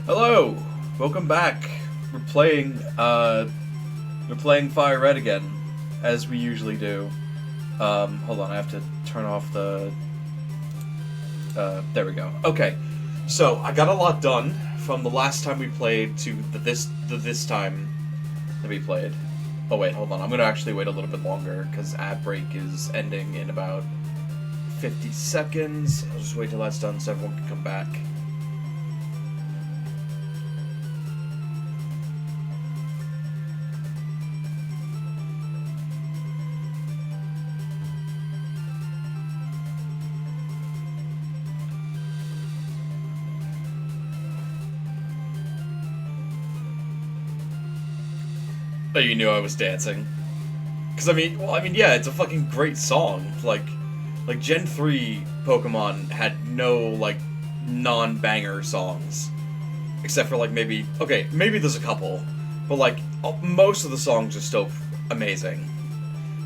Hello, welcome back. We're playing FireRed again, as we usually do. Hold on, I have to turn off the. There we go. Okay, so I got a lot done from the last time we played to this time that we played. Oh wait, hold on. I'm gonna actually wait a little bit longer because ad break is ending in about 50 seconds. I'll just wait till that's done so everyone can come back. Oh, you knew I was dancing. Because, yeah, it's a fucking great song. Like Gen 3 Pokemon had no, non-banger songs. Except for, maybe there's a couple. But, most of the songs are still amazing.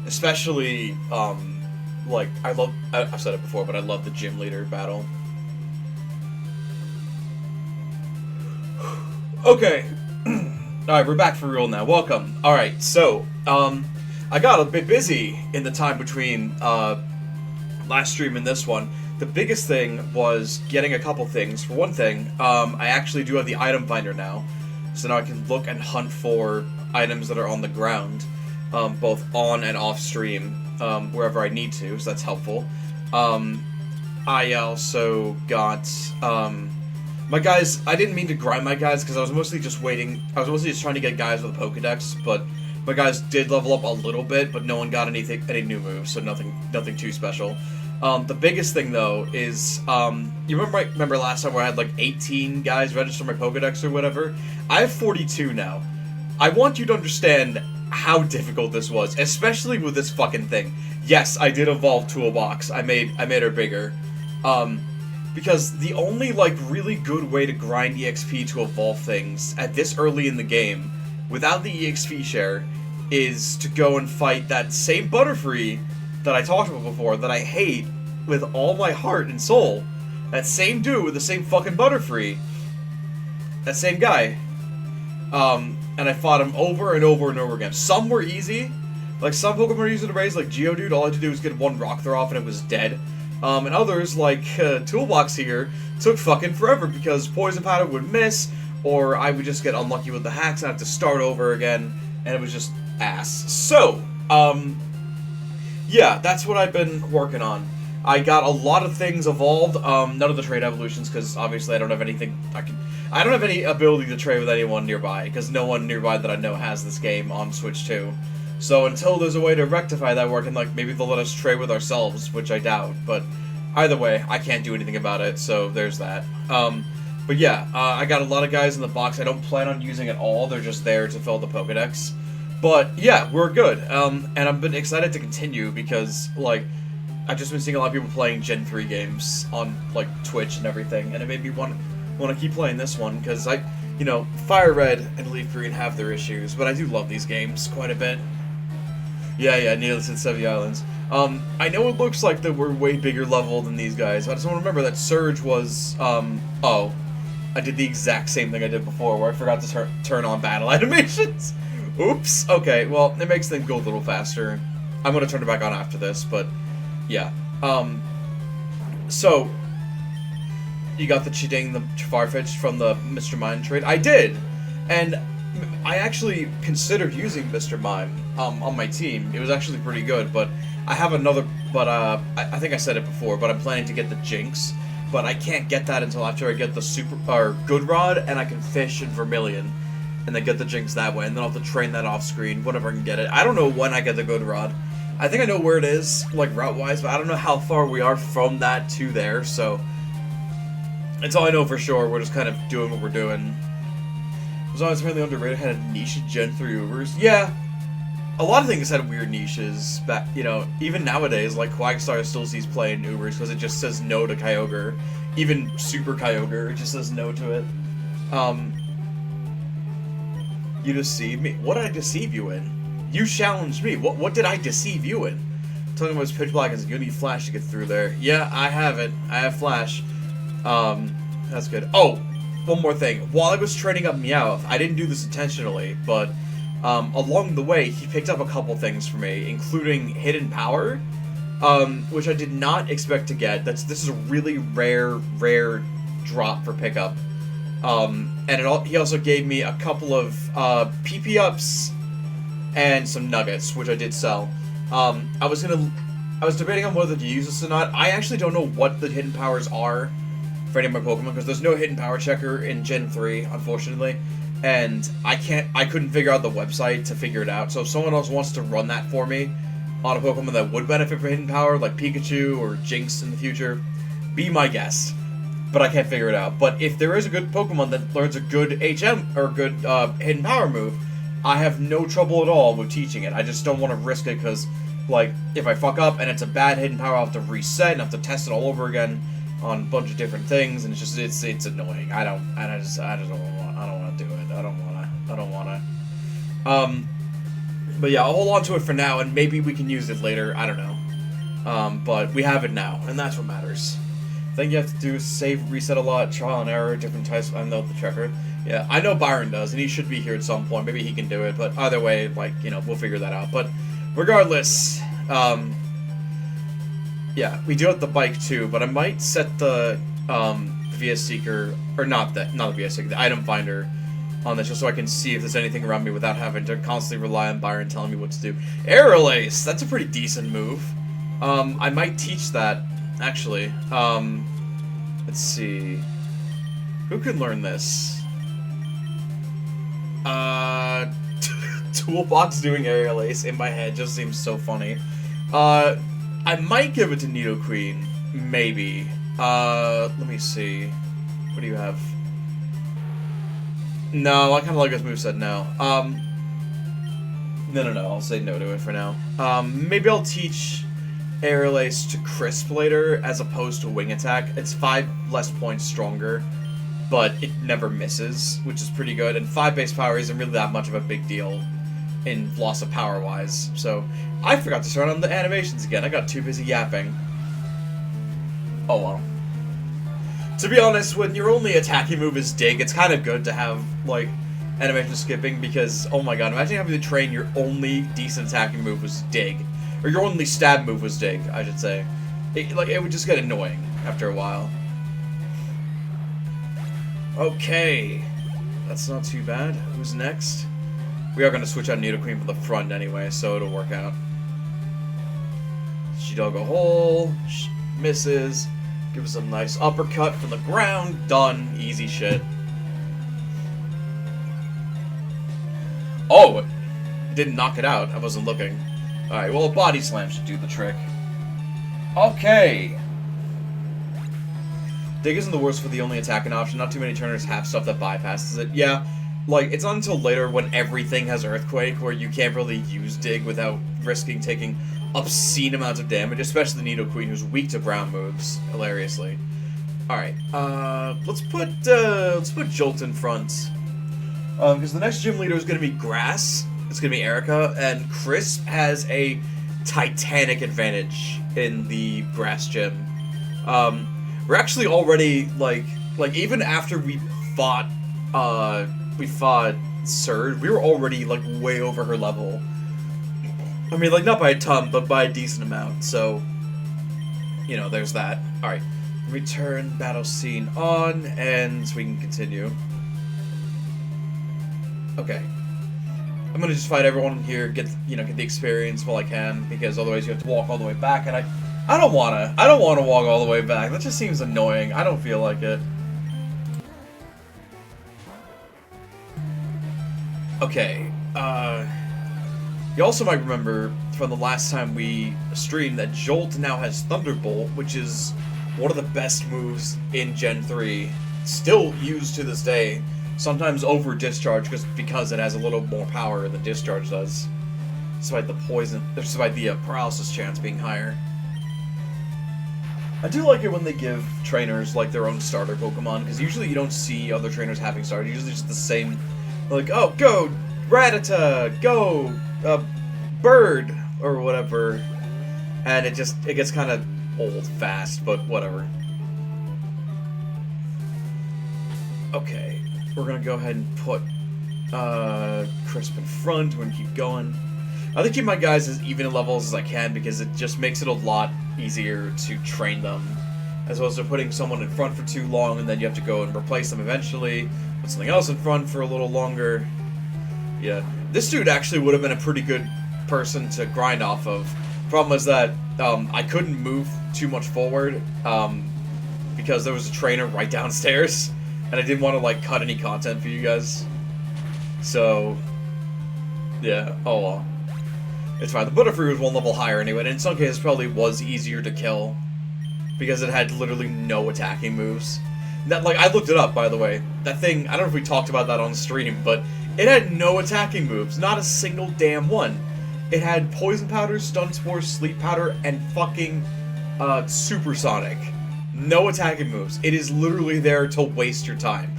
Especially, I've said it before, but I love the gym leader battle. Okay. Alright, we're back for real now. Welcome. Alright, so, I got a bit busy in the time between, last stream and this one. The biggest thing was getting a couple things. For one thing, I actually do have the item finder now. So now I can look and hunt for items that are on the ground, both on and off stream, wherever I need to, so that's helpful. I also got, my guys, I didn't mean to grind my guys because I was mostly just waiting. I was mostly just trying to get guys with a Pokedex, but my guys did level up a little bit, but no one got any new moves, so nothing too special. The biggest thing though is, you remember last time where I had 18 guys register my Pokedex or whatever? I have 42 now. I want you to understand how difficult this was, especially with this fucking thing. Yes, I did evolve Toolbox. I made her bigger. Because the only, really good way to grind EXP to evolve things at this early in the game, without the EXP share, is to go and fight that same Butterfree that I talked about before, that I hate with all my heart and soul. That same dude with the same fucking Butterfree. That same guy. And I fought him over and over and over again. Some were easy. Some Pokemon were easy to raise, like Geodude, all I had to do was get one rock throw off and it was dead. And others, Toolbox here, took fucking forever because Poison Powder would miss, or I would just get unlucky with the hacks and have to start over again, and it was just ass. So, yeah, that's what I've been working on. I got a lot of things evolved, none of the trade evolutions, because obviously I don't have anything, I don't have any ability to trade with anyone nearby, because no one nearby that I know has this game on Switch 2. So until there's a way to rectify that, where maybe they'll let us trade with ourselves, which I doubt, but either way, I can't do anything about it, so there's that. But yeah, I got a lot of guys in the box I don't plan on using at all, they're just there to fill the Pokedex. But yeah, we're good, and I've been excited to continue because, I've just been seeing a lot of people playing Gen 3 games on, Twitch and everything, and it made me want to keep playing this one, because FireRed and Leaf Green have their issues, but I do love these games quite a bit. Yeah, Needless in 70 Islands. I know it looks like that we're way bigger level than these guys, but I just want to remember that Surge was, oh. I did the exact same thing I did before, where I forgot to turn on battle animations. Oops. Okay, well, it makes things go a little faster. I'm gonna turn it back on after this, but, yeah. So, you got the Chiding, the Farfetch'd from the Mr. Mime trade? I did! And I actually considered using Mr. Mime on my team. It was actually pretty good, but I have another, but I think I said it before, but I'm planning to get the Jinx, but I can't get that until after I get the Good Rod, and I can fish in Vermilion, and then get the Jinx that way, and then I'll have to train that off screen, whenever I can get it. I don't know when I get the Good Rod. I think I know where it is, route-wise, but I don't know how far we are from that to there, so that's all I know for sure. We're just kind of doing what we're doing. Was always really underrated, had a niche Gen 3 Ubers. Yeah, a lot of things had weird niches back, even nowadays, Quagstar still sees playing Ubers because it just says no to Kyogre. Even Super Kyogre, it just says no to it. You deceived me? What did I deceive you in? You challenged me. What did I deceive you in? Telling him it was pitch black and you need flash to get through there. Yeah, I have it. I have flash. That's good. Oh, one more thing. While I was training up Meowth, I didn't do this intentionally, but along the way, he picked up a couple things for me, including Hidden Power, which I did not expect to get. This is a really rare drop for pickup. And he also gave me a couple of PP ups and some nuggets, which I did sell. I was debating on whether to use this or not. I actually don't know what the hidden powers are for any of my Pokemon, because there's no hidden power checker in Gen 3, unfortunately, and I couldn't figure out the website to figure it out. So if someone else wants to run that for me on a Pokemon that would benefit from hidden power, like Pikachu or Jinx in the future, be my guest. But I can't figure it out. But if there is a good Pokemon that learns a good HM or good hidden power move, I have no trouble at all with teaching it. I just don't want to risk it, because, like, if I fuck up and it's a bad hidden power, I'll have to reset and have to test it all over again on a bunch of different things, and it's annoying. I don't want to do it. I don't want to. But yeah, I'll hold on to it for now, and maybe we can use it later. I don't know. But we have it now, and that's what matters. The thing you have to do is save, reset a lot, trial and error, different types. I know the checker. Yeah, I know Byron does, and he should be here at some point. Maybe he can do it, but either way, like, you know, we'll figure that out. But regardless, yeah, we do have the bike too, but I might set the VS Seeker, or not the VS Seeker, the item finder on this, just so I can see if there's anything around me without having to constantly rely on Byron telling me what to do. Aerial Ace, that's a pretty decent move. I might teach that, actually. Let's see. Who could learn this? Toolbox doing Aerial Ace in my head just seems so funny. I might give it to Nidoqueen, maybe. Let me see. What do you have? No, I kind of like this moveset now. No, I'll say no to it for now. Maybe I'll teach Aerial Ace to Crisp later, as opposed to Wing Attack. It's 5 less points stronger, but it never misses, which is pretty good. And 5 base power isn't really that much of a big deal in loss of power-wise. So, I forgot to turn on the animations again. I got too busy yapping. Oh well. To be honest, when your only attacking move is Dig, it's kind of good to have, like, animation skipping, because, oh my god, imagine having to train your only decent attacking move was Dig. Or your only stab move was Dig, I should say. It would just get annoying after a while. Okay. That's not too bad. Who's next? We are going to switch out Nidoqueen for the front anyway, so it'll work out. She dug a hole. She misses. Give us a nice uppercut from the ground. Done. Easy shit. Oh! It didn't knock it out. I wasn't looking. Alright, well, a body slam should do the trick. Okay! Dig isn't the worst for the only attacking option. Not too many turners have stuff that bypasses it. Yeah, like, it's not until later when everything has Earthquake where you can't really use Dig without risking taking obscene amounts of damage, especially Nidoqueen, who's weak to ground moves, hilariously. Alright, let's put Jolt in front. Because the next gym leader is going to be Grass. It's going to be Erica, and Crisp has a titanic advantage in the Grass gym. We're actually already, like even after we fought Surge, we were already, like, way over her level. I mean, like, not by a ton, but by a decent amount, so, you know, there's that. Alright, return battle scene on, and we can continue. Okay. I'm gonna just fight everyone here, get the experience while I can, because otherwise you have to walk all the way back, and I don't wanna walk all the way back. That just seems annoying. I don't feel like it. Okay, you also might remember from the last time we streamed that Jolt now has Thunderbolt, which is one of the best moves in Gen 3, still used to this day, sometimes over Discharge because it has a little more power than Discharge does, despite the paralysis chance being higher. I do like it when they give trainers, like, their own starter Pokemon, because usually you don't see other trainers having starters. Usually just the same, like, oh, go Rattata, go Bird, or whatever, and it gets kind of old fast, but whatever. Okay, we're gonna go ahead and put Crisp in front. We're gonna keep going. I think keep my guys as even levels as I can because it just makes it a lot easier to train them, as opposed to putting someone in front for too long and then you have to go and replace them eventually, put something else in front for a little longer. Yeah, this dude actually would have been a pretty good person to grind off of. Problem was that I couldn't move too much forward because there was a trainer right downstairs, and I didn't want to like cut any content for you guys. So, yeah, oh well. It's fine. The Butterfree was one level higher anyway, and in some cases probably was easier to kill because it had literally no attacking moves. That, like, I looked it up, by the way. That thing, I don't know if we talked about that on stream, but it had no attacking moves. Not a single damn one. It had Poison Powder, Stun Spore, Sleep Powder, and fucking Supersonic. No attacking moves. It is literally there to waste your time.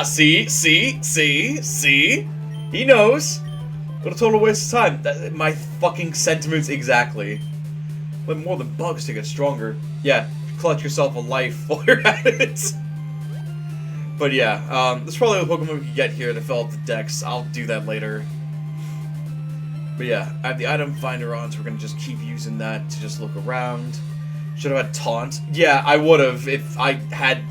See? He knows. What a total waste of time. My fucking sentiments exactly. But more than bugs to get stronger. Yeah, clutch yourself a life while you're at it. But yeah, there's probably a Pokemon we can get here to fill up the decks. I'll do that later. But yeah, I have the item finder on, so we're gonna just keep using that to just look around. Should have had Taunt. Yeah, I would have if I had...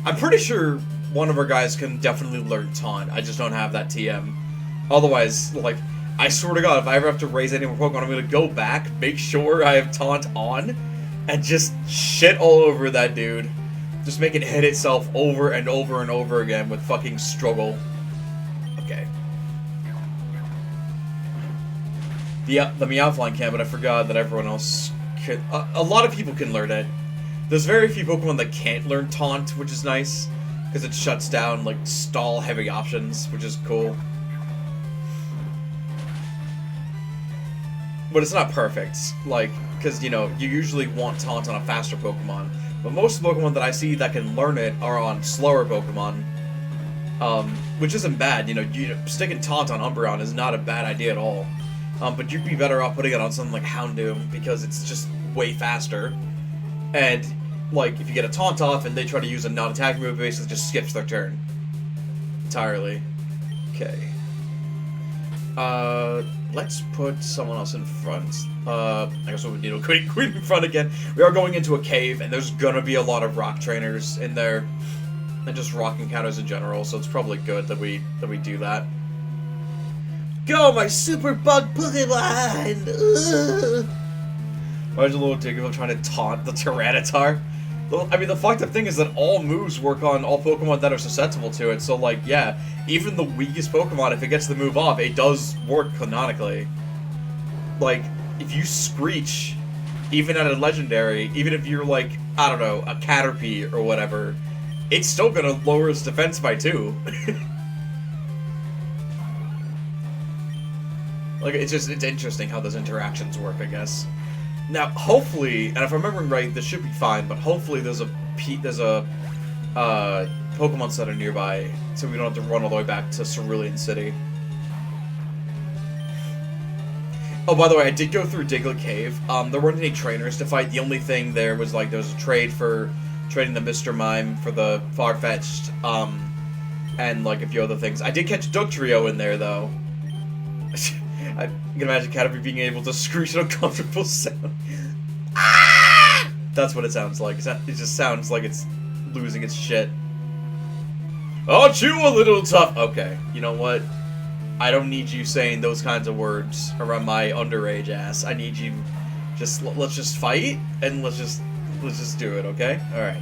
I'm pretty sure one of our guys can definitely learn Taunt. I just don't have that TM. Otherwise, like... I swear to God, if I ever have to raise any more Pokemon, I'm gonna go back, make sure I have Taunt on, and just shit all over that dude. Just make it hit itself over and over and over again with fucking struggle. Okay. The Meowthline can, but I forgot that everyone else can. A lot of people can learn it. There's very few Pokemon that can't learn Taunt, which is nice, because it shuts down, like, stall-heavy options, which is cool. But it's not perfect, like, because, you know, you usually want Taunt on a faster Pokemon. But most of the Pokemon that I see that can learn it are on slower Pokemon. Which isn't bad, you know, sticking Taunt on Umbreon is not a bad idea at all. But you'd be better off putting it on something like Houndoom, because it's just way faster. And, like, if you get a Taunt off and they try to use a non-attack move, it basically just skips their turn. Entirely. Okay. Let's put someone else in front. I guess we'll need a Queen in front again. We are going into a cave, and there's gonna be a lot of rock trainers in there. And just rock encounters in general, so it's probably good that we do that. Go, my super bug Pokemon! Imagine a little Diglett trying to taunt the Tyranitar. I mean, the fucked up thing is that all moves work on all Pokemon that are susceptible to it, so, like, yeah, even the weakest Pokemon, if it gets the move off, it does work canonically. Like, if you Screech, even at a Legendary, even if you're, like, I don't know, a Caterpie or whatever, it's still gonna lower its defense by 2. Like, it's interesting how those interactions work, I guess. Now, hopefully, and if I'm remembering right, this should be fine, but hopefully there's a Pokemon Center nearby, so we don't have to run all the way back to Cerulean City. Oh, by the way, I did go through Diglett Cave. There weren't any trainers to fight. The only thing there was, like, there was a trade for trading the Mr. Mime for the Farfetch'd, and, like, a few other things. I did catch a Dugtrio in there, though. I can imagine Caterpie being able to screech an uncomfortable sound. Ah! That's what it sounds like. It just sounds like it's losing its shit. Aren't you a little tough? Okay, you know what? I don't need you saying those kinds of words around my underage ass. I need you let's just fight and let's just do it, okay? All right.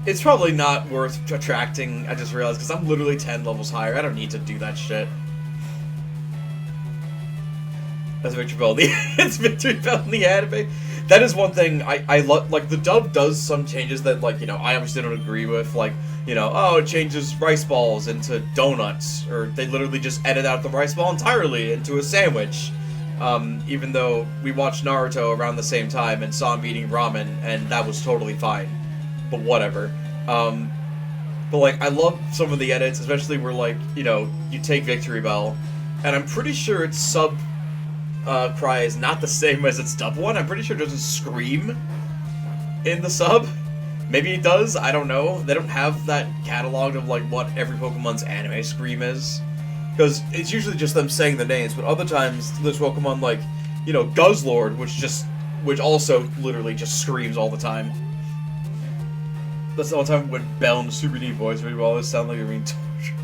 It's probably not worth attracting, I just realized, because I'm literally 10 levels higher. I don't need to do that shit. That's Victory Bell. It's Victory Bell in the anime. That is one thing I love. Like, the dub does some changes that, like, you know, I obviously don't agree with. Like, you know, oh, it changes rice balls into donuts. Or they literally just edit out the rice ball entirely into a sandwich. Even though we watched Naruto around the same time and saw him eating ramen, and that was totally fine. But whatever. But, like, I love some of the edits, especially where, like, you know, you take Victory Bell, and I'm pretty sure its sub cry is not the same as its dub one. I'm pretty sure it doesn't scream in the sub. Maybe it does, I don't know. They don't have that catalog of, like, what every Pokemon's anime scream is. Because it's usually just them saying the names, but other times there's Pokemon like, you know, Guzzlord, which also literally just screams all the time. That's the only time when Bell in the super deep voice where you always sound like you're being tortured.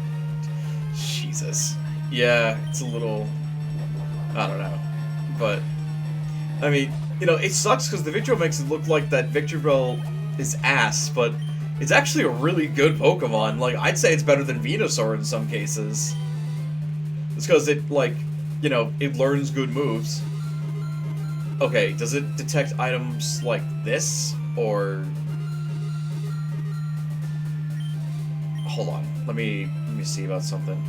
Jesus. Yeah, it's a little... I don't know. But, I mean, you know, it sucks because the Victreebel makes it look like that Victreebel is ass, but it's actually a really good Pokemon. Like, I'd say it's better than Venusaur in some cases. It's because it, like, you know, it learns good moves. Okay, does it detect items like this? Or... Hold on, let me see about something.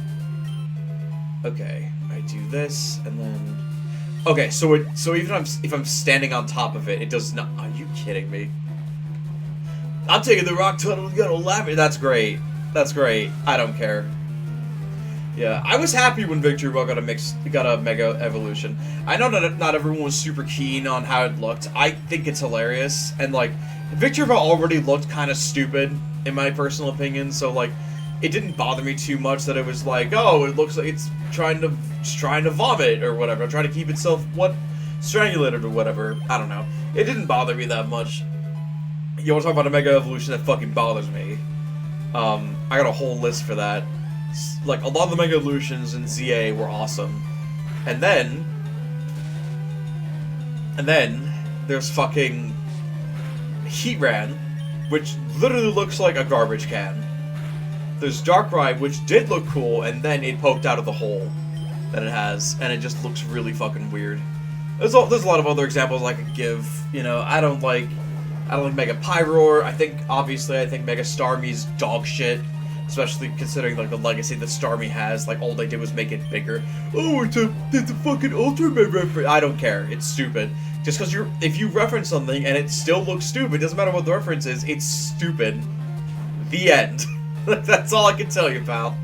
Okay, I do this, and then... Okay, so even if I'm standing on top of it, it does not... Are you kidding me? I'm taking the rock tunnel and gonna laugh at... That's great. That's great. I don't care. Yeah, I was happy when Victreebel got a Mega Evolution. I know that not everyone was super keen on how it looked. I think it's hilarious, and like, Victreebel already looked kind of stupid, in my personal opinion, so like, it didn't bother me too much that it was like, oh, it looks like it's trying to vomit, or whatever, trying to keep itself, strangulated or whatever, I don't know. It didn't bother me that much. You want to talk about a Mega Evolution that fucking bothers me? I got a whole list for that. Like, a lot of the Mega Evolutions in ZA were awesome. And then there's fucking Heatran, which literally looks like a garbage can. There's Darkrai, which did look cool, and then it poked out of the hole that it has, and it just looks really fucking weird. There's a lot of other examples I could give. You know, I don't like Mega Pyroar. I think Mega Starmie's dog shit. Especially considering, like, the legacy that Starmie has. Like, all they did was make it bigger. Oh, it's a fucking Ultraman reference. I don't care. It's stupid. Just because if you reference something and it still looks stupid, it doesn't matter what the reference is, it's stupid. The end. That's all I can tell you, pal.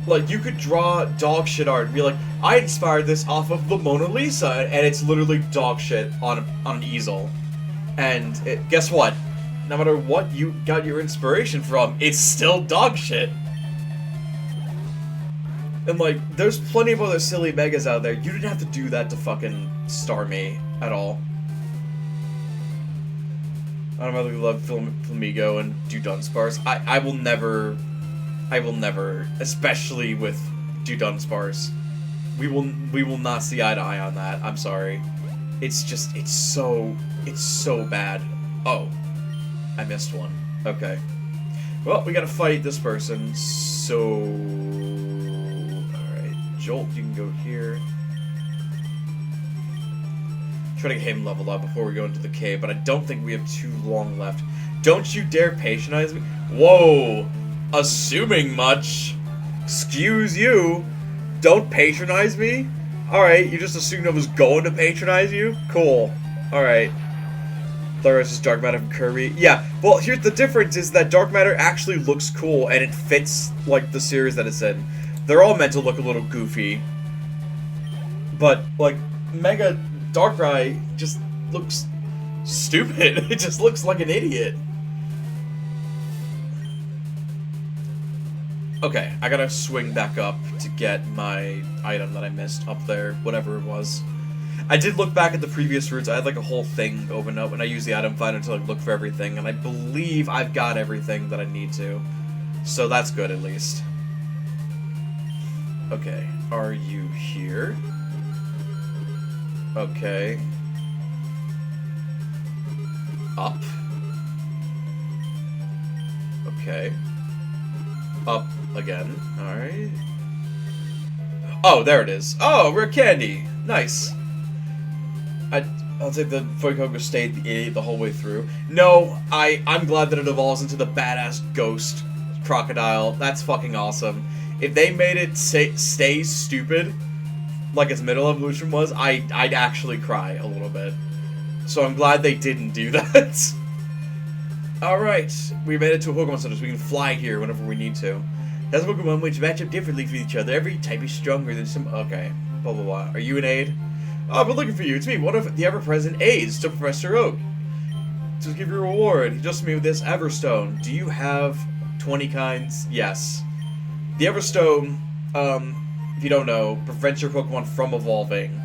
Like, you could draw dog shit art and be like, I inspired this off of the Mona Lisa, and it's literally dog shit on an easel. And guess what? No matter what you got your inspiration from, it's still dog shit. And like, there's plenty of other silly megas out there. You didn't have to do that to fucking Starmie at all. I don't really love Flamigo and Dunsparce. I will never, especially with Dunsparce. We will not see eye to eye on that. I'm sorry. It's so bad. Oh. I missed one. Okay. Well, we gotta fight this person, so... Alright, Jolt, you can go here. Try to get him leveled up before we go into the cave, but I don't think we have too long left. Don't you dare patronize me. Whoa! Assuming much. Excuse you. Don't patronize me? Alright, you just assumed I was going to patronize you? Cool. Alright. Versus Dark Matter from Kirby. Yeah, well, here's the difference is that Dark Matter actually looks cool, and it fits, like, the series that it's in. They're all meant to look a little goofy. But, like, Mega Darkrai just looks stupid. It just looks like an idiot. Okay, I gotta swing back up to get my item that I missed up there, whatever it was. I did look back at the previous routes. I had like a whole thing open up, and I used the item finder to like look for everything, and I believe I've got everything that I need to. So that's good, at least. Okay, are you here? Okay. Up. Okay. Up again. Alright. Oh, there it is. Oh, rare candy. Nice. I'll take the Fuecoco stayed the whole way through. No, I'm glad that it evolves into the badass ghost crocodile. That's fucking awesome. If they made it stay stupid, like its middle evolution was, I'd actually cry a little bit. So I'm glad they didn't do that. Alright, we made it to a Pokemon Center, so we can fly here whenever we need to. That's a Pokemon which match up differently for each other. Every type is stronger than some... Okay, blah blah blah. Are you an aid? Oh, I've been looking for you. It's me, one of the ever-present aides to Professor Oak. To give you a reward, he just me with this Everstone. Do you have 20 kinds? Yes. The Everstone, if you don't know, prevents your Pokemon from evolving.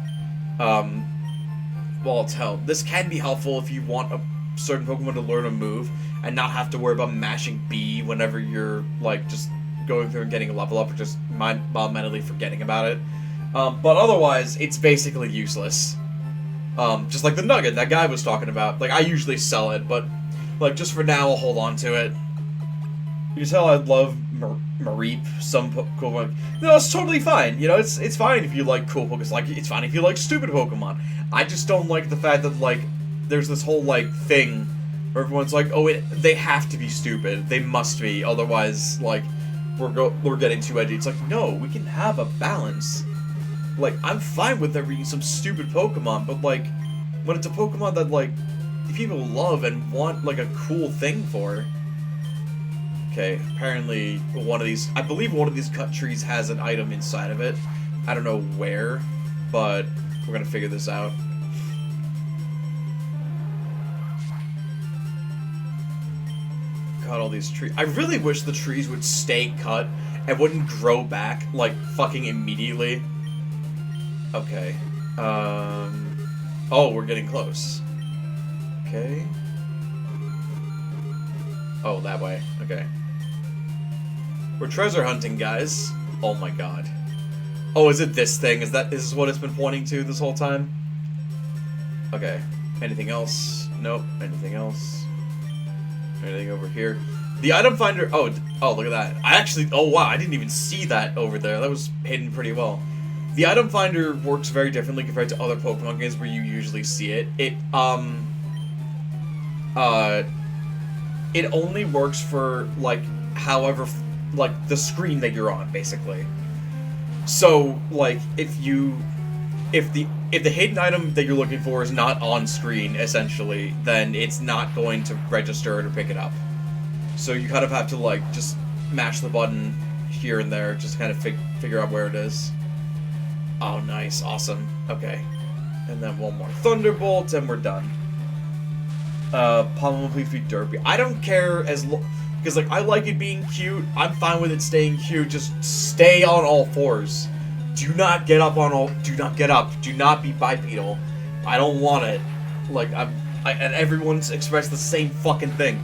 Well, it's hell. This can be helpful if you want a certain Pokemon to learn a move and not have to worry about mashing B whenever you're, like, just going through and getting a level up or just mentally forgetting about it. But otherwise, it's basically useless. Just like the Nugget that guy was talking about. Like, I usually sell it, but, like, just for now, I'll hold on to it. You can tell I love Mareep, some Pokemon. No, it's totally fine. You know, it's fine if you like cool Pokemon. Like, it's fine if you like stupid Pokemon. I just don't like the fact that, like, there's this whole, like, thing where everyone's like, oh, they have to be stupid. They must be. Otherwise, like, we're getting too edgy. It's like, no, we can have a balance. Like, I'm fine with there being some stupid Pokemon, but, like, when it's a Pokemon that, like, people love and want, like, a cool thing for. Okay, apparently one of these, I believe one of these cut trees has an item inside of it. I don't know where, but we're gonna figure this out. Cut all these trees. I really wish the trees would stay cut and wouldn't grow back, like, fucking immediately. Okay. Oh, we're getting close. Okay. Oh, that way. Okay. We're treasure hunting, guys. Oh my god. Oh, is it this thing? Is this what it's been pointing to this whole time? Okay. Anything else? Nope. Anything else? Anything over here? The item finder... Oh, look at that. Oh wow, I didn't even see that over there. That was hidden pretty well. The item finder works very differently compared to other Pokemon games where you usually see it. It only works for, like, however... like, the screen that you're on, basically. So, like, if the hidden item that you're looking for is not on screen, essentially, then it's not going to register it or pick it up. So you kind of have to, like, just mash the button here and there, just kind of figure out where it is. Oh, nice. Awesome. Okay. And then one more Thunderbolt, and we're done. Pommel, please be derpy. I don't care as long... Because, like, I like it being cute. I'm fine with it staying cute. Just stay on all fours. Do not get up on all... Do not get up. Do not be bipedal. I don't want it. Like, and everyone's expressed the same fucking thing.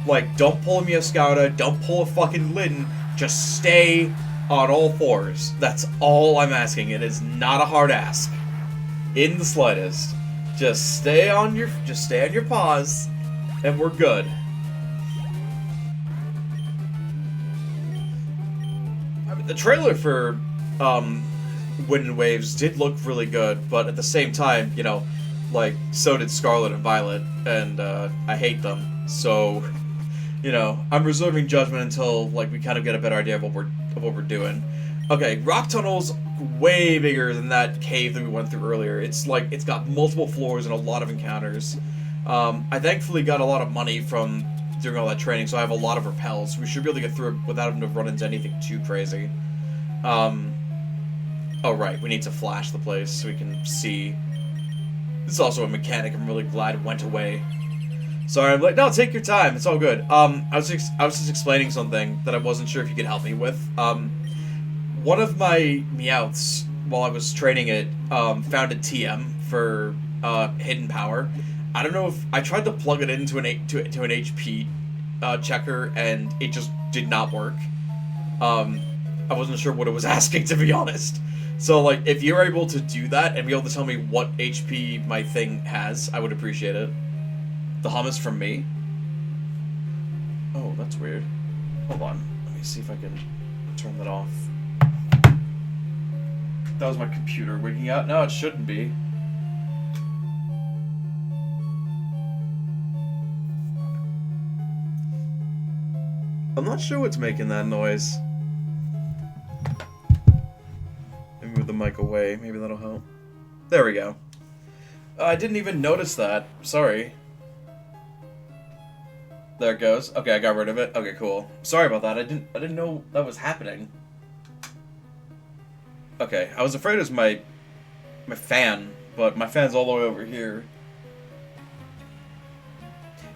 Like, don't pull a Meowscarada. Don't pull a fucking Litten. Just stay on all fours. That's all I'm asking. It is not a hard ask. In the slightest. Just stay on your paws. And we're good. The trailer for Wind and Waves did look really good, but at the same time, you know, like, so did Scarlet and Violet, and I hate them. So, you know, I'm reserving judgment until, like, we kind of get a better idea of what we're doing. Okay, Rock Tunnel's way bigger than that cave that we went through earlier. It's like, it's got multiple floors and a lot of encounters. I thankfully got a lot of money from doing all that training, so I have a lot of repels. We should be able to get through it without having to run into anything too crazy. Oh right, we need to flash the place so we can see. This is also a mechanic I'm really glad went away. Sorry, I'm like, no, take your time, it's all good. I was just explaining something that I wasn't sure if you could help me with. One of my Meowths, while I was training it, found a TM for hidden power. I don't know if I tried to plug it into an HP checker, and it just did not work. I wasn't sure what it was asking, to be honest. So, like, if you're able to do that and be able to tell me what HP my thing has, I would appreciate it. The hum is from me? Oh, that's weird. Hold on. Let me see if I can turn that off. That was my computer wigging out? No, it shouldn't be. I'm not sure what's making that noise. Maybe move the mic away. Maybe that'll help. There we go. I didn't even notice that. Sorry. There it goes. Okay, I got rid of it. Okay, cool. Sorry about that. I didn't know that was happening. Okay, I was afraid it was my fan, but my fan's all the way over here.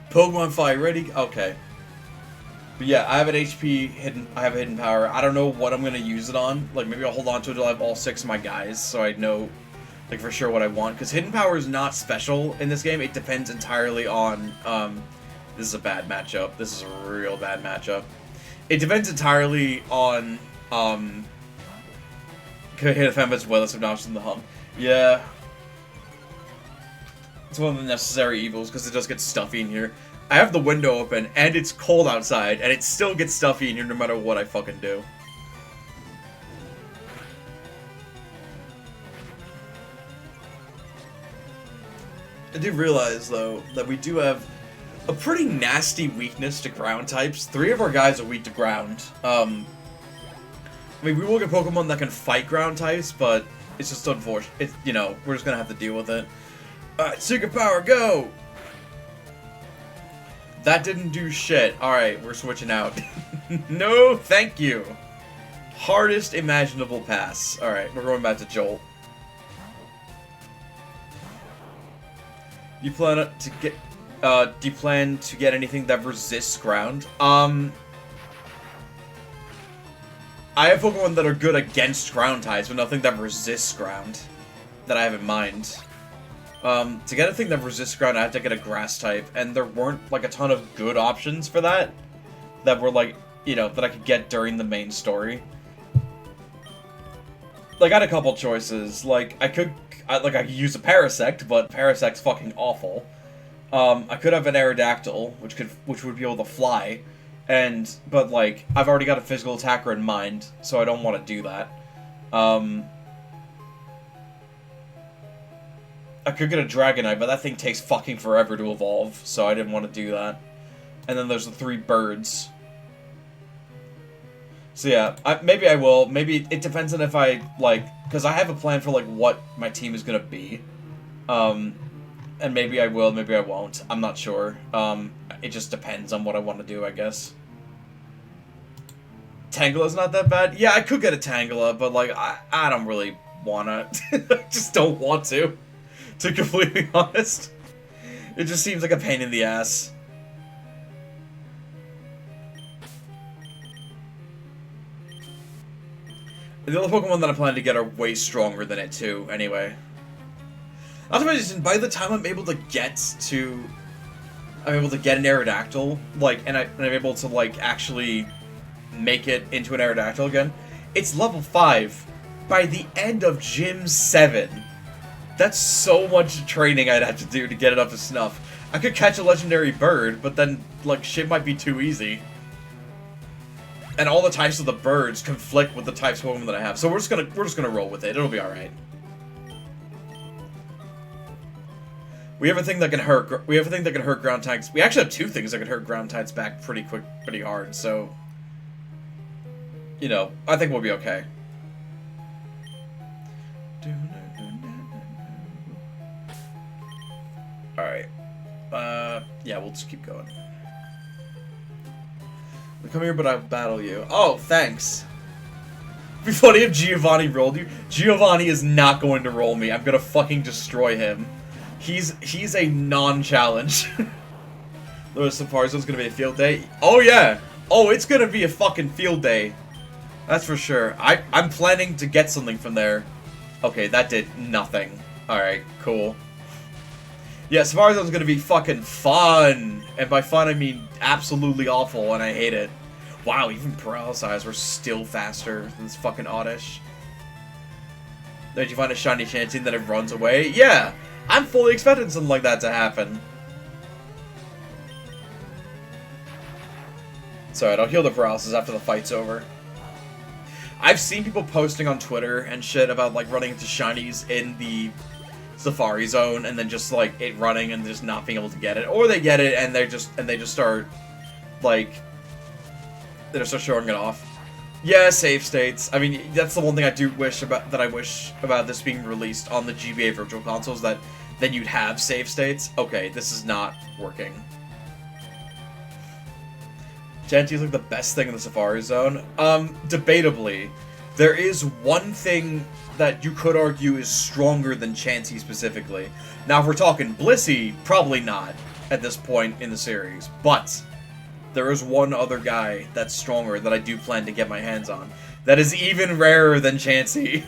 Pokemon Fire ready? Okay. But yeah, I have an HP hidden. I have a hidden power. I don't know what I'm gonna use it on. Like maybe I'll hold on to it until I have all 6 of my guys, so I know, like for sure what I want. Because hidden power is not special in this game. It depends entirely on. This is a bad matchup. This is a real bad matchup. It depends entirely on. Could hit a fan as well as obnoxious in the hum. Yeah. It's one of the necessary evils because it does get stuffy in here. I have the window open, and it's cold outside, and it still gets stuffy in here no matter what I fucking do. I do realize, though, that we do have a pretty nasty weakness to ground types. 3 of our guys are weak to ground. I mean, we will get Pokemon that can fight ground types, but it's just unfortunate. It's, you know, we're just gonna have to deal with it. Alright, Secret Power, go! That didn't do shit. Alright, we're switching out. No, thank you. Hardest imaginable pass. Alright, we're going back to Jolt. Do you plan to get anything that resists ground? I have Pokemon that are good against ground types, but nothing that resists ground that I have in mind. To get a thing that resists ground, I have to get a grass type, and there weren't, like, a ton of good options for that. That were, like, you know, that I could get during the main story. Like, I had a couple choices. Like, I could use a Parasect, but Parasect's fucking awful. I could have an Aerodactyl, which would be able to fly. But, like, I've already got a physical attacker in mind, so I don't want to do that. I could get a Dragonite, but that thing takes fucking forever to evolve, so I didn't want to do that. And then there's the 3 birds. So yeah, maybe I will. Maybe it depends on if I, like, because I have a plan for, like, what my team is going to be. And maybe I will, maybe I won't. I'm not sure. It just depends on what I want to do, I guess. Tangela's not that bad. Yeah, I could get a Tangela, but, like, I don't really want to. I just don't want to be completely honest. It just seems like a pain in the ass. The other Pokemon that I plan to get are way stronger than it, too, anyway. Not to mention, by the time I'm able to get an Aerodactyl, like, and I'm able to, like, actually make it into an Aerodactyl again, it's level 5 by the end of Gym 7. That's so much training I'd have to do to get it up to snuff. I could catch a legendary bird, but then, like, shit might be too easy. And all the types of the birds conflict with the types of Pokemon that I have. So we're just gonna roll with it. It'll be alright. We have a thing that can hurt. We have a thing that can hurt ground types. We actually have 2 things that can hurt ground types back pretty quick, pretty hard. So, you know, I think we'll be okay. Alright. Yeah, we'll just keep going. I come here, but I battle you. Oh, thanks. It'd be funny if Giovanni rolled you. Giovanni is not going to roll me. I'm gonna fucking destroy him. He's a non-challenge. The Safari Zone's gonna be a field day. Oh, yeah. Oh, it's gonna be a fucking field day. That's for sure. I'm planning to get something from there. Okay, that did nothing. Alright, cool. Yeah, Safari Zone's gonna be fucking fun. And by fun, I mean absolutely awful, and I hate it. Wow, even Paralysize, we're still faster than this fucking Oddish. Did you find a shiny Chansey that it runs away? Yeah! I'm fully expecting something like that to happen. It's alright, I'll heal the Paralysis after the fight's over. I've seen people posting on Twitter and shit about, like, running into shinies in the Safari Zone and then just, like, it running and just not being able to get it. Or they get it and they just start, like, they just start showing it off. Yeah, save states. I mean, that's the one thing I do wish about, this being released on the GBA Virtual Consoles, that then you'd have save states. Okay, this is not working. Chansey's like the best thing in the Safari Zone. Debatably. There is one thing that you could argue is stronger than Chansey specifically. Now, if we're talking Blissey, probably not at this point in the series, but there is one other guy that's stronger that I do plan to get my hands on. That is even rarer than Chansey.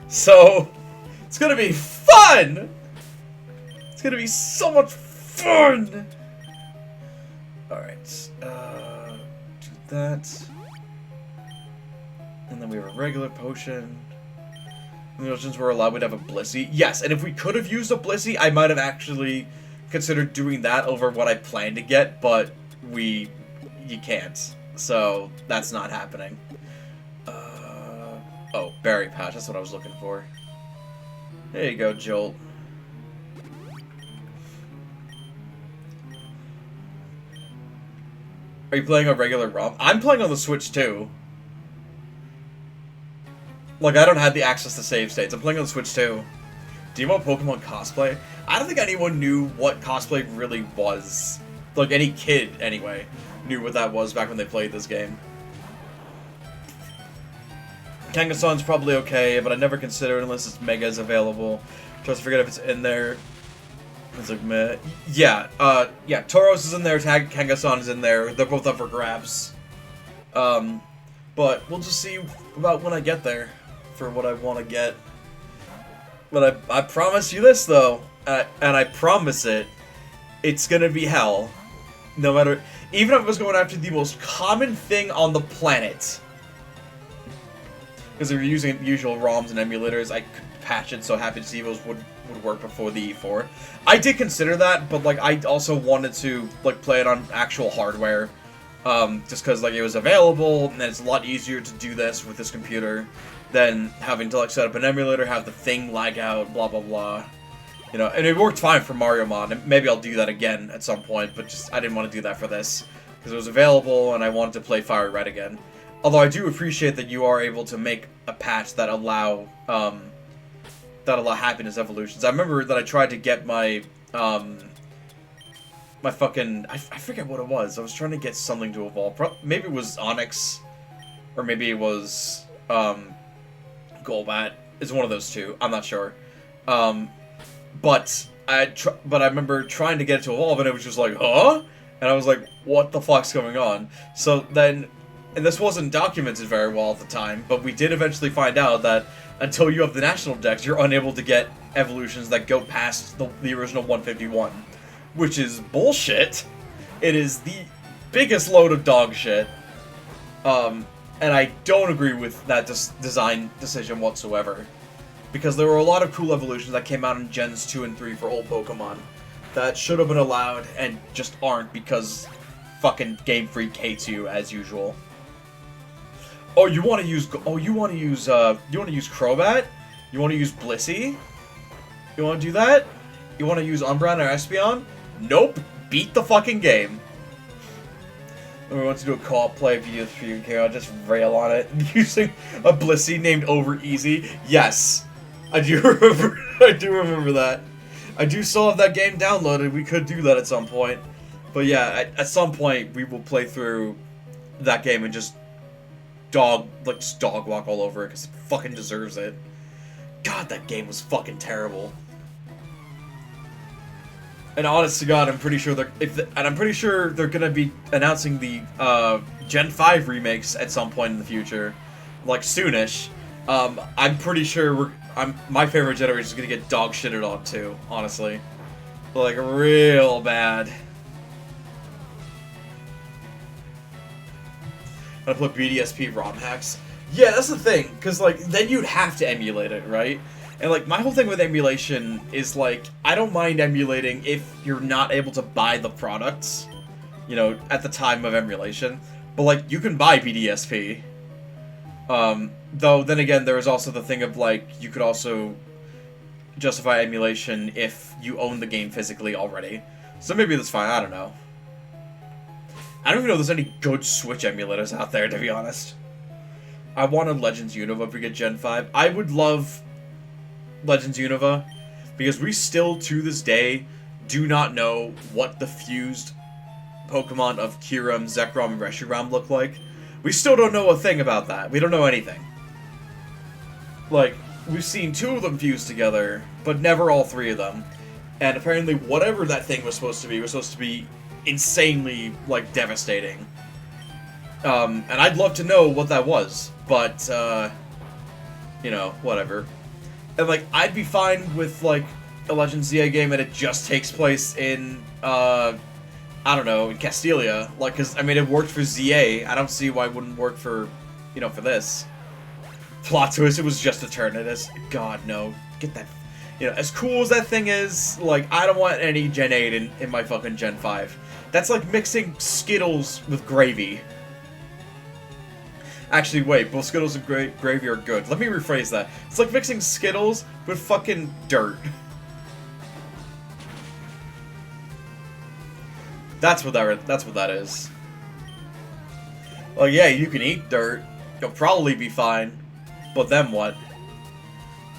So, it's gonna be fun! It's gonna be so much fun! Alright, do that. And then we have a regular potion. And the oceans were allowed, we'd have a Blissey. Yes, and if we could have used a Blissey, I might have actually considered doing that over what I planned to get, but you can't. So, that's not happening. Oh, Berry Patch, that's what I was looking for. There you go, Jolt. Are you playing a regular ROM? I'm playing on the Switch, too. Like, I don't have the access to save states. I'm playing on the Switch, too. Do you want Pokemon cosplay? I don't think anyone knew what cosplay really was. Like, any kid, anyway, knew what that was back when they played this game. Kangaskhan's probably okay, but I never consider it unless it's Megas available. Just forget if it's in there. It's like, meh. Yeah, Tauros is in there, Kangaskhan is in there. They're both up for grabs. But we'll just see about when I get there for what I want to get. But I promise you this, though, and I promise it's gonna be hell. No matter, even if I was going after the most common thing on the planet. Because if you're using the usual ROMs and emulators, I could patch it so Happy Decevos would work before the E4. I did consider that, but like I also wanted to like play it on actual hardware, just because like it was available, and it's a lot easier to do this with this computer than having to like set up an emulator, have the thing lag out, blah blah blah. You know, and it worked fine for Mario Mod, and maybe I'll do that again at some point, but just I didn't want to do that for this because it was available, and I wanted to play FireRed again. Although I do appreciate that you are able to make a patch that allow happiness evolutions. I remember that I tried to get my my fucking I forget what it was. I was trying to get something to evolve. Maybe it was Onyx, or maybe it was Golbat. It's one of those two. I'm not sure. But I remember trying to get it to evolve, and it was just like, huh? And I was like, what the fuck's going on? So then. And this wasn't documented very well at the time, but we did eventually find out that until you have the national dex, you're unable to get evolutions that go past the original 151. Which is bullshit. It is the biggest load of dog shit. And I don't agree with that design decision whatsoever. Because there were a lot of cool evolutions that came out in Gens 2 and 3 for old Pokemon that should have been allowed and just aren't because fucking Game Freak hates you as usual. Oh, you want to use Crobat? You want to use Blissey? You want to do that? You want to use Umbreon or Espeon? Nope. Beat the fucking game. We want to do a co-op play of Butterfree. Okay, I'll just rail on it. Using a Blissey named Over Easy. Yes. I do remember. I do remember that. I do still have that game downloaded. We could do that at some point. But yeah, at some point we will play through that game and just dog walk all over it because it fucking deserves it. God, that game was fucking terrible. And honest to God, I'm pretty sure they're gonna be announcing the Gen 5 remakes at some point in the future, like soonish. I'm pretty sure my favorite generation is gonna get dog shitted on too. Honestly, like real bad. I put BDSP ROM hacks. Yeah, that's the thing, because, like, then you'd have to emulate it, right? And, like, my whole thing with emulation is, like, I don't mind emulating if you're not able to buy the products, you know, at the time of emulation. But, like, you can buy BDSP. Though, then again, there is also the thing of, like, you could also justify emulation if you own the game physically already. So maybe that's fine, I don't know. I don't even know if there's any good Switch emulators out there, to be honest. I wanted Legends Unova if we get Gen 5. I would love Legends Unova, because we still, to this day, do not know what the fused Pokemon of Kyurem, Zekrom, and Reshiram look like. We still don't know a thing about that. We don't know anything. Like, we've seen 2 of them fused together, but never all 3 of them. And apparently whatever that thing was supposed to be insanely, like, devastating. And I'd love to know what that was, but, you know, whatever. And, like, I'd be fine with, like, a Legend ZA game and it just takes place in, I don't know, in Castelia. Like, because, I mean, it worked for ZA. I don't see why it wouldn't work for, you know, for this. Plot twist, it was just Eternatus. God, no. Get that... You know, as cool as that thing is, like, I don't want any Gen 8 in my fucking Gen 5. That's like mixing Skittles with gravy. Actually, wait, both Skittles and gravy are good. Let me rephrase that. It's like mixing Skittles with fucking dirt. That's what that is. Well, yeah, you can eat dirt. You'll probably be fine. But then what?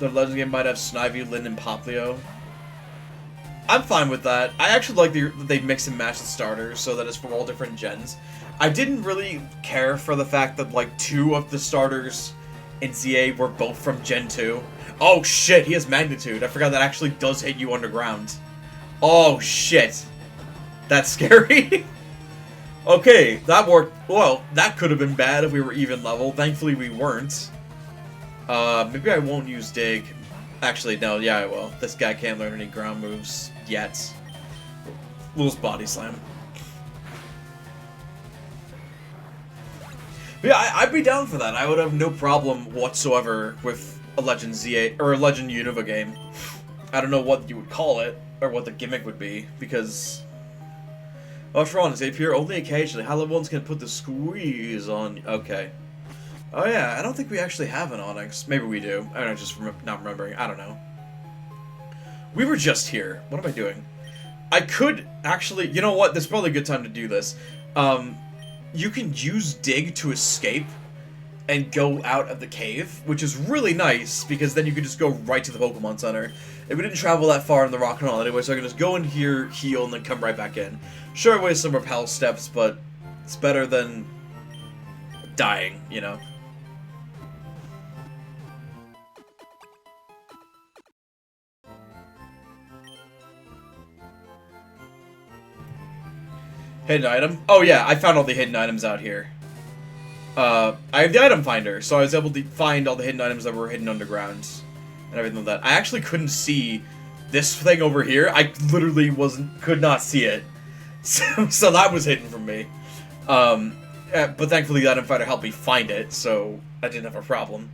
The Legend game might have Snivy, Lynn, and Poplio. I'm fine with that. I actually like that they mix and match the starters so that it's from all different gens. I didn't really care for the fact that, like, 2 of the starters in ZA were both from Gen 2. Oh shit, he has Magnitude. I forgot that actually does hit you underground. Oh shit. That's scary. Okay, that worked. Well, that could have been bad if we were even level. Thankfully we weren't. Maybe I won't use Dig. Actually, no, yeah I will. This guy can't learn any ground moves yet. Lose Body Slam. But yeah, I'd be down for that. I would have no problem whatsoever with a Legend ZA, or a Legend Unova game. I don't know what you would call it, or what the gimmick would be, because... Oh, Tron, is appear only occasionally. How level 1s can put the squeeze on... Okay. Oh yeah, I don't think we actually have an Onyx. Maybe we do. I don't know, just not remembering. I don't know. We were just here. What am I doing? I could actually... You know what? This is probably a good time to do this. You can use Dig to escape and go out of the cave, which is really nice, because then you can just go right to the Pokemon Center. And we didn't travel that far in the Rock and All anyway, so I can just go in here, heal, and then come right back in. Sure, I waste some repel steps, but it's better than dying, you know? Hidden item? Oh yeah, I found all the hidden items out here. I have the item finder, so I was able to find all the hidden items that were hidden underground. And everything like that. I actually couldn't see this thing over here. I literally could not see it. So that was hidden from me. But thankfully the item finder helped me find it, so I didn't have a problem.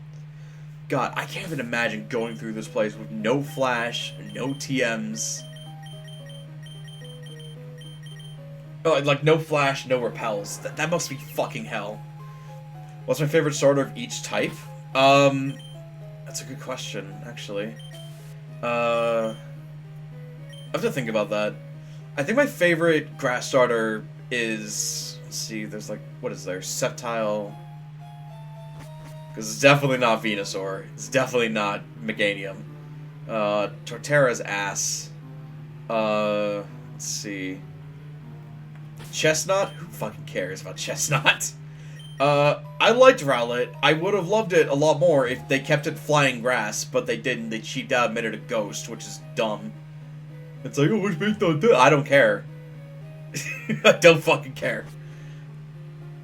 God, I can't even imagine going through this place with no flash, no TMs. Oh, like, no flash, no repels. That must be fucking hell. What's my favorite starter of each type? That's a good question, actually. I have to think about that. I think my favorite grass starter is... Let's see, there's like... What is there? Sceptile... Because it's definitely not Venusaur. It's definitely not Meganium. Torterra's ass. Let's see... Chestnut? Who fucking cares about Chestnut? I liked Rowlet. I would have loved it a lot more if they kept it flying grass, but they didn't. They cheaped out and made it a ghost, which is dumb. It's like, oh, which makes no difference. I don't care. I don't fucking care.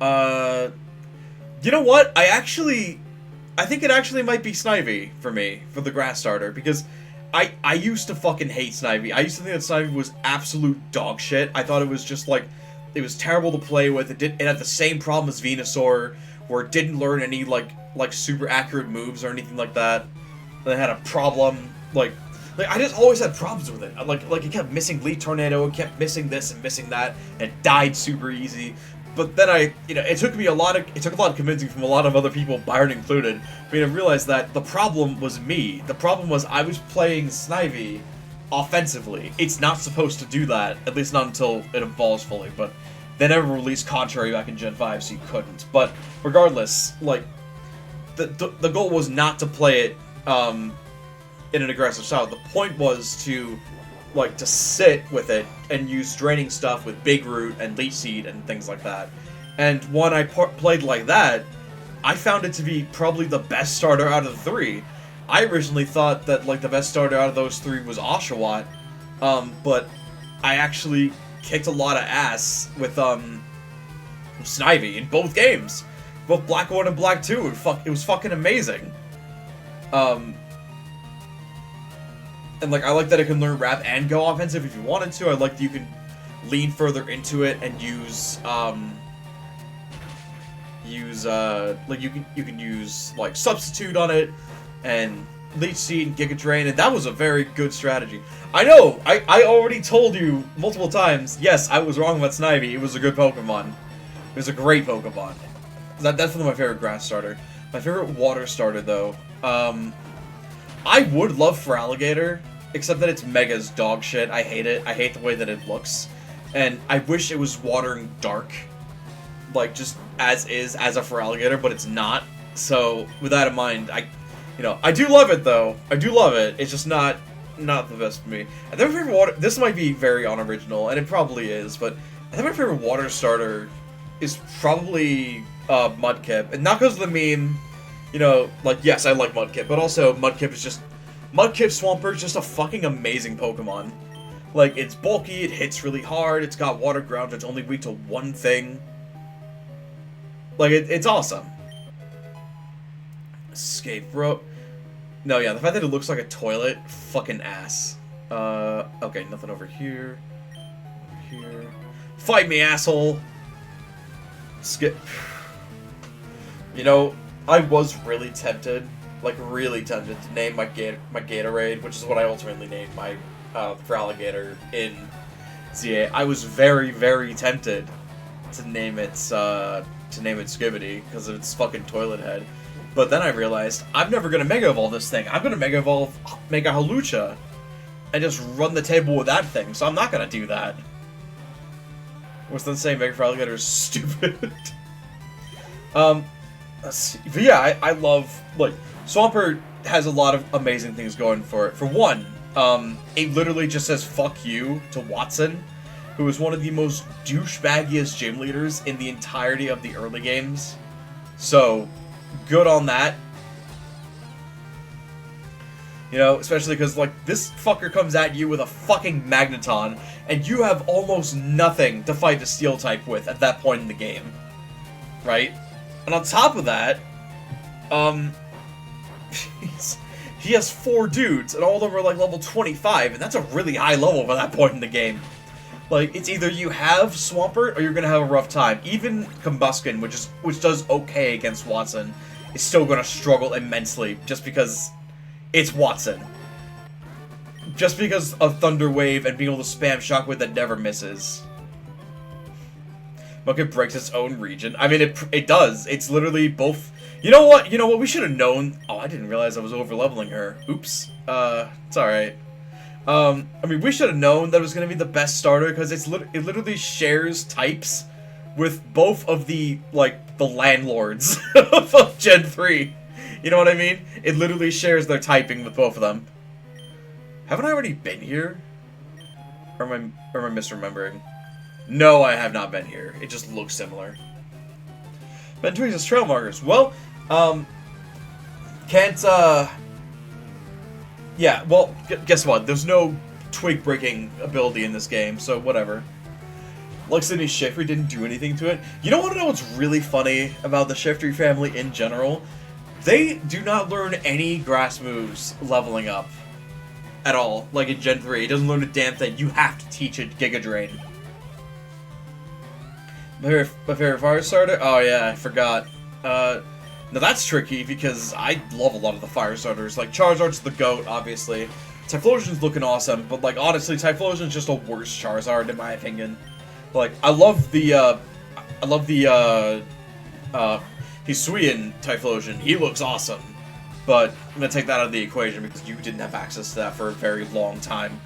You know what? I think it actually might be Snivy for me, for the grass starter, because I used to fucking hate Snivy. I used to think that Snivy was absolute dog shit. I thought it was just like... It was terrible to play with. It had the same problem as Venusaur, where it didn't learn any, like super accurate moves or anything like that. And it had a problem, like I just always had problems with it. Like it kept missing Leaf Tornado, it kept missing this and missing that, and it died super easy. But then it took a lot of convincing from a lot of other people, Byron included, for me to realize that the problem was me. The problem was I was playing Snivy offensively. It's not supposed to do that, at least not until it evolves fully, but they never released Contrary back in Gen 5, so you couldn't. But regardless, like, the goal was not to play it in an aggressive style. The point was to sit with it and use draining stuff with Big Root and Leech Seed and things like that. And when I played like that, I found it to be probably the best starter out of the 3. I originally thought that, like, the best starter out of those three was Oshawott, but I actually kicked a lot of ass with, Snivy in both games. Both Black 1 and Black 2, it was fucking amazing. And, like, I like that it can learn Wrap and go offensive if you wanted to. I like that you can lean further into it and use, like, you can use, like, Substitute on it, and Leech Seed and Giga Drain, and that was a very good strategy. I know, I already told you multiple times, yes, I was wrong about Snivy, it was a good Pokemon. It was a great Pokemon. That's definitely my favorite grass starter. My favorite water starter, though, I would love Feraligatr, except that it's Mega's dog shit. I hate it. I hate the way that it looks. And I wish it was water and dark, like, just as is, as a Feraligatr, but it's not. So, with that in mind, I do love it, though. I do love it. It's just not the best for me. I think my favorite water... This might be very unoriginal, and it probably is, but I think my favorite water starter is probably Mudkip. And not because of the meme, like, yes, I like Mudkip, but also Mudkip is just... Mudkip Swampert is just a fucking amazing Pokemon. Like, it's bulky, it hits really hard, it's got water ground, it's only weak to one thing. Like, it's awesome. Escape rope. No, yeah, the fact that it looks like a toilet, fucking ass. Okay, nothing over here. Over here. Fight me, asshole! Skip. I was really tempted, like really tempted, to name my Gatorade, which is what I ultimately named my Feraligatr in ZA. I was very, very tempted to name it Skibidi because of its fucking toilet head. But then I realized I'm never gonna Mega Evolve this thing. I'm gonna Mega Evolve Mega Halucha and just run the table with that thing. So I'm not gonna do that. What's then saying Mega Feraligatr is stupid. Let's see. But yeah, I love, like, Swampert has a lot of amazing things going for it. For one, it literally just says "fuck you" to Watson, who is one of the most douchebaggiest gym leaders in the entirety of the early games. So, good on that. Especially because, like, this fucker comes at you with a fucking Magneton, and you have almost nothing to fight the Steel type with at that point in the game. Right? And on top of that, he has 4 dudes, and all of them are, like, level 25, and that's a really high level for that point in the game. Like, it's either you have Swampert, or you're gonna have a rough time. Even Combuskin, which does okay against Watson, is still gonna struggle immensely, just because it's Watson. Just because of Thunder Wave and being able to spam Shockwave that never misses. Mudkip breaks its own region. I mean, it does. It's literally both... You know what? We should have known... Oh, I didn't realize I was over-leveling her. Oops. It's alright. I mean, we should have known that it was going to be the best starter, because it literally shares types with both of the, like, the landlords of Gen 3. You know what I mean? It literally shares their typing with both of them. Haven't I already been here? Or am I misremembering? No, I have not been here. It just looks similar. Ben Tweez's trail markers. Well, yeah, well, guess what? There's no twig breaking ability in this game, so whatever. Like Sydney Shiftry didn't do anything to it. You don't want to know what's really funny about the Shiftry family in general? They do not learn any grass moves leveling up. At all. Like in Gen 3. It doesn't learn a damn thing. You have to teach it Giga Drain. My favorite fire starter? Oh yeah, I forgot. Now that's tricky because I love a lot of the fire starters. Like Charizard's the GOAT, obviously. Typhlosion's looking awesome, but like honestly, Typhlosion's just a worse Charizard in my opinion. Like I love the Hisuian Typhlosion. He looks awesome. But I'm gonna take that out of the equation because you didn't have access to that for a very long time.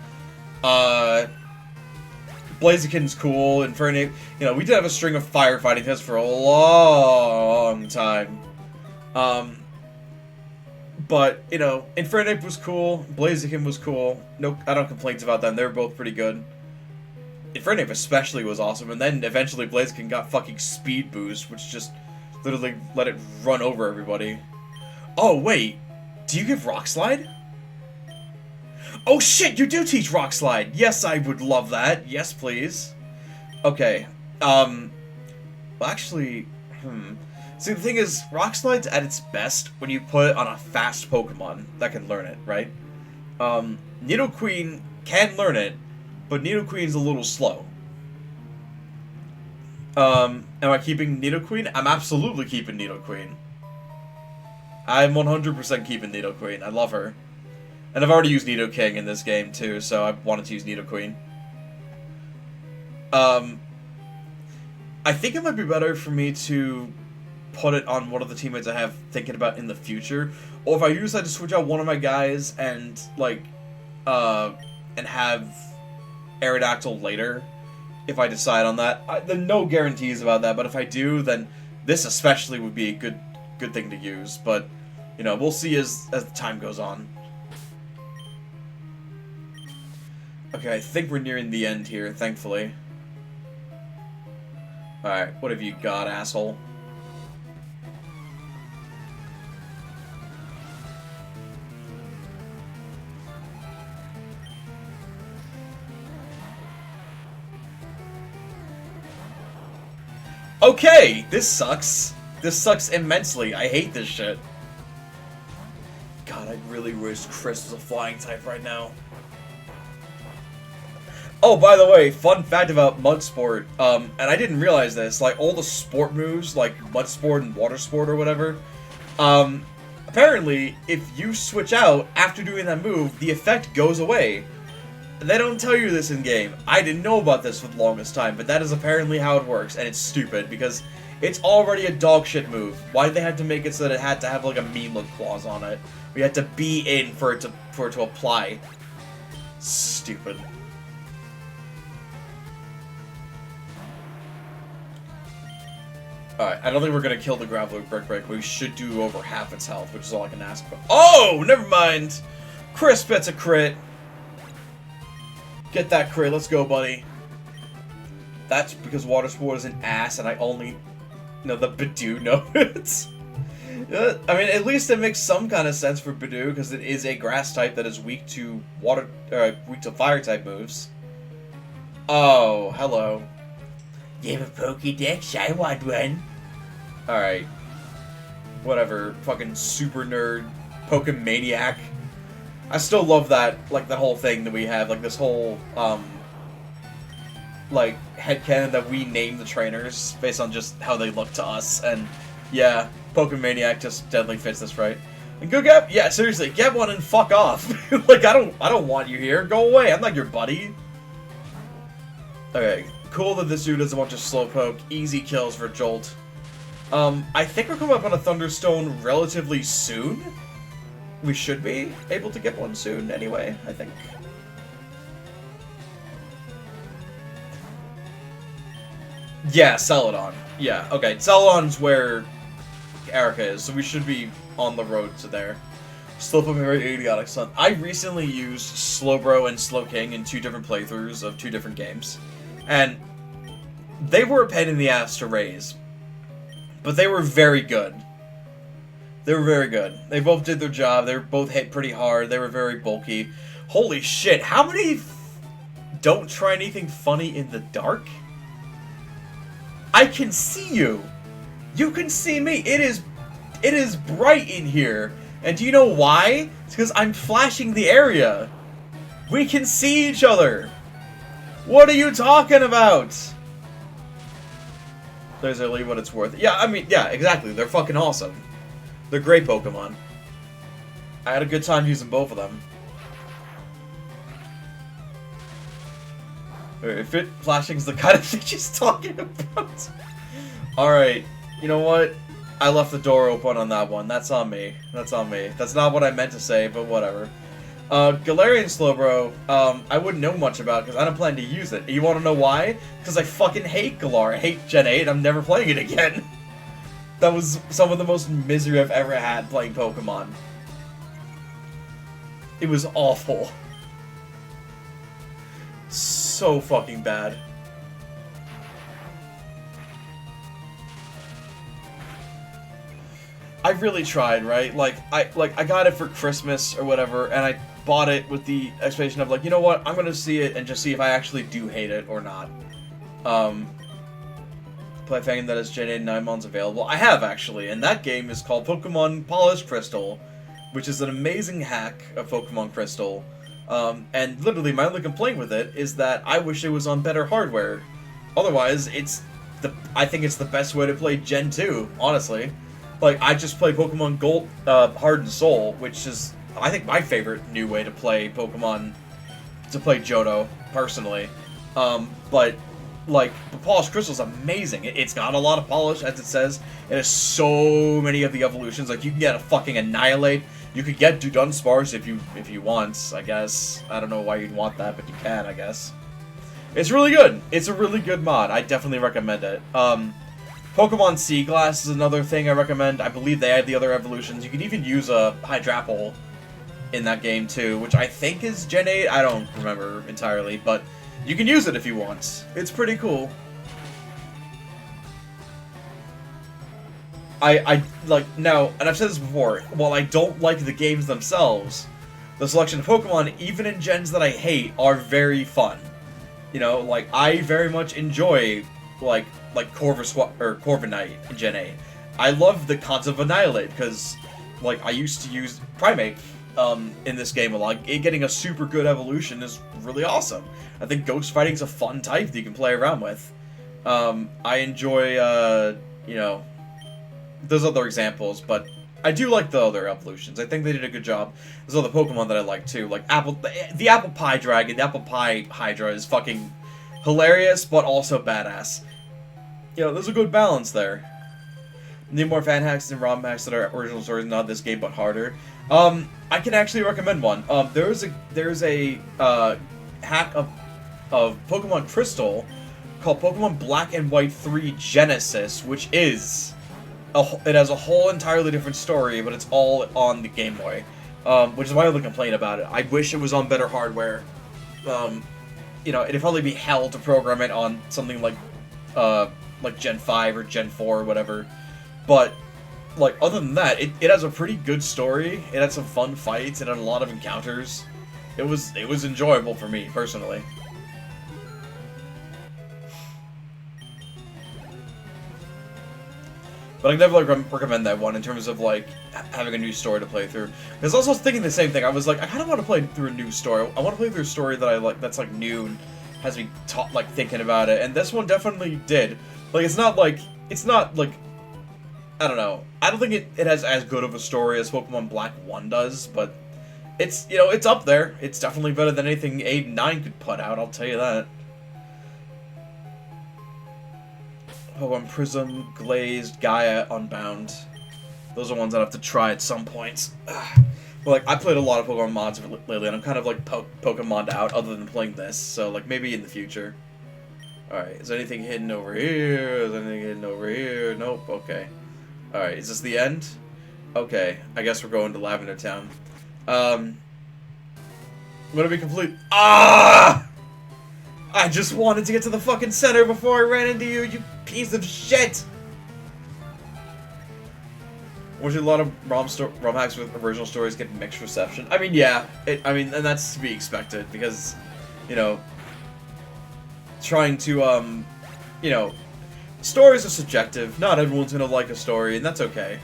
Blaziken's cool, Infernape. We did have a string of firefighting tests for a long time. But, Infernape was cool, Blaziken was cool. No, I don't complain about them, they were both pretty good. Infernape especially was awesome, and then eventually Blaziken got fucking speed boost, which just literally let it run over everybody. Oh, wait. Do you give Rock Slide? Oh shit, you do teach Rock Slide! Yes, I would love that. Yes, please. Okay. Well, actually, See, the thing is, Rock Slide's at its best when you put it on a fast Pokemon that can learn it, right? Nidoqueen can learn it, but Nidoqueen's a little slow. Am I keeping Nidoqueen? I'm absolutely keeping Nidoqueen. I'm 100% keeping Nidoqueen. I love her. And I've already used Nidoking in this game, too, so I wanted to use Nidoqueen. I think it might be better for me to put it on one of the teammates I have thinking about in the future, or if I decide to switch out one of my guys and, like, and have Aerodactyl later, if I decide on that. There are no guarantees about that, but if I do, then this especially would be a good thing to use, but, you know, we'll see as the time goes on. Okay, I think we're nearing the end here, thankfully. Alright, what have you got, asshole? Okay, this sucks. This sucks immensely. I hate this shit. God, I really wish Chris was a flying type right now. Oh, by the way, fun fact about Mudsport, and I didn't realize this, like, all the sport moves, like Mudsport and Water Sport or whatever, apparently, if you switch out after doing that move, the effect goes away. They don't tell you this in-game. I didn't know about this for the longest time, but that is apparently how it works, and it's stupid, because it's already a dogshit move. Why did they have to make it so that it had to have, like, a mean-look clause on it? We had to be in for it to apply. Stupid. Alright, I don't think we're gonna kill the Graveler Brick Break. We should do over half its health, which is all I can ask for. Oh! Never mind! Crisp, it's a crit! Get that crit, let's go, buddy. That's because Water Sport is an ass, and I only know the Bidoof knows it. I mean, at least it makes some kind of sense for Bidoof, because it is a grass type that is weak to weak to fire type moves. Oh, hello. You have a Pokédex? I want one. Alright. Whatever. Fucking super nerd. Pokemaniac. I still love that, like, that whole thing that we have. Like, this whole, like, headcanon that we name the trainers based on just how they look to us. And, yeah, Pokemaniac just deadly fits this right. And go get, yeah, seriously, get one and fuck off. Like, I don't want you here. Go away. I'm not your buddy. Okay. Cool that this dude has a bunch of Slowpoke. Easy kills for Jolt. I think we're coming up on a Thunderstone relatively soon. We should be able to get one soon anyway, I think. Yeah, Celadon. Yeah, okay. Celadon's where Erica is, so we should be on the road to there. Slowpoke, very idiotic son. I recently used Slowbro and Slowking in 2 different playthroughs of 2 different games. And they were a pain in the ass to raise. But they were very good. They were very good. They both did their job. They were both hit pretty hard. They were very bulky. Holy shit, how many don't try anything funny in the dark? I can see you. You can see me. It is bright in here. And do you know why? It's because I'm flashing the area. We can see each other. What are you talking about? There's only what it's worth. Yeah, I mean, yeah, exactly. They're fucking awesome. They're great Pokemon. I had a good time using both of them. If it flashing's the kind of thing she's talking about. Alright, you know what? I left the door open on that one. That's on me. That's on me. That's not what I meant to say, but whatever. Galarian Slowbro, I wouldn't know much about because I don't plan to use it. You want to know why? Because I fucking hate Galar. I hate Gen 8. I'm never playing it again. That was some of the most misery I've ever had playing Pokemon. It was awful. So fucking bad. I really tried, right? I got it for Christmas or whatever, and I bought it with the expectation of like, you know what, I'm gonna see it and just see if I actually do hate it or not. Play Fang that is Gen 8 and 9 months available. I have actually, and that game is called Pokemon Polished Crystal, which is an amazing hack of Pokemon Crystal. And literally my only complaint with it is that I wish it was on better hardware. Otherwise, I think it's the best way to play Gen 2, honestly. Like, I just play Pokemon Gold, Heart and Soul, which is, I think, my favorite new way to play Pokemon, to play Johto, personally. But, like, the Polished Crystal is amazing. It's got a lot of polish, as it says. It has so many of the evolutions. Like, you can get a fucking Annihilate. You could get Dunsparce if you want, I guess. I don't know why you'd want that, but you can, I guess. It's really good. It's a really good mod. I definitely recommend it. Pokemon Sea Glass is another thing I recommend. I believe they have the other evolutions. You can even use a Hydrapple in that game too, which I think is Gen 8. I don't remember entirely, but you can use it if you want. It's pretty cool. I like, now, and I've said this before, while I don't like the games themselves, the selection of Pokemon, even in gens that I hate, are very fun. You know, like, I very much enjoy, like Corviknight in Gen 8. I love the concept of Annihilate, because, like, I used to use Primate in this game a lot. Getting a super good evolution is really awesome. I think Ghost Fighting's a fun type that you can play around with. I enjoy, you know, those other examples, but I do like the other evolutions. I think they did a good job. There's other Pokemon that I like too, like the Apple Pie Dragon, the Apple Pie Hydra is fucking hilarious, but also badass. You know, there's a good balance there. Need more fan hacks and ROM hacks that are original stories, not this game, but harder. I can actually recommend one. There's a hack of Pokemon Crystal called Pokemon Black and White 3 Genesis, which is it has a whole entirely different story, but it's all on the Game Boy, which is my only complaint about it. I wish it was on better hardware. You know, it'd probably be hell to program it on something like Gen 5 or Gen 4 or whatever. But, like, other than that, it has a pretty good story. It had some fun fights. It had a lot of encounters. It was enjoyable for me, personally. But I definitely recommend that one in terms of, like, having a new story to play through. Because I was also thinking the same thing. I was like, I kind of want to play through a new story. I want to play through a story that I like, that's, like, new and has me, like, thinking about it. And this one definitely did. Like, it's not, like, I don't know. I don't think it has as good of a story as Pokemon Black 1 does, but it's, you know, it's up there. It's definitely better than anything 8 and 9 could put out, I'll tell you that. Pokemon Prism, Glazed, Gaia, Unbound. Those are ones I'd have to try at some point. But, like, I played a lot of Pokemon mods lately, and I'm kind of, like, Pokemon out other than playing this, so, like, maybe in the future. Alright, is there anything hidden over here? Is there anything hidden over here? Nope, okay. Alright, is this the end? Okay, I guess we're going to Lavender Town. I'm gonna be complete. Ah! I just wanted to get to the fucking center before I ran into you, you piece of shit! Which a lot of ROM hacks with original stories get mixed reception. I mean, yeah, and that's to be expected, because, you know, trying to, you know, stories are subjective. Not everyone's gonna like a story, and that's okay.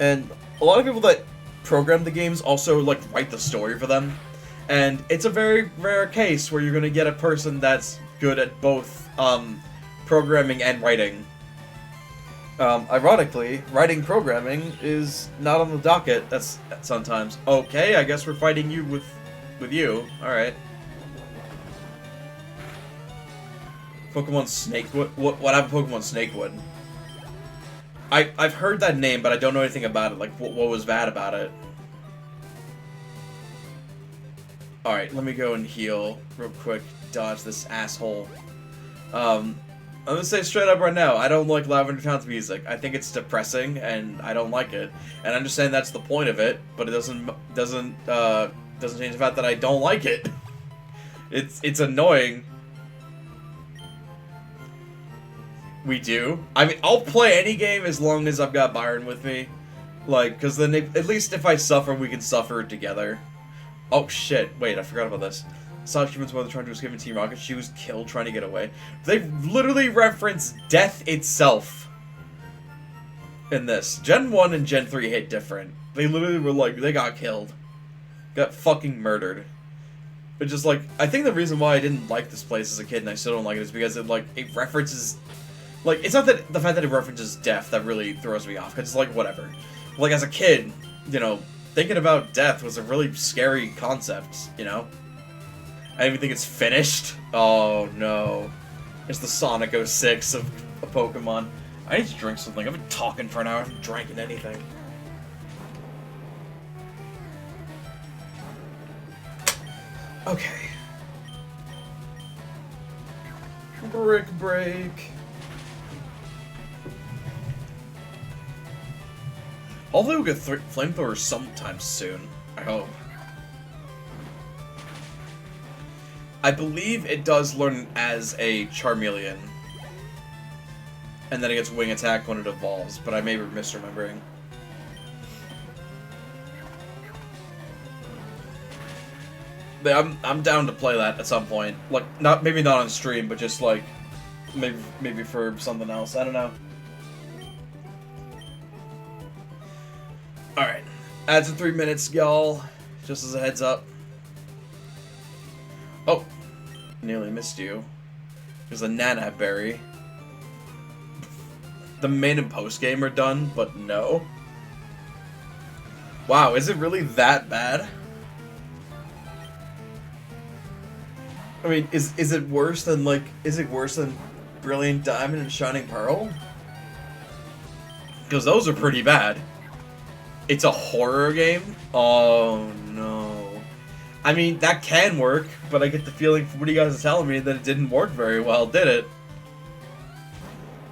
And a lot of people that program the games also, like, write the story for them. And it's a very rare case where you're gonna get a person that's good at both, programming and writing. Ironically, writing programming is not on the docket. That's sometimes. Okay, I guess we're fighting you with you. Alright. Pokemon Snakewood? What happened to Pokemon Snakewood? I've heard that name, but I don't know anything about it. Like, what was bad about it? Alright, let me go and heal real quick. Dodge this asshole. I'm gonna say straight up right now, I don't like Lavender Town's music. I think it's depressing, and I don't like it. And I understand that's the point of it, but it doesn't change the fact that I don't like it. It's annoying. We do. I mean, I'll play any game as long as I've got Byron with me. Like, because then at least if I suffer, we can suffer together. Oh, shit. Wait, I forgot about this. Saw humans while they're trying to escape in Team Rocket. She was killed trying to get away. They literally reference death itself in this. Gen 1 and Gen 3 hit different. They literally were like, they got killed. Got fucking murdered. But just like, I think the reason why I didn't like this place as a kid and I still don't like it is because it, like, it references... Like, it's not that the fact that it references death that really throws me off, because it's like, whatever. Like, as a kid, you know, thinking about death was a really scary concept, you know? I even think it's finished. Oh, no. It's the Sonic 06 of Pokemon. I need to drink something. I've been talking for an hour. I haven't drank anything. Okay. Break. Hopefully we'll get flamethrowers sometime soon. I hope. I believe it does learn as a Charmeleon. And then it gets Wing Attack when it evolves, but I may be misremembering. I'm down to play that at some point. Like, maybe not on stream, but just like maybe for something else. I don't know. Alright. Add some 3 minutes, y'all. Just as a heads up. Oh. Nearly missed you. There's a Nana Berry. The main and post game are done, but no. Wow, is it really that bad? I mean, is it worse than, like, is it worse than Brilliant Diamond and Shining Pearl? Because those are pretty bad. It's a horror game? Oh, no. I mean, that can work, but I get the feeling from what you guys are telling me that it didn't work very well, did it?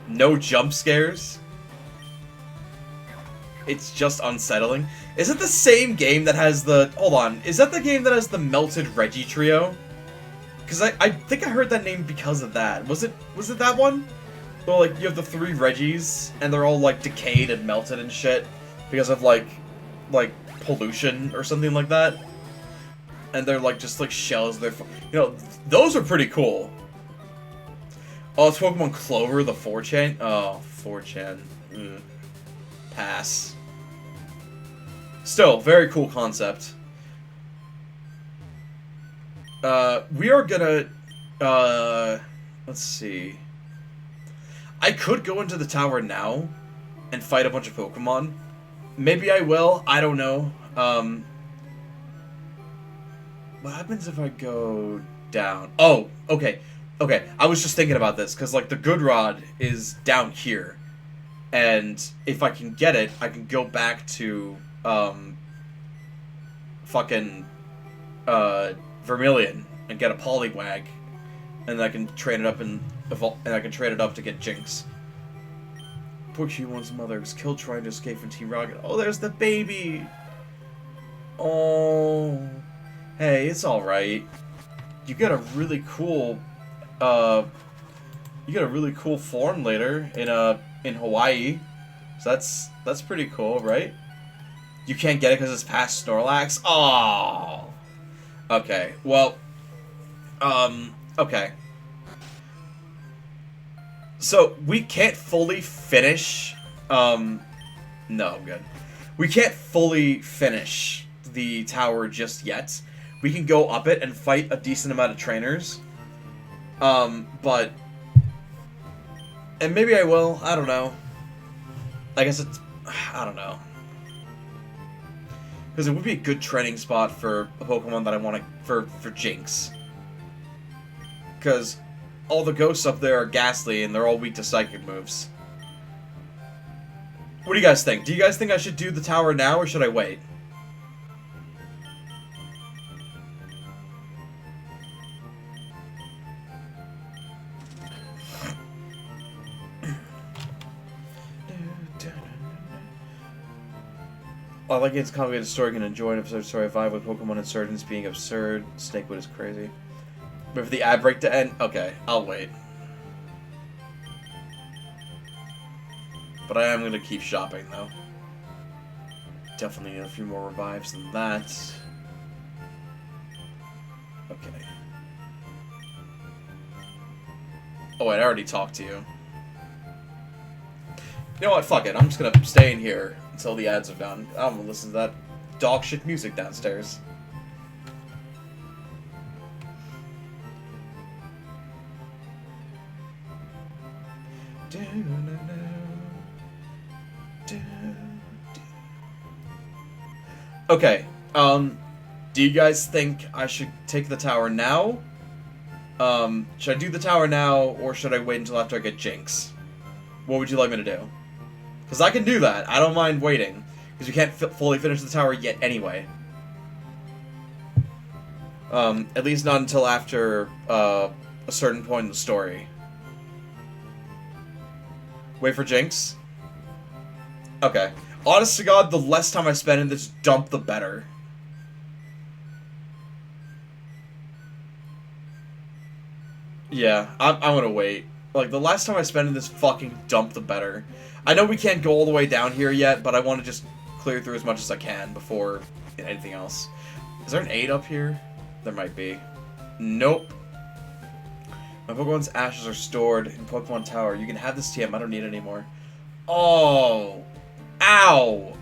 No jump scares? It's just unsettling. Is it the same game that has the... Hold on. Is that the game that has the Melted Reggie Trio? Because I think I heard that name because of that. Was it that one? Well, like, you have the 3 Reggies, and they're all, like, decayed and melted and shit. Because of, like, pollution or something like that. And they're, like, just, like, shells. They're, you know, those are pretty cool. Oh, it's Pokemon Clover, the 4chan? Oh, 4chan. Pass. Still, very cool concept. We are gonna, let's see. I could go into the tower now and fight a bunch of Pokemon. Maybe I will, I don't know. What happens if I go down? Oh, okay. Okay, I was just thinking about this, because, like, the Good Rod is down here. And if I can get it, I can go back to, fucking, Vermilion and get a Poliwag, and I can train it up and I can train it up to get Jinx. Poor Q1's mother was killed trying to escape from Team Rocket. Oh, there's the baby. Oh, hey, it's all right. You get a really cool, form later in Hawaii. So that's pretty cool, right? You can't get it because it's past Snorlax. Oh. Okay, well, okay. So, we can't fully finish, no, I'm good. We can't fully finish the tower just yet. We can go up it and fight a decent amount of trainers. But, and maybe I will, I don't know. I guess it's, I don't know. Because it would be a good training spot for a Pokemon that I want to... For Jinx. Because all the ghosts up there are ghastly, and they're all weak to psychic moves. What do you guys think? Do you guys think I should do the tower now, or should I wait? I like it's a complicated story. Can enjoy an episode story 5 with Pokemon Insurgents being absurd. Snakewood is crazy. But for the ad break to end, okay, I'll wait. But I am going to keep shopping, though. Definitely need a few more revives than that. Okay. Oh, wait, I already talked to you. You know what? Fuck it. I'm just gonna stay in here until the ads are done. I'm gonna listen to that dog shit music downstairs. Okay, do you guys think I should take the tower now? Should I do the tower now, or should I wait until after I get Jinx? What would you like me to do? Because I can do that. I don't mind waiting. Because you can't fully finish the tower yet anyway. At least not until after, a certain point in the story. Wait for Jinx? Okay. Honest to God, the less time I spend in this dump, the better. Yeah, I'm gonna wait. Like, the less time I spend in this fucking dump, the better. I know we can't go all the way down here yet, but I want to just clear through as much as I can before anything else. Is there an 8 up here? There might be. Nope. My Pokemon's ashes are stored in Pokemon Tower. You can have this TM. I don't need it anymore. Oh. Ow.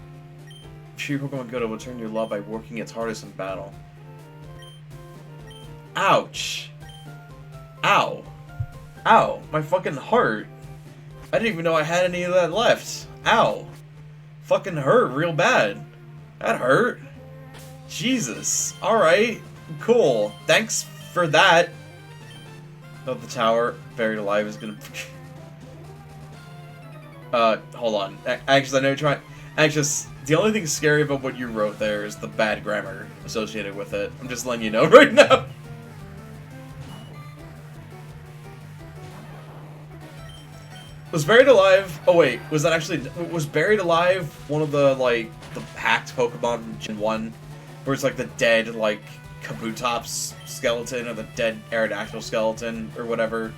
Pure Pokemon Go to return your love by working its hardest in battle. Ouch. Ow. Ow. My fucking heart. I didn't even know I had any of that left. Ow. Fucking hurt real bad. That hurt. Jesus. Alright. Cool. Thanks for that. Oh, the tower. Buried alive is gonna... hold on. Actually, I know you're trying... Actually, the only thing scary about what you wrote there is the bad grammar associated with it. I'm just letting you know right now. Was Buried Alive... Oh, wait. Was that actually... Was Buried Alive one of the, like, the hacked Pokemon from Gen 1? Where it's, like, the dead, like, Kabutops skeleton or the dead Aerodactyl skeleton or whatever?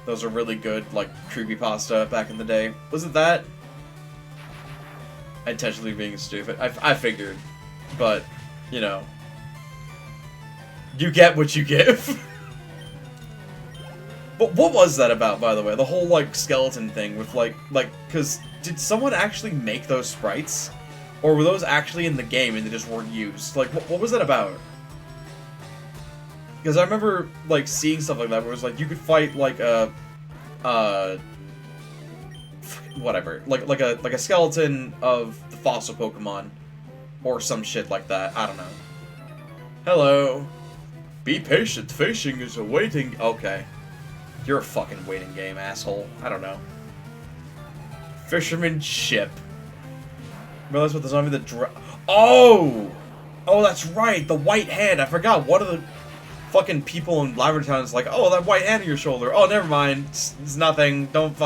Those are really good, like, creepypasta back in the day. Was it that? Intentionally being stupid. I figured. But, you know. You get what you give. But what was that about, by the way? The whole, like, skeleton thing with, like, because did someone actually make those sprites? Or were those actually in the game and they just weren't used? Like, what was that about? Because I remember, like, seeing stuff like that where it was like, you could fight, like, a, whatever. Like a skeleton of the fossil Pokemon. Or some shit like that. I don't know. Hello. Be patient. Fishing is awaiting. Okay. You're a fucking waiting game, asshole. I don't know. Fisherman ship. Realize what the zombie that Oh! Oh, that's right! The white hand! I forgot one of the fucking people in Lavender Town is like, oh, that white hand on your shoulder. Oh, never mind. It's nothing. Don't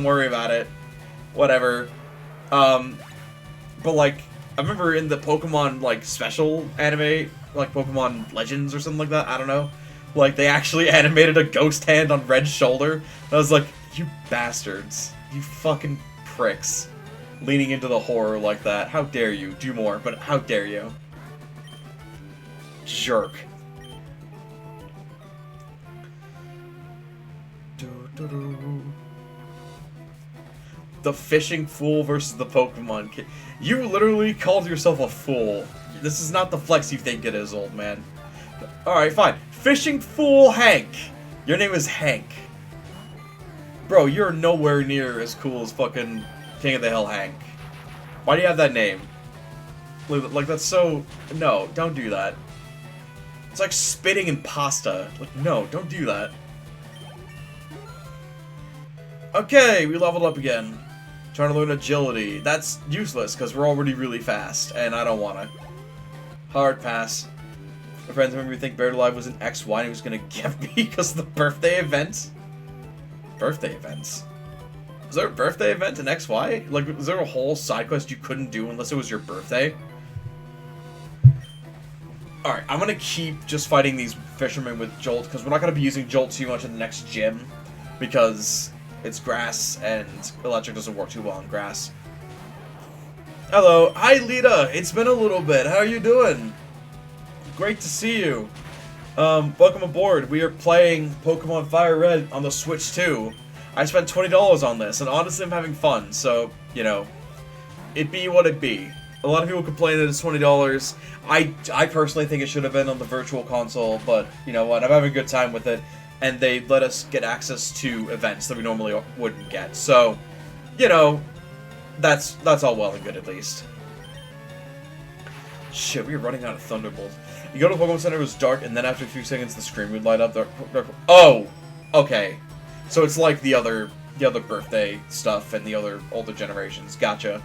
worry about it. Whatever. But like, I remember in the Pokemon, like, special anime, like Pokemon Legends or something like that, I don't know. Like, they actually animated a ghost hand on Red's shoulder. And I was like, you bastards. You fucking pricks. Leaning into the horror like that. How dare you? Do more, but how dare you? Jerk. The fishing fool versus the Pokemon kid. You literally called yourself a fool. This is not the flex you think it is, old man. Alright, fine. Fishing fool Hank. Your name is Hank. Bro, you're nowhere near as cool as fucking King of the Hill Hank. Why do you have that name? Like, that's so... No, don't do that. It's like spitting in pasta. Like, no, don't do that. Okay, we leveled up again. Trying to learn agility. That's useless, because we're already really fast, and I don't want to. Hard pass. My friends made me think Buried Alive was an XY and he was going to give me because of the birthday event. Birthday events? Was there a birthday event in XY? Like, was there a whole side quest you couldn't do unless it was your birthday? Alright, I'm going to keep just fighting these fishermen with Jolt because we're not going to be using Jolt too much in the next gym because It's grass, and electric doesn't work too well on grass. Hello. Hi, Lita. It's been a little bit. How are you doing? Great to see you. Welcome aboard. We are playing Pokemon FireRed on the Switch 2. I spent $20 on this, and honestly I'm having fun, so, you know, it be what it be. A lot of people complain that it's $20. I personally think it should have been on the Virtual Console, but, you know what, I'm having a good time with it, and they let us get access to events that we normally wouldn't get, so, you know, that's all well and good at least. Shit, we are running out of Thunderbolts. You go to the Pokemon Center, it was dark, and then after a few seconds the screen would light up. Oh! Okay. So it's like the other birthday stuff and the other older generations. Gotcha.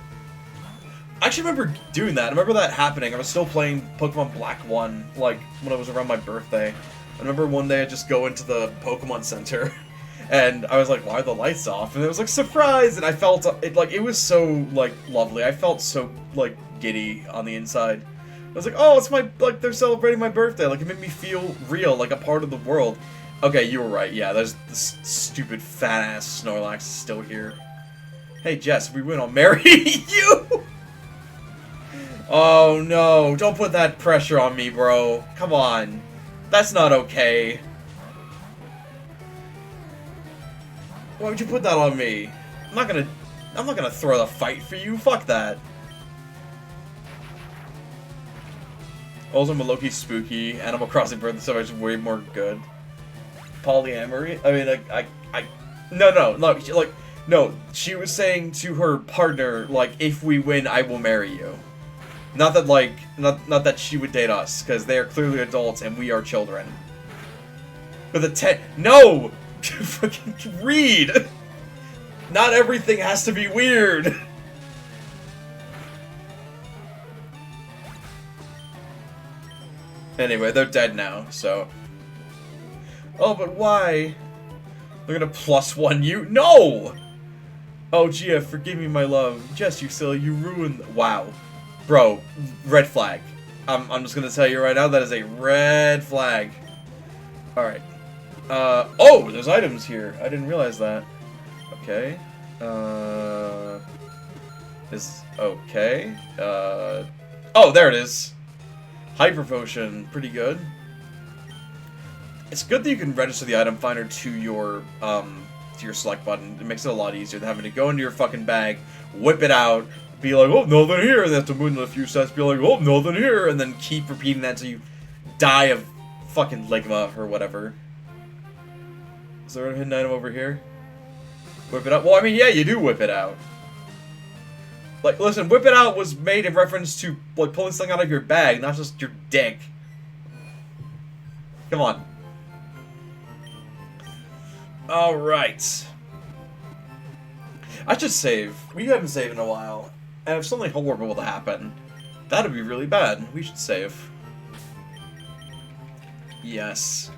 I actually remember doing that. I remember that happening. I was still playing Pokemon Black 1, like, when it was around my birthday. I remember one day I'd just go into the Pokemon Center, and I was like, why are the lights off? And it was like, surprise! And I felt, it was so, like, lovely. I felt so, like, giddy on the inside. I was like, oh, it's my, like, they're celebrating my birthday. Like, it made me feel real, like a part of the world. Okay, you were right. Yeah, there's this stupid fat-ass Snorlax still here. Hey, Jess, we win, I'll marry you! Oh, no. Don't put that pressure on me, bro. Come on. That's not okay. Why would you put that on me? I'm not gonna throw the fight for you. Fuck that. Also, Maloki's spooky. Animal Crossing Birth stuff is way more good. Polyamory? I mean, no. She was saying to her partner, like, if we win, I will marry you. Not that, like, not that she would date us, because they are clearly adults and we are children. But no! Fucking read! Not everything has to be weird! Anyway, they're dead now, so... Oh, but why? They're gonna +1 you? No! Oh, Gia, forgive me, my love. Jess, you silly, you ruined... Wow. Bro, red flag. I'm just gonna tell you right now, that is a red flag. Alright. Oh, there's items here. I didn't realize that. Okay. Okay. Oh, there it is. Hyper Potion, pretty good. It's good that you can register the item finder to your select button. It makes it a lot easier than having to go into your fucking bag, whip it out, be like, oh, nothing here, and then have to move in a few steps, be like, oh, nothing here, and then keep repeating that until you die of fucking ligma or whatever. Is there a hidden item over here? Whip it out? Well, I mean, yeah, you do whip it out. Like, listen, whip it out was made in reference to, like, pulling something out of your bag, not just your dick. Come on. Alright. I should save. We haven't saved in a while. And if something horrible will happen, that'd be really bad. We should save. Yes.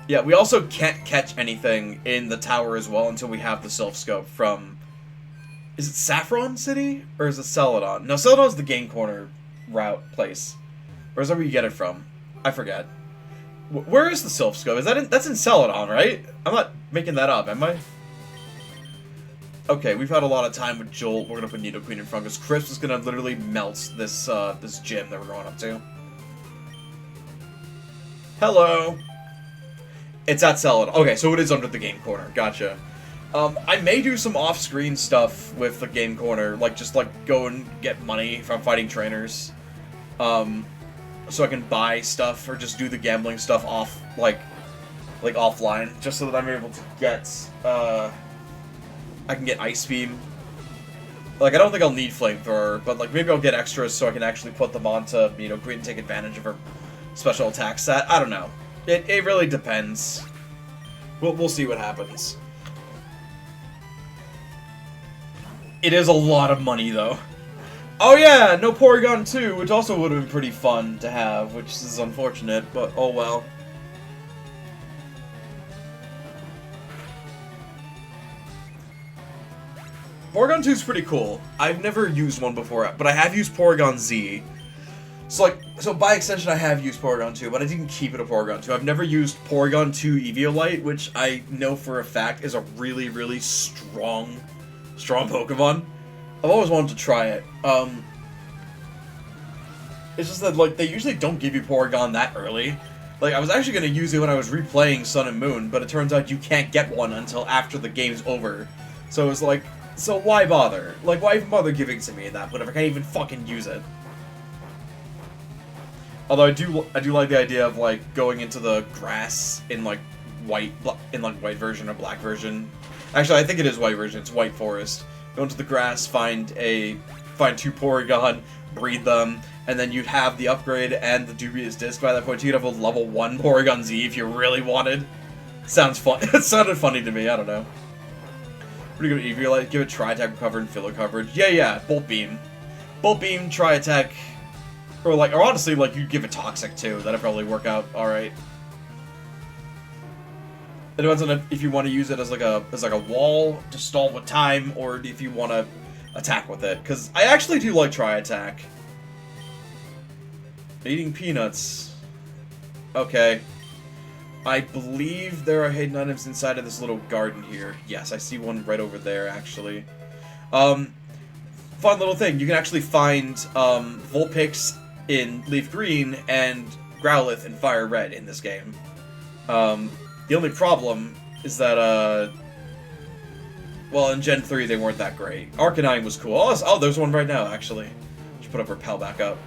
Yeah, we also can't catch anything in the tower as well until we have the Sylph Scope from... Is it Saffron City? Or is it Celadon? No, Celadon's the Game Corner route place. Or is that where you get it from? I forget. Where is the Sylph Scope? Is that that's in Celadon, right? I'm not making that up, am I? Okay, we've had a lot of time with Jolt. We're gonna put Nidoqueen in front because Crisp is gonna literally melt this this gym that we're going up to. Hello. It's at Celadon. Okay, so it is under the Game Corner. Gotcha. I may do some off-screen stuff with the Game Corner, like just like go and get money from fighting trainers, so I can buy stuff or just do the gambling stuff off, like offline, just so that I'm able to get, I can get Ice Beam. Like, I don't think I'll need Flamethrower, but like maybe I'll get extras so I can actually put them onto, you know, Green and take advantage of her special attack set. I don't know. It really depends. We'll see what happens. It is a lot of money, though. Oh yeah, no Porygon 2, which also would have been pretty fun to have, which is unfortunate, but oh well. Porygon 2 is pretty cool. I've never used one before, but I have used Porygon Z. So by extension, I have used Porygon 2, but I didn't keep it a Porygon 2. I've never used Porygon 2 Eviolite, which I know for a fact is a really, really strong Pokemon. I've always wanted to try it. It's just that, like, they usually don't give you Porygon that early. Like, I was actually going to use it when I was replaying Sun and Moon, but it turns out you can't get one until after the game's over. So it was like, so why bother? Like, why even bother giving it to me that, whatever, I can't even fucking use it. Although I do like the idea of, like, going into the grass in, like, white version or black version. Actually, I think it is white version, it's white forest. Go into the grass, find 2 Porygon, breed them, and then you'd have the upgrade and the Dubious Disc by that point. You'd have a level 1 Porygon Z if you really wanted. Sounds fun. It sounded funny to me, I don't know. Pretty good Eviolite, give it Tri-Attack recover and filler coverage. Yeah, Bolt Beam. Bolt Beam, Tri-Attack, or honestly, like, you'd give it Toxic too. That'd probably work out alright. It depends on if you want to use it as like a wall to stall with time, or if you want to attack with it. Because I actually do like Tri-Attack. Eating peanuts. Okay. I believe there are hidden items inside of this little garden here. Yes, I see one right over there, actually. Fun little thing. You can actually find Vulpix in Leaf Green and Growlithe in FireRed in this game. The only problem is that, well, in Gen 3 they weren't that great. Arcanine was cool. Oh, there's one right now, actually. Just put up Repel back up.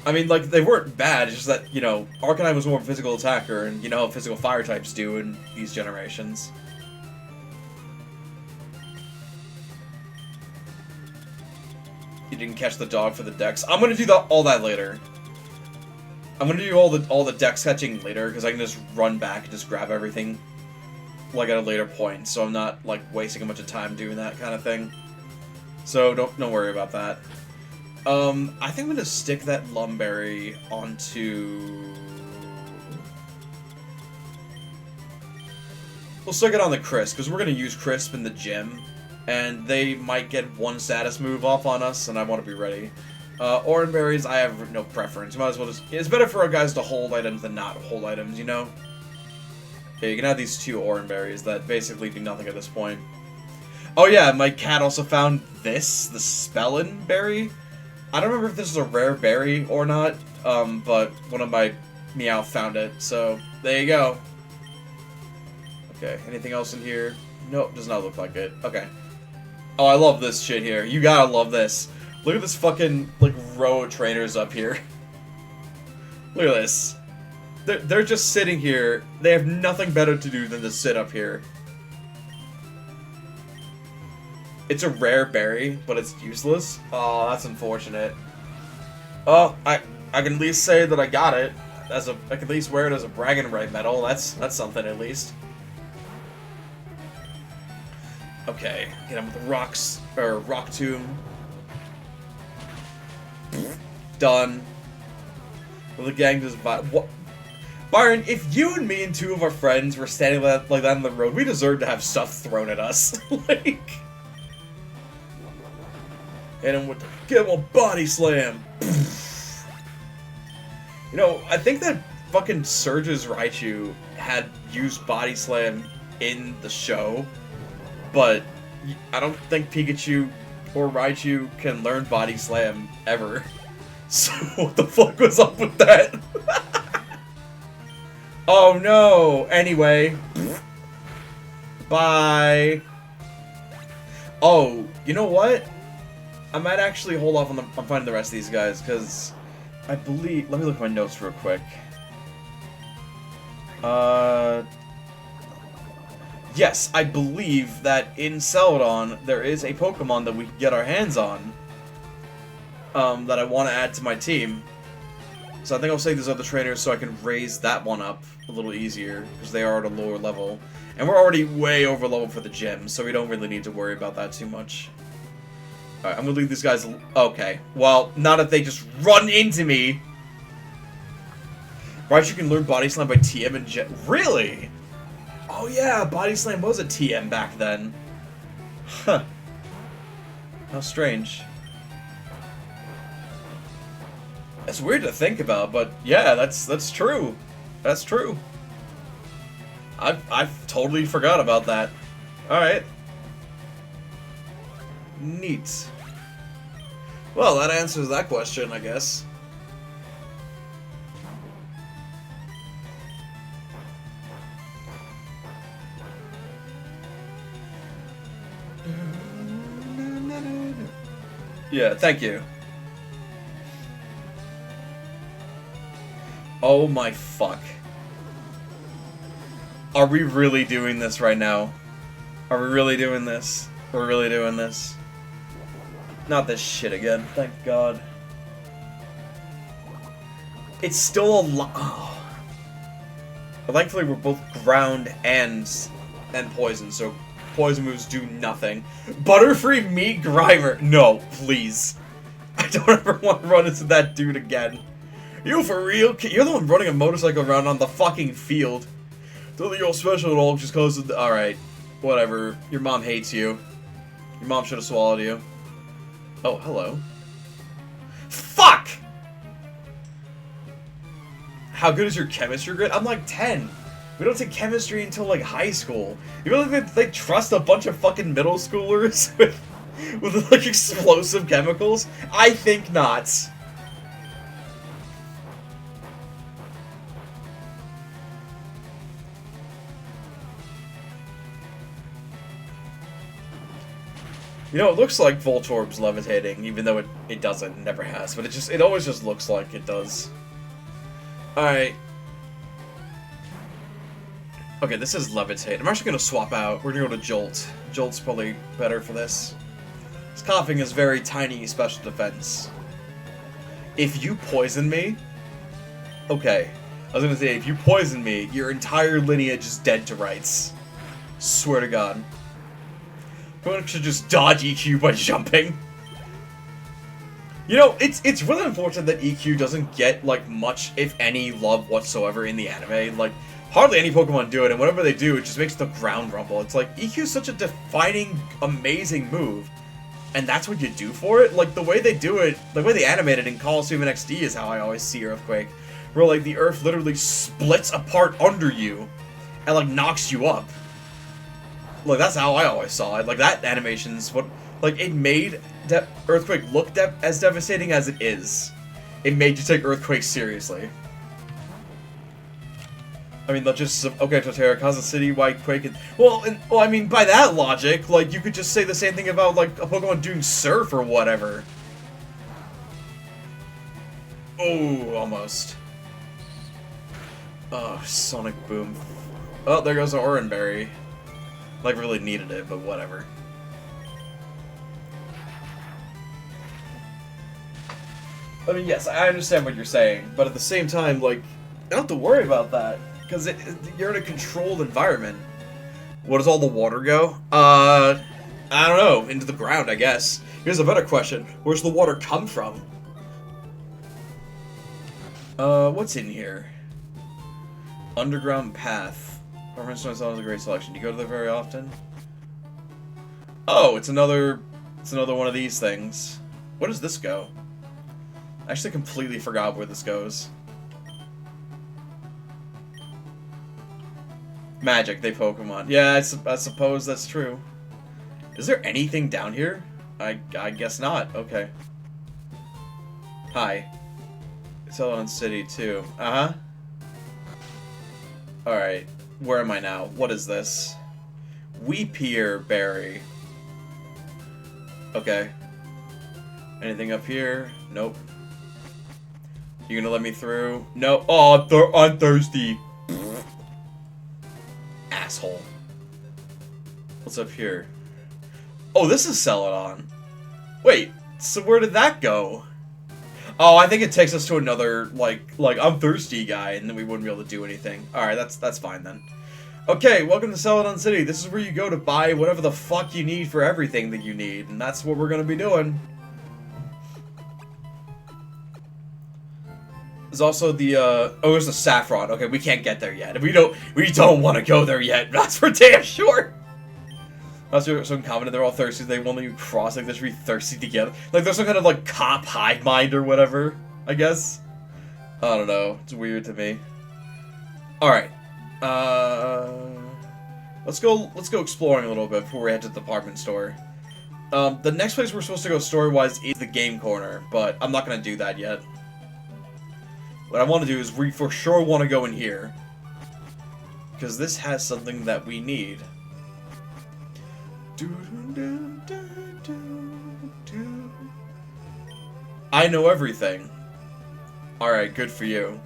I mean, like, they weren't bad, it's just that, you know, Arcanine was more of a physical attacker, and you know how physical fire types do in these generations. You didn't catch the dog for the dex. I'm gonna do all that later. I'm gonna do all the dex catching later, because I can just run back and just grab everything, like, at a later point, so I'm not, like, wasting a bunch of time doing that kind of thing. So don't worry about that. I think I'm gonna stick that Lumberry onto... We'll stick it on the Crisp, because we're gonna use Crisp in the gym, and they might get one status move off on us, and I want to be ready. Oran Berries, I have no preference. You might as well just... It's better for our guys to hold items than not hold items, you know? Okay, you can have these 2 Oran Berries that basically do nothing at this point. Oh yeah, my cat also found this, the Spellin Berry. I don't remember if this is a rare berry or not, but one of my Meow found it, so there you go. Okay, anything else in here? Nope, does not look like it. Okay. Oh, I love this shit here. You gotta love this. Look at this fucking, like, row of trainers up here. Look at this. They're just sitting here. They have nothing better to do than to sit up here. It's a rare berry, but it's useless. Oh, that's unfortunate. Oh, I can at least say that I got it. I can at least wear it as a bragging right medal. That's something at least. Okay, get him with the rocks or rock tomb. Done. Well, the gang just what? Byron, if you and me and 2 of our friends were standing like that on the road, we deserve to have stuff thrown at us. Like. Hit him with get him a body slam. You know, I think that fucking Surge's Raichu had used body slam in the show, but I don't think Pikachu or Raichu can learn body slam ever. So what the fuck was up with that? Oh no. Anyway. Bye. Oh, you know what? I might actually hold off on finding the rest of these guys, because I believe... Let me look at my notes real quick. Yes, I believe that in Celadon, there is a Pokemon that we can get our hands on, that I want to add to my team. So I think I'll save these other trainers so I can raise that one up a little easier, because they are at a lower level. And we're already way over level for the gym, so we don't really need to worry about that too much. Alright, I'm gonna leave these guys... Okay. Well, not if they just run into me. Raichu can learn Body Slam by TM and Jet... Really? Oh yeah, Body Slam was a TM back then. Huh. How strange. That's weird to think about, but yeah, that's true. That's true. I've totally forgot about that. Alright. Neat. Well, that answers that question, I guess. Yeah, thank you. Oh my fuck. Are we really doing this right now? Are we really doing this? We're really doing this? Not this shit again, thank God. It's still a lot. Oh. But thankfully we're both ground and poison, so poison moves do nothing. Butterfree me Grimer. No, please. I don't ever want to run into that dude again. You for real? You're the one running a motorcycle around on the fucking field. Don't think you're special at all just cause of alright. Whatever. Your mom hates you. Your mom should have swallowed you. Oh, hello. Fuck! How good is your chemistry grid? I'm like 10. We don't take chemistry until like high school. You really think they trust a bunch of fucking middle schoolers with like explosive chemicals? I think not. You know, it looks like Voltorb's levitating, even though it doesn't, never has, but it always just looks like it does. Alright. Okay, this is Levitate. I'm actually gonna swap out. We're gonna go to Jolt. Jolt's probably better for this. His coughing is very tiny special defense. If you poison me... Okay. I was gonna say, if you poison me, your entire lineage is dead to rights. Swear to God. Pokemon should just dodge EQ by jumping. You know, it's really unfortunate that EQ doesn't get, like, much, if any, love whatsoever in the anime. Like, hardly any Pokemon do it, and whenever they do, it just makes the ground rumble. It's like, EQ is such a defining, amazing move, and that's what you do for it? Like, the way they do it, the way they animate it in Coliseum and XD is how I always see Earthquake. Where, like, the Earth literally splits apart under you, and, like, knocks you up. Like, that's how I always saw it. Like, that animation's what... Like, it made Earthquake look as devastating as it is. It made you take Earthquake seriously. I mean, they'll just... Okay, Totera, cause a city-wide quake... Well, I mean, by that logic, like, you could just say the same thing about, like, a Pokemon doing Surf or whatever. Oh, almost. Oh, Sonic Boom. Oh, there goes the Oranberry. Like, really needed it, but whatever. I mean, yes, I understand what you're saying, but at the same time, like, you don't have to worry about that, because you're in a controlled environment. Where does all the water go? I don't know, into the ground, I guess. Here's a better question. Where's the water come from? What's in here? Underground Path. Performance is a great selection. Do you go to there very often? Oh, it's another one of these things. Where does this go? I actually completely forgot where this goes. Magic, they Pokemon. Yeah, I suppose that's true. Is there anything down here? I guess not. Okay. Hi. It's Elon City, too. Uh-huh. Alright. Where am I now? What is this? Weepier Berry. Okay. Anything up here? Nope. You gonna let me through? No. Oh, I'm thirsty. Asshole. What's up here? Oh, this is Celadon. Wait, so where did that go? Oh, I think it takes us to another, like I'm thirsty guy, and then we wouldn't be able to do anything. Alright, that's fine then. Okay, welcome to Celadon City. This is where you go to buy whatever the fuck you need for everything that you need, and that's what we're gonna be doing. There's also the, oh, there's the Saffron. Okay, we can't get there yet. We don't want to go there yet. That's for damn sure. Unless you're so confident they're all thirsty, they won't let you cross, like, they should be thirsty together. Like, there's some kind of, like, cop hive mind or whatever, I guess. I don't know. It's weird to me. Alright. Let's go exploring a little bit before we head to the department store. The next place we're supposed to go story-wise is the game corner, but I'm not gonna do that yet. What I want to do is we for sure want to go in here. Because this has something that we need. I know everything. Alright, good for you.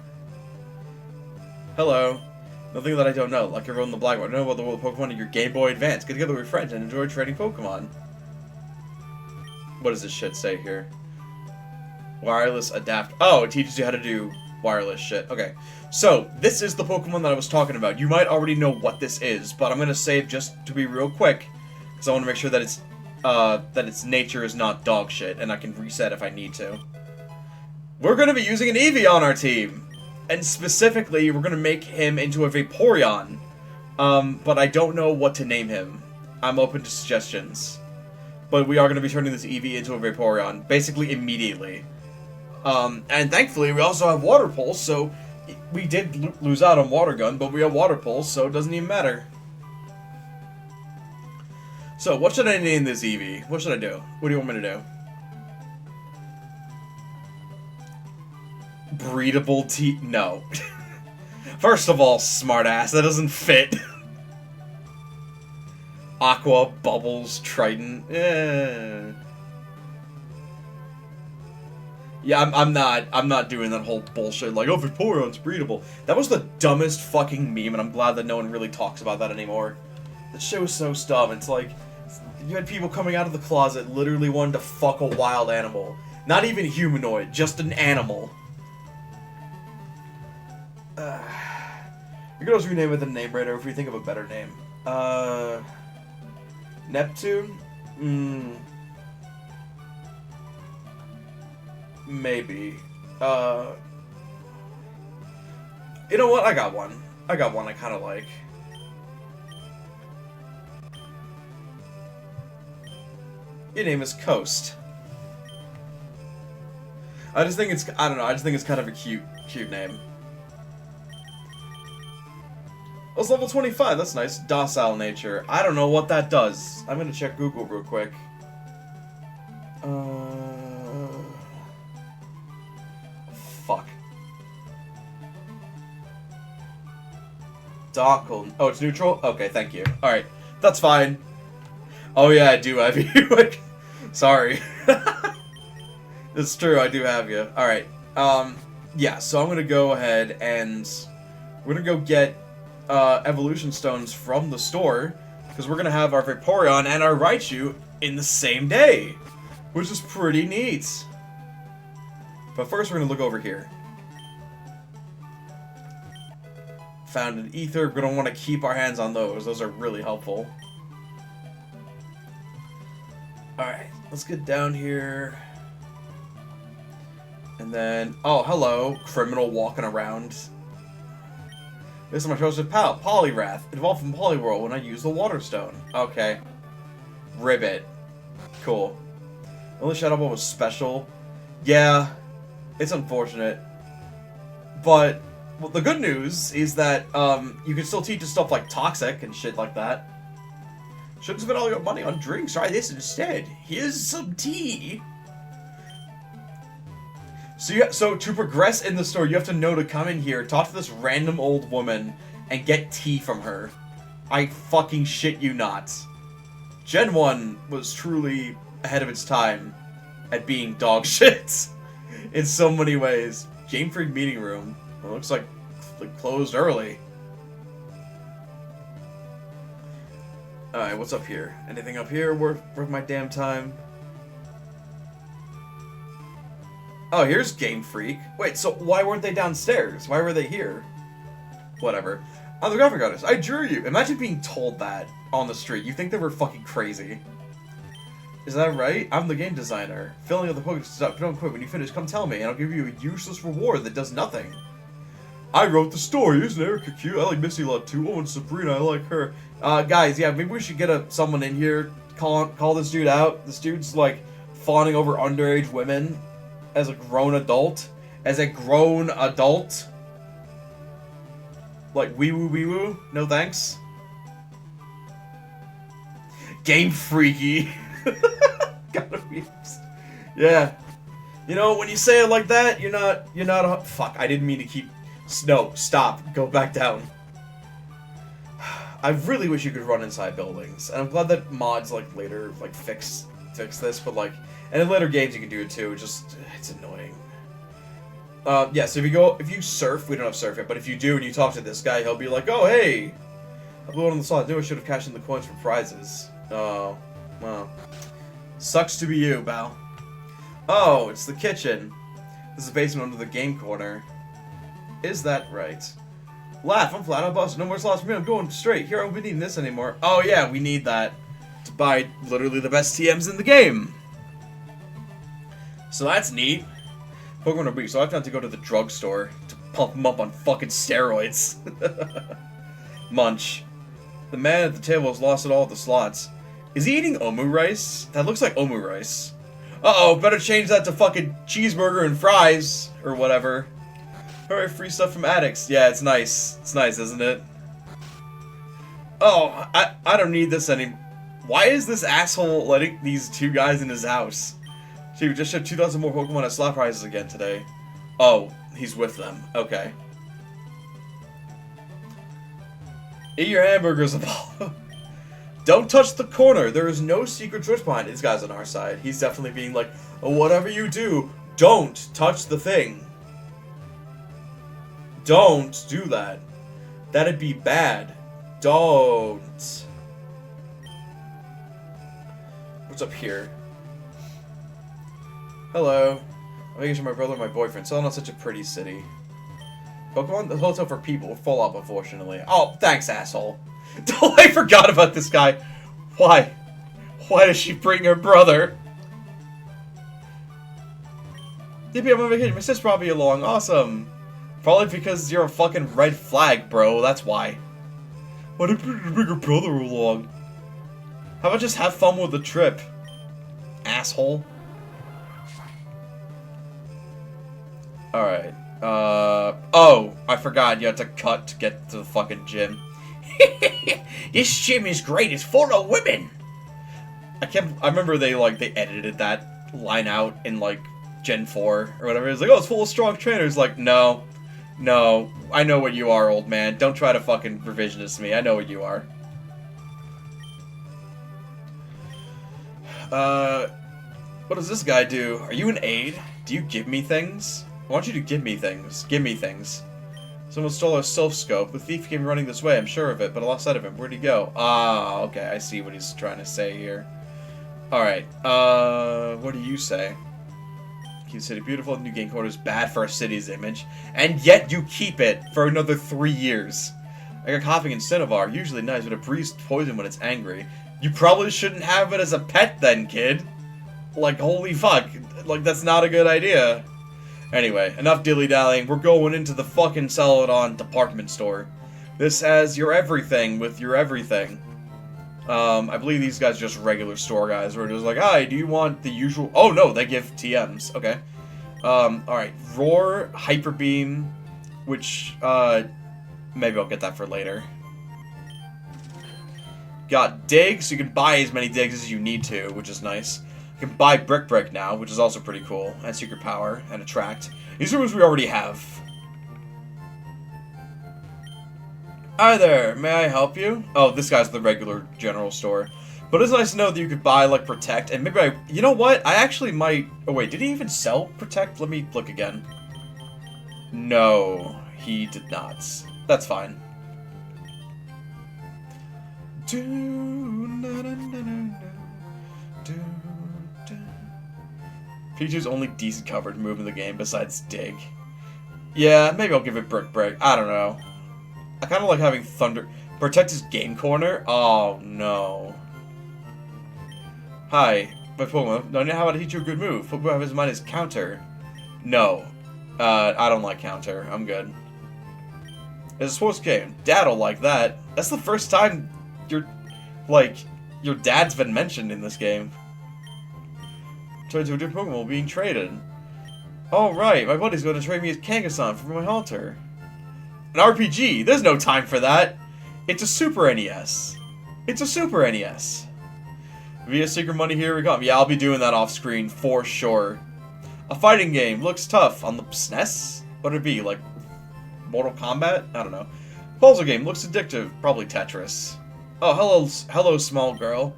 Hello. Nothing that I don't know, like everyone in the Blackboard. I know about the world of Pokemon in your Game Boy Advance. Get together with friends and enjoy trading Pokemon. What does this shit say here? Wireless adapt. Oh, it teaches you how to do wireless shit. Okay. So, this is the Pokemon that I was talking about. You might already know what this is, but I'm gonna save just to be real quick. Because I want to make sure that its nature is not dog shit, and I can reset if I need to. We're gonna be using an Eevee on our team! And specifically, we're gonna make him into a Vaporeon. But I don't know what to name him. I'm open to suggestions. But we are gonna be turning this Eevee into a Vaporeon, basically immediately. And thankfully, we also have Water Pulse, so we did lose out on Water Gun, but we have Water Pulse, so it doesn't even matter. So, what should I name this Eevee? What should I do? What do you want me to do? Breedable T... No. First of all, smartass, that doesn't fit. Aqua, Bubbles, Triton. Yeah, I'm not doing that whole bullshit like, oh, Vaporeon's breedable. That was the dumbest fucking meme, and I'm glad that no one really talks about that anymore. That shit was so dumb. It's like, you had people coming out of the closet literally wanting to fuck a wild animal. Not even humanoid, just an animal. You could also rename it the name writer if we think of a better name. Neptune? Maybe. You know what? I got one I kind of like. Your name is Coast. I just think it's, I don't know, I just think it's kind of a cute name. Oh, it's level 25, that's nice. Docile nature. I don't know what that does. I'm gonna check Google real quick. Fuck. Docile. Oh, it's neutral? Okay, thank you. Alright, that's fine. Oh yeah, I do have you. Sorry. It's true, I do have you. Alright, yeah, so I'm gonna go ahead and we're gonna go get evolution stones from the store, because we're gonna have our Vaporeon and our Raichu in the same day, which is pretty neat. But first we're gonna look over here. Found an ether. We're gonna want to keep our hands on those. Those are really helpful. Alright, let's get down here. And then, oh, hello, criminal walking around. This is my trusted pal, Poliwrath. It evolved from Poliwhirl when I used the Water Stone. Okay. Ribbit. Cool. Only Shadow Ball was special. Yeah, it's unfortunate. But, well, the good news is that, you can still teach us stuff like Toxic and shit like that. Shouldn't spend all your money on drinks. Try this instead. Here's some tea. So to progress in the store, you have to know to come in here, talk to this random old woman, and get tea from her. I fucking shit you not. Gen 1 was truly ahead of its time at being dog shit in so many ways. Game Freak meeting room. Well, looks like closed early. Alright, what's up here? Anything up here worth my damn time? Oh, here's Game Freak. Wait, so why weren't they downstairs? Why were they here? Whatever. I'm the graphic artist. I drew you. Imagine being told that on the street. You think they were fucking crazy. Is that right? I'm the game designer. Filling out the Pokemon stuff. Don't quit. When you finish, come tell me, and I'll give you a useless reward that does nothing. I wrote the story. Isn't Erica cute? I like Missy a lot too. Oh, and Sabrina, I like her. Guys, yeah, maybe we should get someone in here. Call this dude out. This dude's like fawning over underage women as a grown adult. Like wee woo. No thanks. Game freaky. Gotta be. Yeah. You know, when you say it like that, you're not fuck, I didn't mean to keep... No, stop. Go back down. I really wish you could run inside buildings. And I'm glad that mods, like, later, like, fix this, but, like... And in later games you can do it, too. It's annoying. Yeah, so if you surf, we don't have surf yet, but if you do and you talk to this guy, he'll be like, oh, hey! I blew it on the slot. I knew I should have cashed in the coins for prizes. Oh, well. Sucks to be you, Bal. Oh, it's the kitchen. This is the basement under the game corner. Is that right? Laugh, I'm flat out busted. No more slots for me. I'm going straight. Here, I won't be needing this anymore. Oh, yeah, we need that to buy literally the best TMs in the game. So that's neat. Pokemon are weak, so I've got to go to the drugstore to pump them up on fucking steroids. Munch. The man at the table has lost all the slots. Is he eating omu rice? That looks like omu rice. Uh-oh, better change that to fucking cheeseburger and fries, or whatever. Hurry, free stuff from addicts. Yeah, it's nice. It's nice, isn't it? Oh, I don't need this anymore. Why is this asshole letting these two guys in his house? Gee, we just shipped 2,000 more Pokemon at slot prizes again today. Oh, he's with them. Okay. Eat your hamburgers, Apollo. Don't touch the corner. There is no secret switch behind it. This guy's on our side. He's definitely being like, oh, whatever you do, don't touch the thing. Don't do that. That'd be bad. Don't. What's up here? Hello. I'm making sure my brother and my boyfriend. Still not such a pretty city. Pokemon? The hotel for people will fall up, unfortunately. Oh, thanks, asshole. I forgot about this guy. Why? Why does she bring her brother? Yippee, I'm on vacation. My sister brought me along. Awesome. Probably because you're a fucking red flag, bro. That's why. Why did you bring her brother along? How about just have fun with the trip? Asshole. Alright. Oh, I forgot you had to cut to get to the fucking gym. This gym is great. It's full of women. I remember they edited that line out in like Gen 4 or whatever. It's like, oh, it's full of strong trainers. Like, no, I know what you are, old man. Don't try to fucking revisionist me. I know what you are. What does this guy do? Are you an aide? Do you give me things? I want you to give me things. Give me things. Someone stole our self-scope. The thief came running this way, I'm sure of it, but I lost sight of him. Where'd he go? Ah, okay, I see what he's trying to say here. Alright, what do you say? Keep the city beautiful, the new game quarter is bad for our city's image, and yet you keep it for another 3 years. I got coughing and Cinnabar, usually nice, but it breathes poison when it's angry. You probably shouldn't have it as a pet then, kid. Like, holy fuck. Like, that's not a good idea. Anyway, enough dilly-dallying. We're going into the fucking Celadon department store. This has your everything with your everything. I believe these guys are just regular store guys. We're just like, hi, do you want the usual... Oh, no, they give TMs. Okay. Alright. Roar, Hyper Beam, which, maybe I'll get that for later. Got Dig, so you can buy as many Digs as you need to, which is nice. You can buy Brick Break now, which is also pretty cool. And Secret Power, and Attract. These are ones we already have. Hi there, may I help you? Oh, this guy's the regular general store. But it's nice to know that you could buy, like, Protect, and maybe you know what? I actually might... Oh, wait, did he even sell Protect? Let me look again. No, he did not. That's fine. Pikachu's only decent covered move in the game besides Dig. Yeah, maybe I'll give it Brick Break. I don't know. I kind of like having Thunder... Protect his game corner? Oh, no. Hi, my Pokemon. Don't know how to teach you a good move. Pokemon have his mind is Counter. No. I don't like Counter. I'm good. It's a sports game. Dad'll like that. That's the first time your dad's been mentioned in this game. Turns to a different Pokemon being traded. Oh right, my buddy's going to trade me his Kangaskhan for my halter. An RPG? There's no time for that. It's a Super NES. It's a Super NES. Via secret money, here we come. Yeah, I'll be doing that off screen for sure. A fighting game. Looks tough. On the SNES? What would it be? Like Mortal Kombat? I don't know. Puzzle game. Looks addictive. Probably Tetris. Oh, hello, small girl.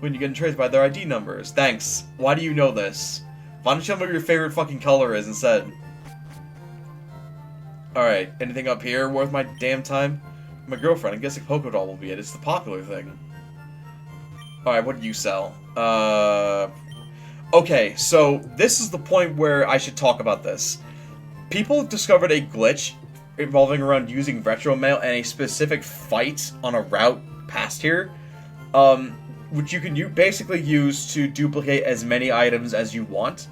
When you get traced by their ID numbers. Thanks. Why do you know this? Why don't you tell me what your favorite fucking color is instead? Alright, anything up here worth my damn time? My girlfriend, I guess a Pokédoll will be it. It's the popular thing. Alright, what do you sell? Okay, so this is the point where I should talk about this. People discovered a glitch involving around using retro mail and a specific fight on a route past here. Which you can basically use to duplicate as many items as you want.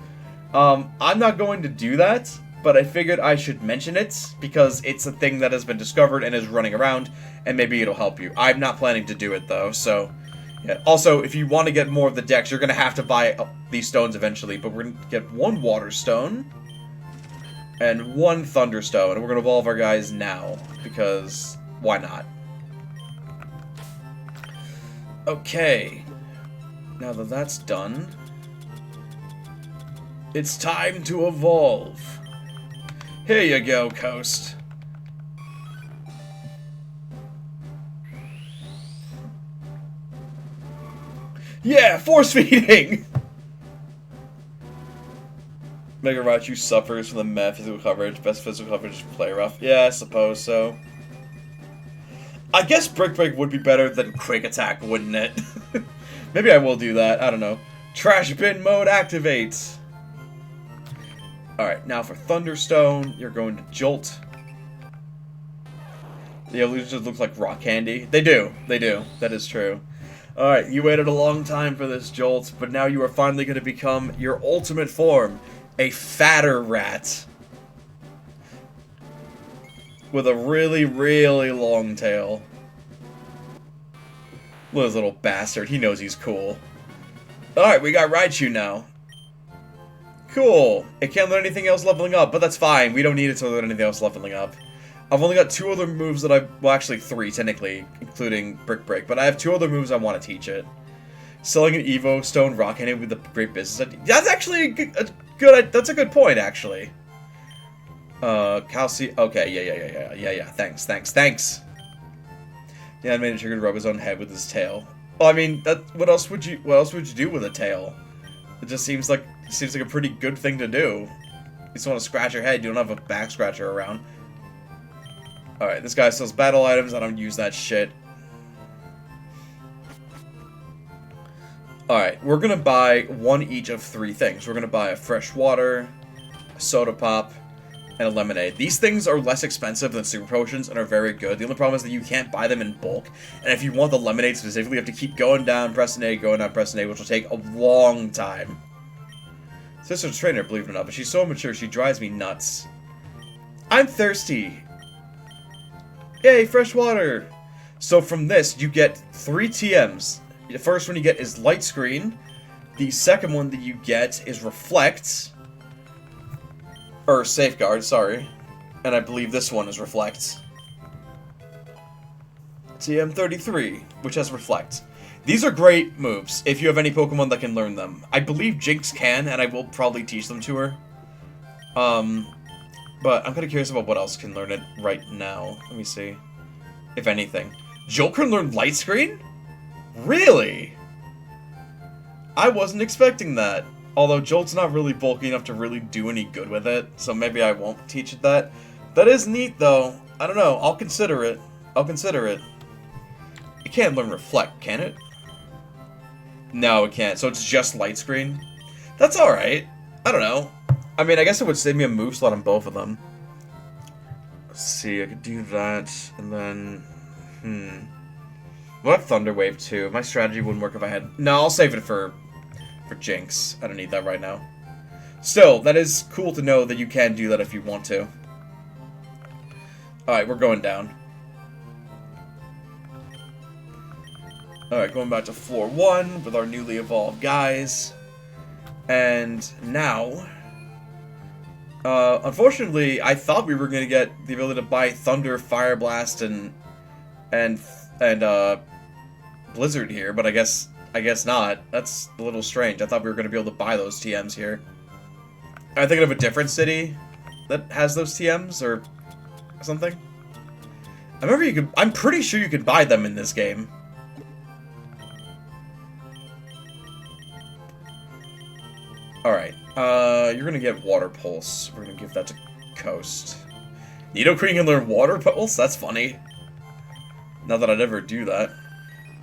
I'm not going to do that, but I figured I should mention it, because it's a thing that has been discovered and is running around, and maybe it'll help you. I'm not planning to do it, though, so... Yeah. Also, if you want to get more of the decks, you're going to have to buy these stones eventually, but we're going to get one Water Stone, and one Thunder Stone, and we're going to evolve our guys now, because why not? Okay, now that that's done, it's time to evolve. Here you go, Coast. Yeah, force feeding! Mega Raichu suffers from the meh physical coverage. Best physical coverage is play rough. Yeah, I suppose so. I guess Brick Break would be better than Quick Attack, wouldn't it? Maybe I will do that. I don't know. Trash Bin Mode activates. Alright, now for Thunderstone, you're going to Jolt. The illusions look like rock candy. They do. They do. That is true. Alright, you waited a long time for this, Jolt, but now you are finally going to become your ultimate form. A fatter rat. With a really, really long tail. Look at this little bastard. He knows he's cool. Alright, we got Raichu now. Cool. It can't learn anything else leveling up, but that's fine. We don't need it to learn anything else leveling up. I've only got 2 other moves that well, actually 3, technically, including Brick Break, but I have 2 other moves I want to teach it. Selling an Evo Stone Rock Candy with a great business. That's actually that's a good point, actually. Calci. Okay, yeah. Thanks. The animated trigger to rub his own head with his tail. Well, I mean, what else would you do with a tail? It just seems like a pretty good thing to do. You just want to scratch your head. You don't have a back scratcher around. All right, this guy sells battle items. I don't use that shit. All right, we're gonna buy one each of 3 things. We're gonna buy a fresh water, a soda pop, and a lemonade. These things are less expensive than super potions and are very good. The only problem is that you can't buy them in bulk. And if you want the lemonade specifically, you have to keep going down, pressing A, going down, pressing A, which will take a long time. Sister's a trainer, believe it or not, but she's so immature, she drives me nuts. I'm thirsty. Yay, fresh water. So from this, you get 3 TMs. The first one you get is Light Screen. The second one that you get is Reflect. Or Safeguard, sorry. And I believe this one is Reflect. TM33, which has Reflect. These are great moves, if you have any Pokemon that can learn them. I believe Jinx can, and I will probably teach them to her. But I'm kind of curious about what else can learn it right now. Let me see. If anything. Jolt can learn Light Screen? Really? I wasn't expecting that. Although Jolt's not really bulky enough to really do any good with it, so maybe I won't teach it that. That is neat, though. I don't know. I'll consider it. It can't learn Reflect, can it? No, it can't. So it's just Light Screen? That's alright. I don't know. I mean, I guess it would save me a move slot on both of them. Let's see, I could do that, and then... What Thunder Wave too? My strategy wouldn't work if I had... No, I'll save it for Jinx. I don't need that right now. Still, that is cool to know that you can do that if you want to. Alright, we're going down. Alright, going back to floor 1 with our newly evolved guys. And now... unfortunately, I thought we were going to get the ability to buy Thunder, Fire Blast, and Blizzard here, but I guess not. That's a little strange. I thought we were going to be able to buy those TMs here. Am I thinking of a different city that has those TMs, or something? I remember you could... I'm pretty sure you could buy them in this game. Alright, you're gonna get Water Pulse. We're gonna give that to Coast. Nidoqueen can learn Water Pulse? That's funny. Not that I'd ever do that.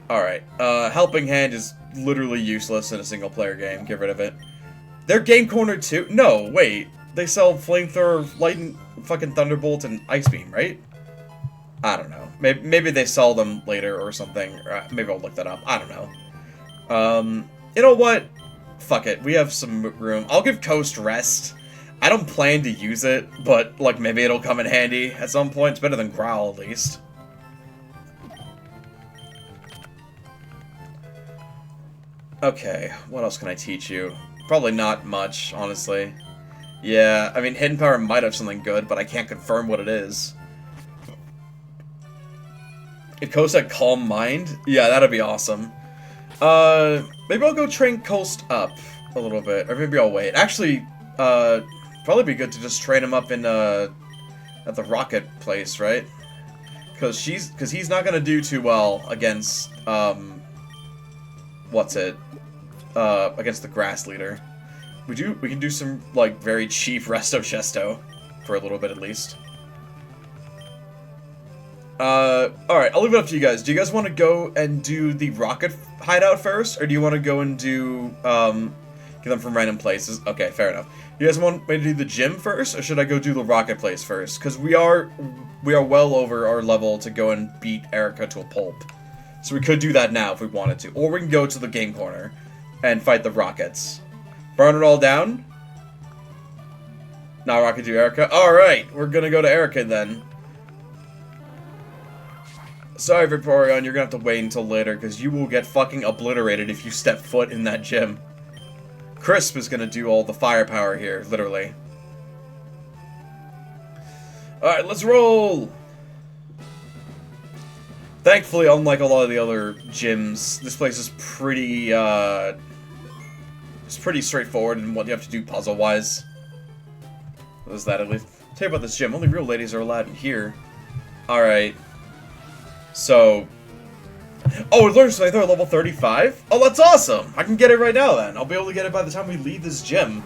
Alright, Helping Hand is literally useless in a single player game. Get rid of it. They're Game Corner too? No, wait. They sell Flamethrower, Lightning, fucking Thunderbolt, and Ice Beam, right? I don't know. Maybe they sell them later or something. Or maybe I'll look that up. I don't know. You know what? Fuck it. We have some room. I'll give Coast Rest. I don't plan to use it, but, like, maybe it'll come in handy at some point. It's better than Growl, at least. Okay, what else can I teach you? Probably not much, honestly. Yeah, I mean, Hidden Power might have something good, but I can't confirm what it is. If Coast had Calm Mind? Yeah, that'd be awesome. Maybe I'll go train Coast up a little bit, or maybe I'll wait. Actually, probably be good to just train him up in, at the rocket place, right? Because he's not gonna do too well against, what's it? Against the Grass Leader. We can do some, like, very cheap Resto Chesto, for a little bit at least. Alright, I'll leave it up to you guys. Do you guys want to go and do the rocket hideout first, or do you want to go and do, get them from random places? Okay, fair enough. You guys want me to do the gym first, or should I go do the rocket place first? Because we are well over our level to go and beat Erica to a pulp. So we could do that now if we wanted to. Or we can go to the game corner and fight the rockets. Burn it all down? Now Rocket do Erica? Alright, we're gonna go to Erica then. Sorry, Vaporeon, you're gonna have to wait until later, because you will get fucking obliterated if you step foot in that gym. Crisp is gonna do all the firepower here, literally. Alright, let's roll! Thankfully, unlike a lot of the other gyms, this place is pretty, it's pretty straightforward in what you have to do puzzle-wise. What is that, at least? Tell you about this gym, only real ladies are allowed in here. Alright. So... Oh, it learns Flamethrower at level 35? Oh, that's awesome! I can get it right now, then. I'll be able to get it by the time we leave this gym.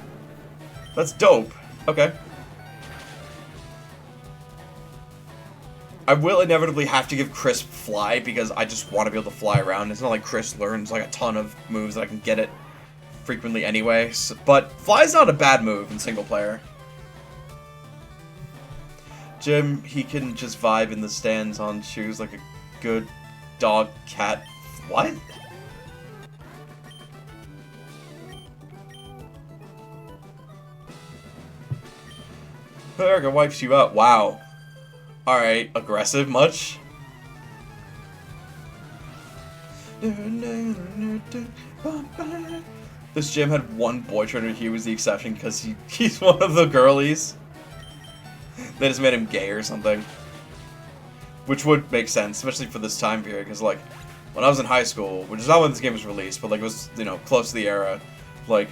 That's dope. Okay. I will inevitably have to give Crisp Fly, because I just want to be able to fly around. It's not like Crisp learns, like, a ton of moves that I can get it frequently anyway. So, but Fly's not a bad move in single player. Jim, he can just vibe in the stands on shoes like a good dog, cat... What? Erica wipes you out. Wow. Alright, aggressive much? This gym had one boy trainer, he was the exception because he's one of the girlies. They just made him gay or something. Which would make sense, especially for this time period, because, like, when I was in high school, which is not when this game was released, but, like, it was, you know, close to the era, like,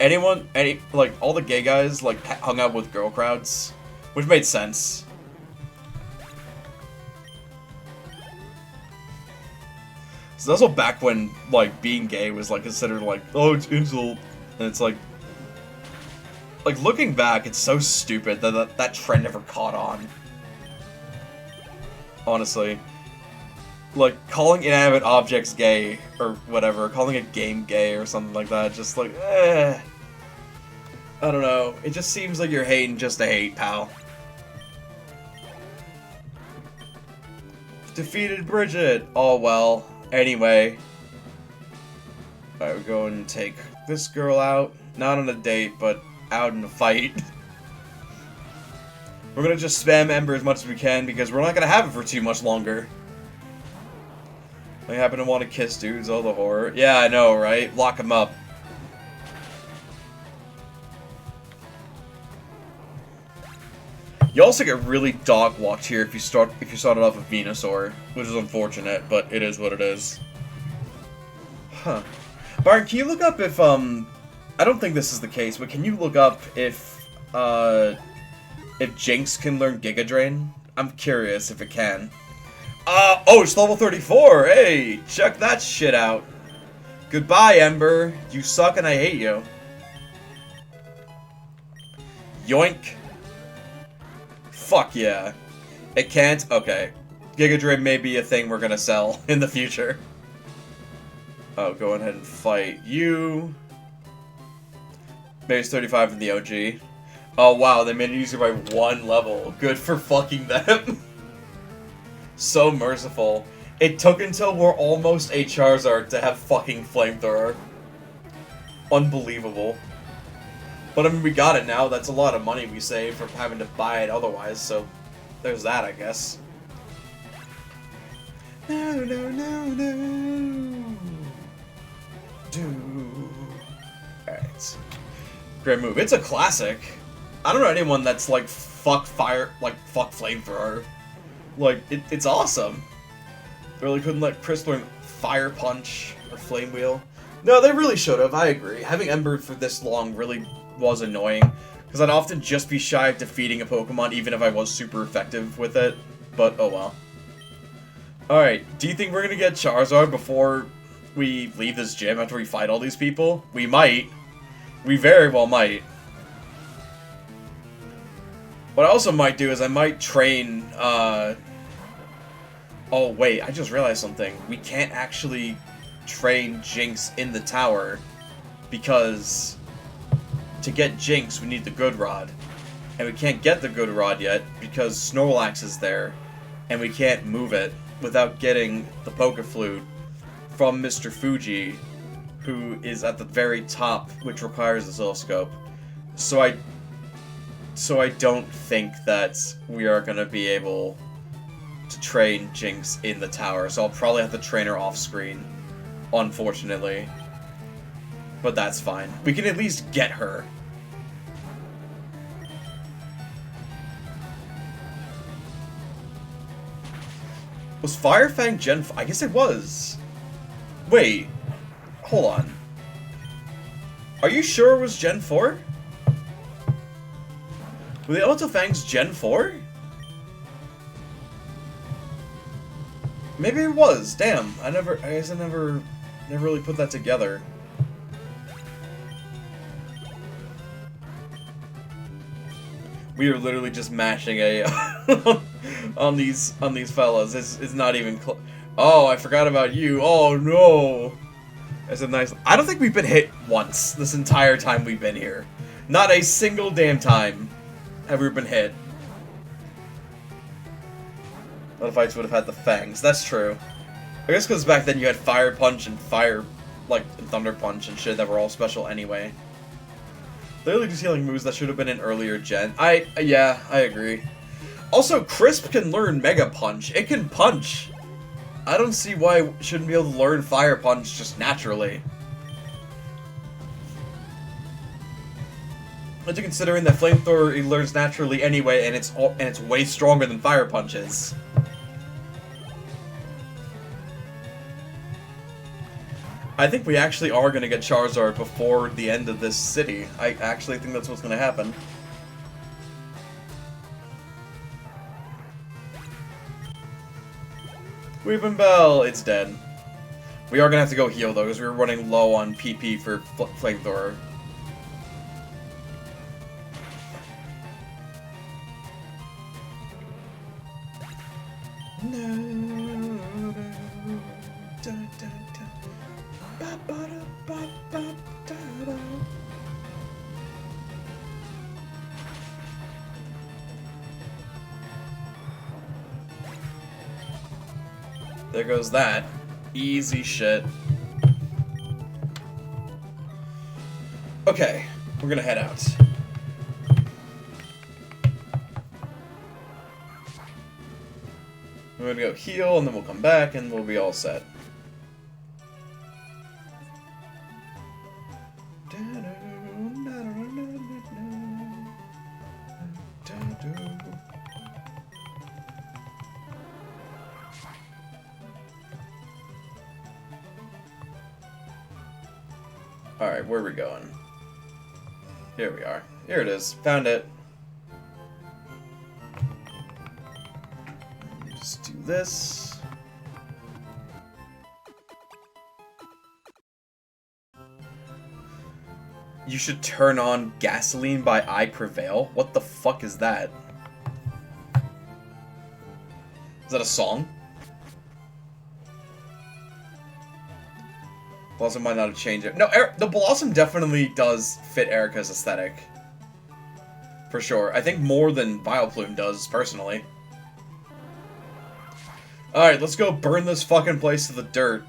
like, all the gay guys, like, hung out with girl crowds, which made sense. So that's also back when, like, being gay was, like, considered, like, oh, it's insult, and it's, like, looking back, it's so stupid that that trend never caught on. Honestly. Like, calling inanimate objects gay, or whatever, calling a game gay or something like that, just like, I don't know. It just seems like you're hating just to hate, pal. Defeated Bridget! Oh well. Anyway. Alright, we're going to take this girl out. Not on a date, but out in a fight. We're gonna just spam Ember as much as we can because we're not gonna have it for too much longer. I happen to want to kiss dudes, all the horror. Yeah, I know, right? Lock them up. You also get really dog-walked here if you started off with Venusaur, which is unfortunate, but it is what it is. Huh. Byron, can you look up if, I don't think this is the case, but can you look up if Jinx can learn Giga Drain? I'm curious if it can. Oh, it's level 34! Hey, check that shit out. Goodbye, Ember. You suck and I hate you. Yoink. Fuck yeah. It can't? Okay. Giga Drain may be a thing we're gonna sell in the future. Oh, go ahead and fight you. Maybe it's 35 in the OG. Oh wow, they made it easier by 1 level. Good for fucking them. So merciful. It took until we're almost a Charizard to have fucking Flamethrower. Unbelievable. But I mean, we got it now. That's a lot of money we saved from having to buy it otherwise, so there's that, I guess. No, no, no, no. Alright. Great move. It's a classic. I don't know anyone that's like, fuck Flamethrower. Like, it's awesome. They really couldn't let Chris learn Fire Punch or Flame Wheel. No, they really should have, I agree. Having Ember for this long really was annoying, because I'd often just be shy of defeating a Pokemon even if I was super effective with it, but oh well. Alright, do you think we're gonna get Charizard before we leave this gym after we fight all these people? We might. We very well might. What I also might do is I might train, Oh, wait, I just realized something. We can't actually train Jinx in the tower, because to get Jinx, we need the Good Rod. And we can't get the Good Rod yet, because Snorlax is there, and we can't move it without getting the Pokéflute from Mr. Fuji, who is at the very top, which requires the Oscilloscope. So I don't think that we are going to be able to train Jinx in the tower, so I'll probably have to train her off-screen, unfortunately. But that's fine. We can at least get her. Was Fire Fang Gen 5? I guess it was. Wait. Hold on. Are you sure it was Gen 4? Were the Elemental Fangs Gen 4? Maybe it was. Damn. I guess I never really put that together. We are literally just mashing A on these fellas. It's not even close. Oh, I forgot about you. Oh no. That's a nice. I don't think we've been hit once this entire time we've been here. Not a single damn time have we been hit. Other fights would have had the fangs. That's true. I guess because back then you had Fire Punch and Thunder Punch and shit that were all special anyway. Literally just healing moves that should have been in earlier gen. Yeah, I agree. Also, Crisp can learn Mega Punch. It can punch. I don't see why it shouldn't be able to learn Fire Punch just naturally. But considering that Flamethrower he learns naturally anyway, and it's way stronger than Fire Punch is. I think we actually are going to get Charizard before the end of this city. I actually think that's what's going to happen. Weeping Bell, it's dead. We are going to have to go heal though, because we were running low on PP for Flamethrower. There goes that. Easy shit. Okay, we're gonna head out. We're gonna go heal, and then we'll come back, and we'll be all set. Alright, where are we going? Here we are. Here it is. Found it. Just do this. You should turn on Gasoline by I Prevail? What the fuck is that? Is that a song? Blossom might not have changed it. No, the Blossom definitely does fit Erica's aesthetic. For sure. I think more than Vileplume does, personally. Alright, let's go burn this fucking place to the dirt.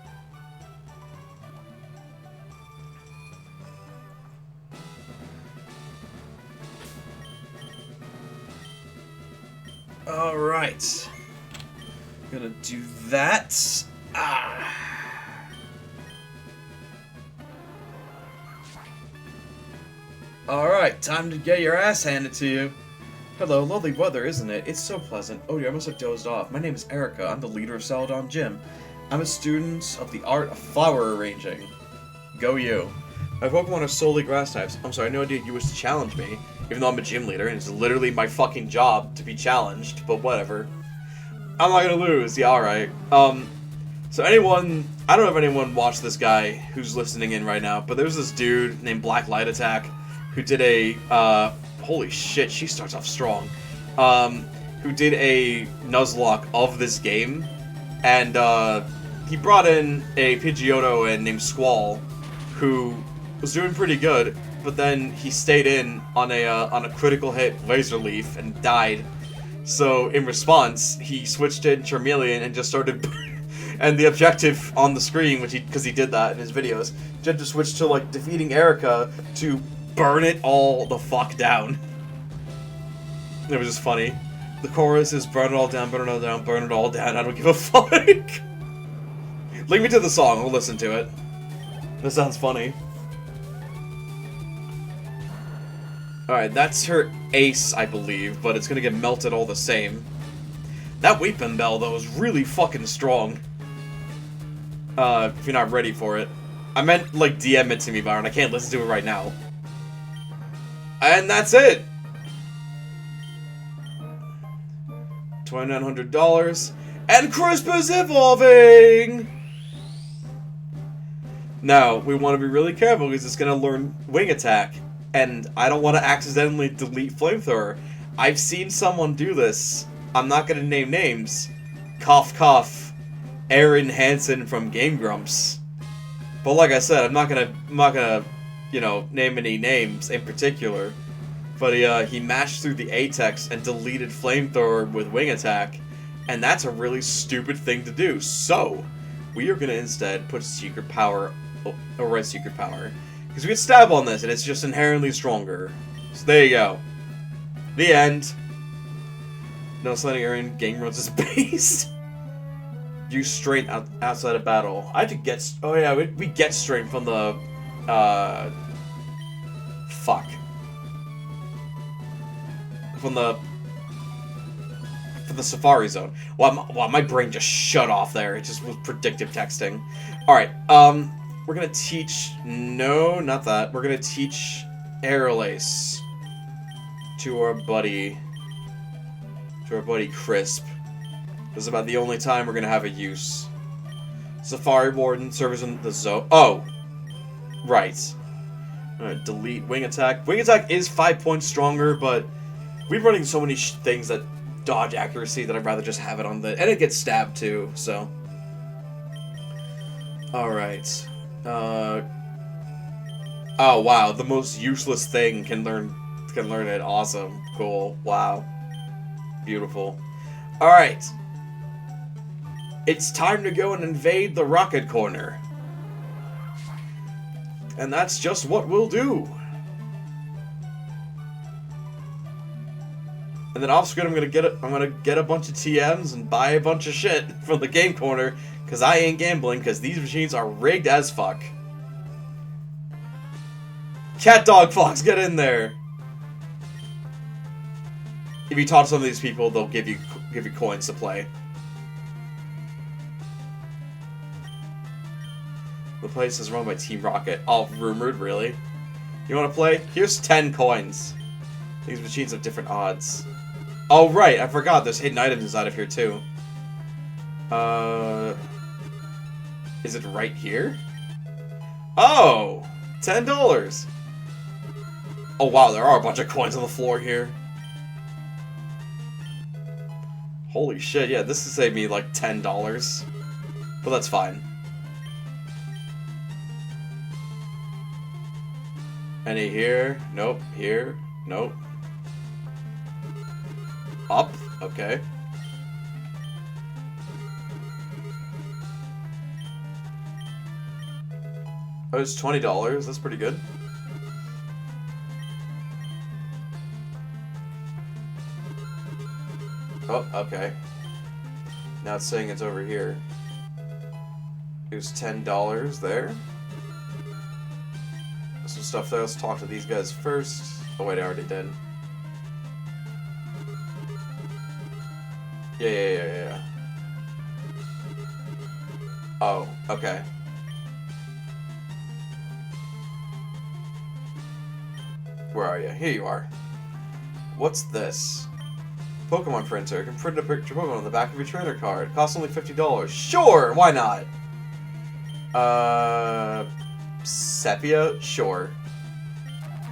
Alright. Gonna do that. Alright, time to get your ass handed to you. Hello, lovely weather, isn't it? It's so pleasant. Oh dear, I must have dozed off. My name is Erica. I'm the leader of Celadon Gym. I'm a student of the art of flower arranging. Go you. My Pokemon are solely grass types. I'm sorry, I had no idea you wish to challenge me. Even though I'm a gym leader, and it's literally my fucking job to be challenged, but whatever. I'm not gonna lose. Yeah, alright. So anyone... I don't know if anyone watched this guy who's listening in right now, but there's this dude named Black Light Attack who did a, holy shit, she starts off strong, who did a Nuzlocke of this game, and, he brought in a Pidgeotto named Squall, who was doing pretty good, but then he stayed in on a critical hit Laser Leaf and died. So, in response, he switched in Charmeleon and just started... and the objective on the screen, because he did that in his videos, just to switch to, like, defeating Erica to burn it all the fuck down. It was just funny. The chorus is burn it all down, burn it all down, burn it all down, I don't give a fuck. Link me to the song, we'll listen to it. That sounds funny. Alright, that's her ace, I believe, but it's gonna get melted all the same. That Weepin' Bell, though, is really fucking strong. If you're not ready for it. I meant, like, DM it to me, Byron. I can't listen to it right now. And that's it! $2,900. And Crisp is evolving! Now, we want to be really careful because it's going to learn Wing Attack. And I don't want to accidentally delete Flamethrower. I've seen someone do this. I'm not going to name names. Cough, cough. Aaron Hansen from Game Grumps. But like I said, I'm not gonna, you know, name any names in particular. But he mashed through the A-Tex and deleted Flamethrower with Wing Attack. And that's a really stupid thing to do. So, we are gonna instead put Secret Power, or Red Secret Power. Because we get Stab on this, and it's just inherently stronger. So there you go. The end. No sliding Aaron, Game Grumps is based. Use strength outside of battle. I had to get... Oh yeah, we get strength from the... Fuck. From the Safari Zone. Wow, my brain just shut off there. It just was predictive texting. Alright, we're gonna teach... No, not that. We're gonna teach Aerial Ace to our buddy... Crisp. This is about the only time we're gonna have a use. Safari Warden serves in the zone. Oh! Right. Alright, delete Wing Attack. Wing Attack is 5 points stronger, but we're running so many things that dodge accuracy that I'd rather just have it on the... And it gets stabbed too, so... Alright. Oh wow, the most useless thing can learn it. Awesome. Cool. Wow. Beautiful. Alright. It's time to go and invade the Rocket Corner. And that's just what we'll do. And then off screen, I'm gonna get a bunch of TMs and buy a bunch of shit from the game corner, cause I ain't gambling, cause these machines are rigged as fuck. Cat, dog, fox, get in there. If you talk to some of these people, they'll give you coins to play. The place is run by Team Rocket. Oh, rumored, really? You want to play? Here's 10 coins. These machines have different odds. Oh, right, I forgot. There's hidden items inside of here, too. Is it right here? Oh! $10! Oh, wow, there are a bunch of coins on the floor here. Holy shit, yeah, this has saved me like $10. But that's fine. Any here? Nope. Here? Nope. Up? Okay. Oh, it's $20. That's pretty good. Oh, okay. Now it's saying it's over here. It was $10 there. Some stuff there. Let's talk to these guys first. Oh wait, I already did. Yeah. Oh, okay. Where are you? Here you are. What's this? Pokemon printer. You can print a picture of Pokemon on the back of your trainer card. Costs only $50. Sure, why not? Sepia? Sure.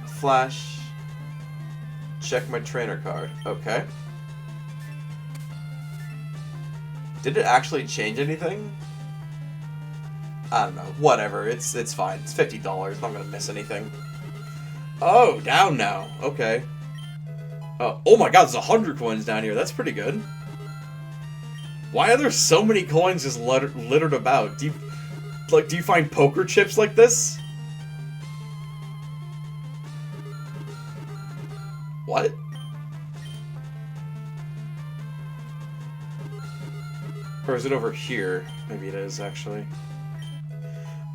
Flash. Check my trainer card. Okay. Did it actually change anything? I don't know. Whatever. It's fine. It's $50. I'm not gonna miss anything. Oh, down now. Okay. Oh my god, there's 100 coins down here. That's pretty good. Why are there so many coins just littered about? Do you find poker chips like this? What? Or is it over here? Maybe it is, actually.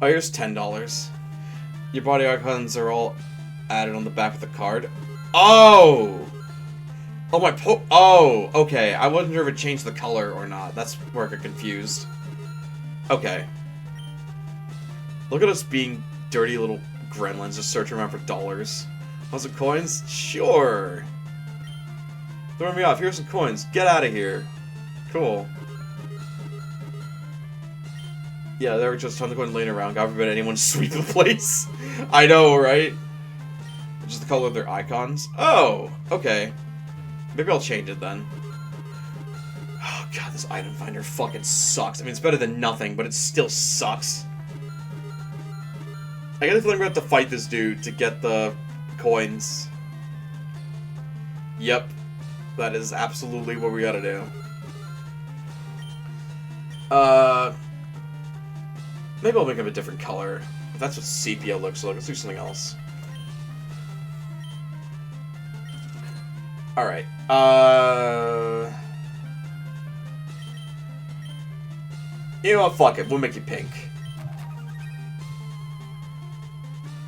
Oh, here's $10. Your body icons are all added on the back of the card. Oh! Oh, oh, okay. I wasn't sure if it changed the color or not. That's where I got confused. Okay. Look at us being dirty little gremlins just searching around for dollars. Want some coins? Sure! Throw me off. Here's some coins. Get out of here. Cool. Yeah, there were just tons of coins laying around. God forbid anyone sweep the place. I know, right? Just the color of their icons. Oh, okay. Maybe I'll change it then. Oh god, this item finder fucking sucks. I mean, it's better than nothing, but it still sucks. I get the feeling we're going to have to fight this dude to get the coins. Yep. That is absolutely what we gotta do. Maybe I'll make him a different color. If that's what sepia looks like, let's do something else. Alright, you know what, fuck it, we'll make you pink.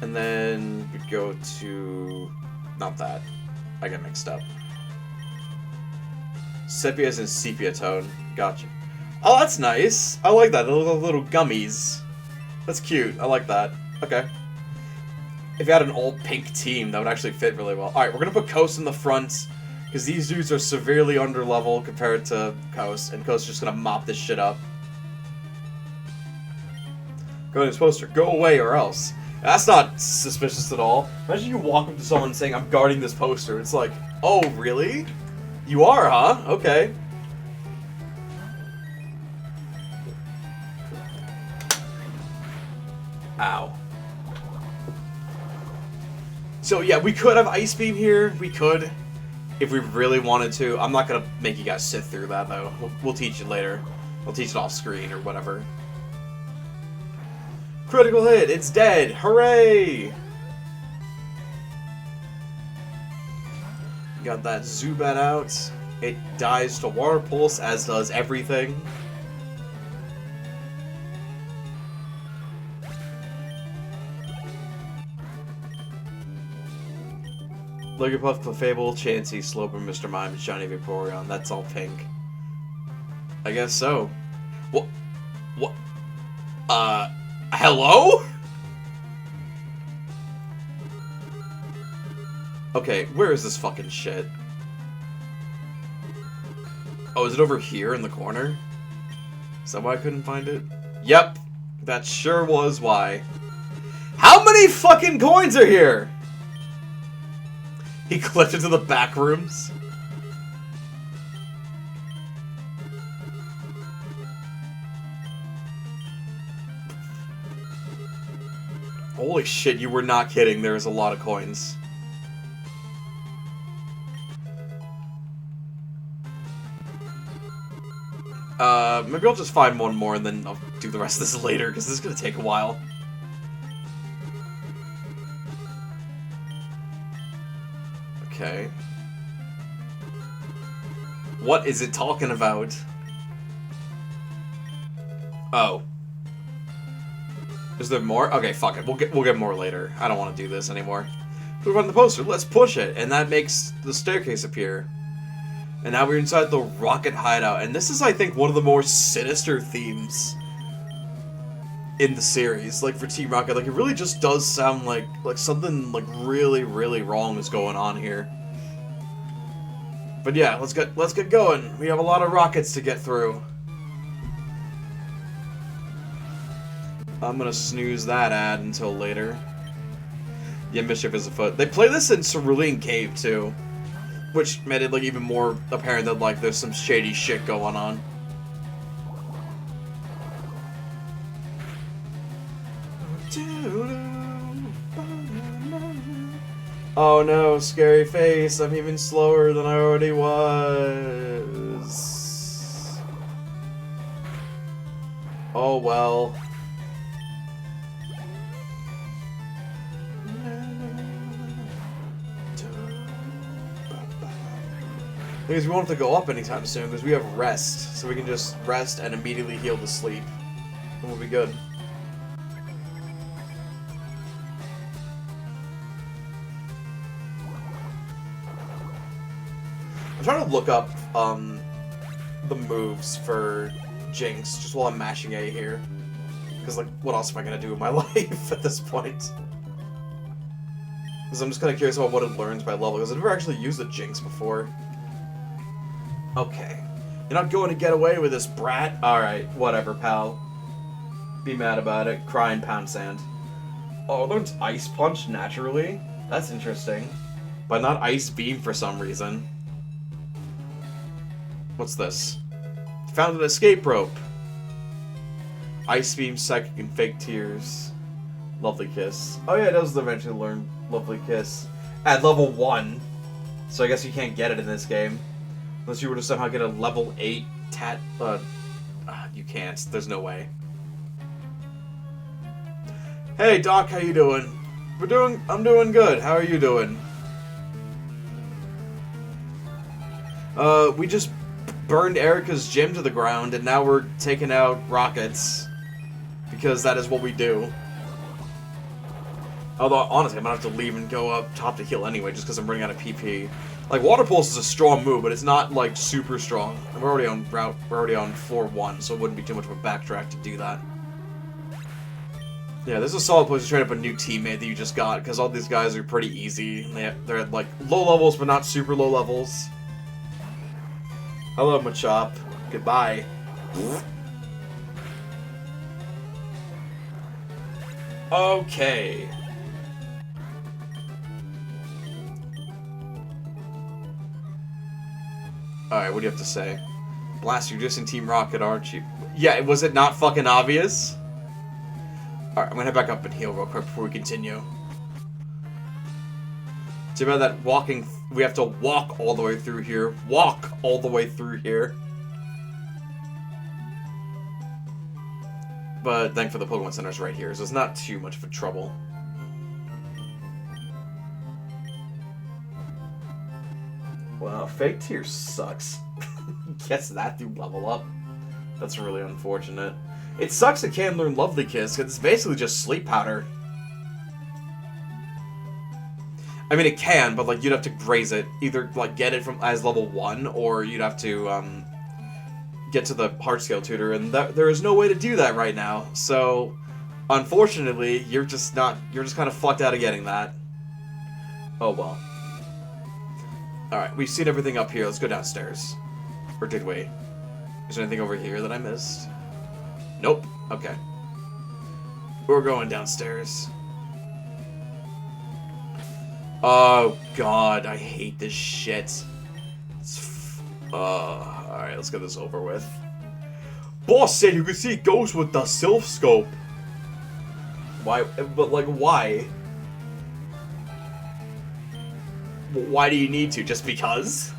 And then we go to... not that. I got mixed up. Sepia is in sepia tone. Gotcha. Oh, that's nice. I like that. Little gummies. That's cute. I like that. Okay. If you had an all-pink team, that would actually fit really well. Alright, we're gonna put Coast in the front, because these dudes are severely under-level compared to Coast, and Coast is just gonna mop this shit up. Go to this poster. Go away or else. That's not suspicious at all. Imagine you walk up to someone saying, I'm guarding this poster. It's like, oh, really? You are, huh? Okay. Ow. So yeah, we could have Ice Beam here. We could, if we really wanted to. I'm not gonna make you guys sit through that though. We'll teach it later. We'll teach it off screen or whatever. Critical hit! It's dead! Hooray! Got that Zubat out. It dies to Water Pulse, as does everything. Ligerpuff, Clefable, Chansey, Sloper, Mr. Mime, Shiny Vaporeon. That's all pink. I guess so. What? What? Hello? Okay, where is this fucking shit? Oh, is it over here in the corner? Is that why I couldn't find it? Yep, that sure was why. How many fucking coins are here? He clipped into the back rooms. Holy shit, you were not kidding. There's a lot of coins. Maybe I'll just find one more and then I'll do the rest of this later, because this is going to take a while. Okay. What is it talking about? Oh. Is there more? Okay, fuck it. We'll get more later. I don't want to do this anymore. We've run the poster. Let's push it. And that makes the staircase appear. And now we're inside the Rocket Hideout. And this is, I think, one of the more sinister themes in the series. Like, for Team Rocket. Like, it really just does sound like something, like, really, really wrong is going on here. But yeah, let's get going. We have a lot of rockets to get through. I'm gonna snooze that ad until later. Yeah, mischief is afoot. They play this in Cerulean Cave, too. Which made it, like, even more apparent that, like, there's some shady shit going on. Oh no, scary face, I'm even slower than I already was. Oh well. Because we won't have to go up anytime soon, because we have rest. So we can just rest and immediately heal to sleep. And we'll be good. I'm trying to look up the moves for Jinx, just while I'm mashing A here. Because, like, what else am I going to do with my life at this point? Because I'm just kind of curious about what it learns by level, because I've never actually used a Jinx before. Okay. You're not going to get away with this, brat? Alright, whatever, pal. Be mad about it. Cry and pound sand. Oh, it learns Ice Punch naturally? That's interesting. But not Ice Beam for some reason. What's this? Found an escape rope. Ice Beam, Psychic, and Fake Tears. Lovely Kiss. Oh yeah, it does eventually learn Lovely Kiss. At level 1. So I guess you can't get it in this game. Unless you were to somehow get a level 8 you can't. There's no way. Hey Doc, how you doing? I'm doing good. How are you doing? We just burned Erica's gym to the ground, and now we're taking out rockets. Because that is what we do. Although, honestly, I'm gonna have to leave and go up top to heal anyway, just because I'm running out of PP. Like, Water Pulse is a strong move, but it's not, like, super strong. And we're already on floor 1, so it wouldn't be too much of a backtrack to do that. Yeah, this is a solid place to train up a new teammate that you just got, because all these guys are pretty easy. They're at, like, low levels, but not super low levels. Hello, Machop. Goodbye. Okay. Alright, what do you have to say? Blast, you're just in Team Rocket, aren't you? Yeah, was it not fucking obvious? Alright, I'm gonna head back up and heal real quick before we continue. Too bad that we have to walk all the way through here. Walk all the way through here. But thankfully the Pokemon Center's right here, so it's not too much of a trouble. Wow, Fake Tears sucks. Guess that through level up. That's really unfortunate. It sucks it can't learn Lovely Kiss, because it's basically just sleep powder. I mean, it can, but, like, you'd have to graze it. Either, like, get it from as level 1, or you'd have to, get to the Heart Scale Tutor, and there is no way to do that right now. So, unfortunately, you're just kind of fucked out of getting that. Oh, well. Alright, we've seen everything up here. Let's go downstairs. Or did we? Is there anything over here that I missed? Nope. Okay. We're going downstairs. Oh, God. I hate this shit. Alright, let's get this over with. Boss said you could see ghosts with the Sylph Scope. Why? But, like, why? Why do you need to? Just because?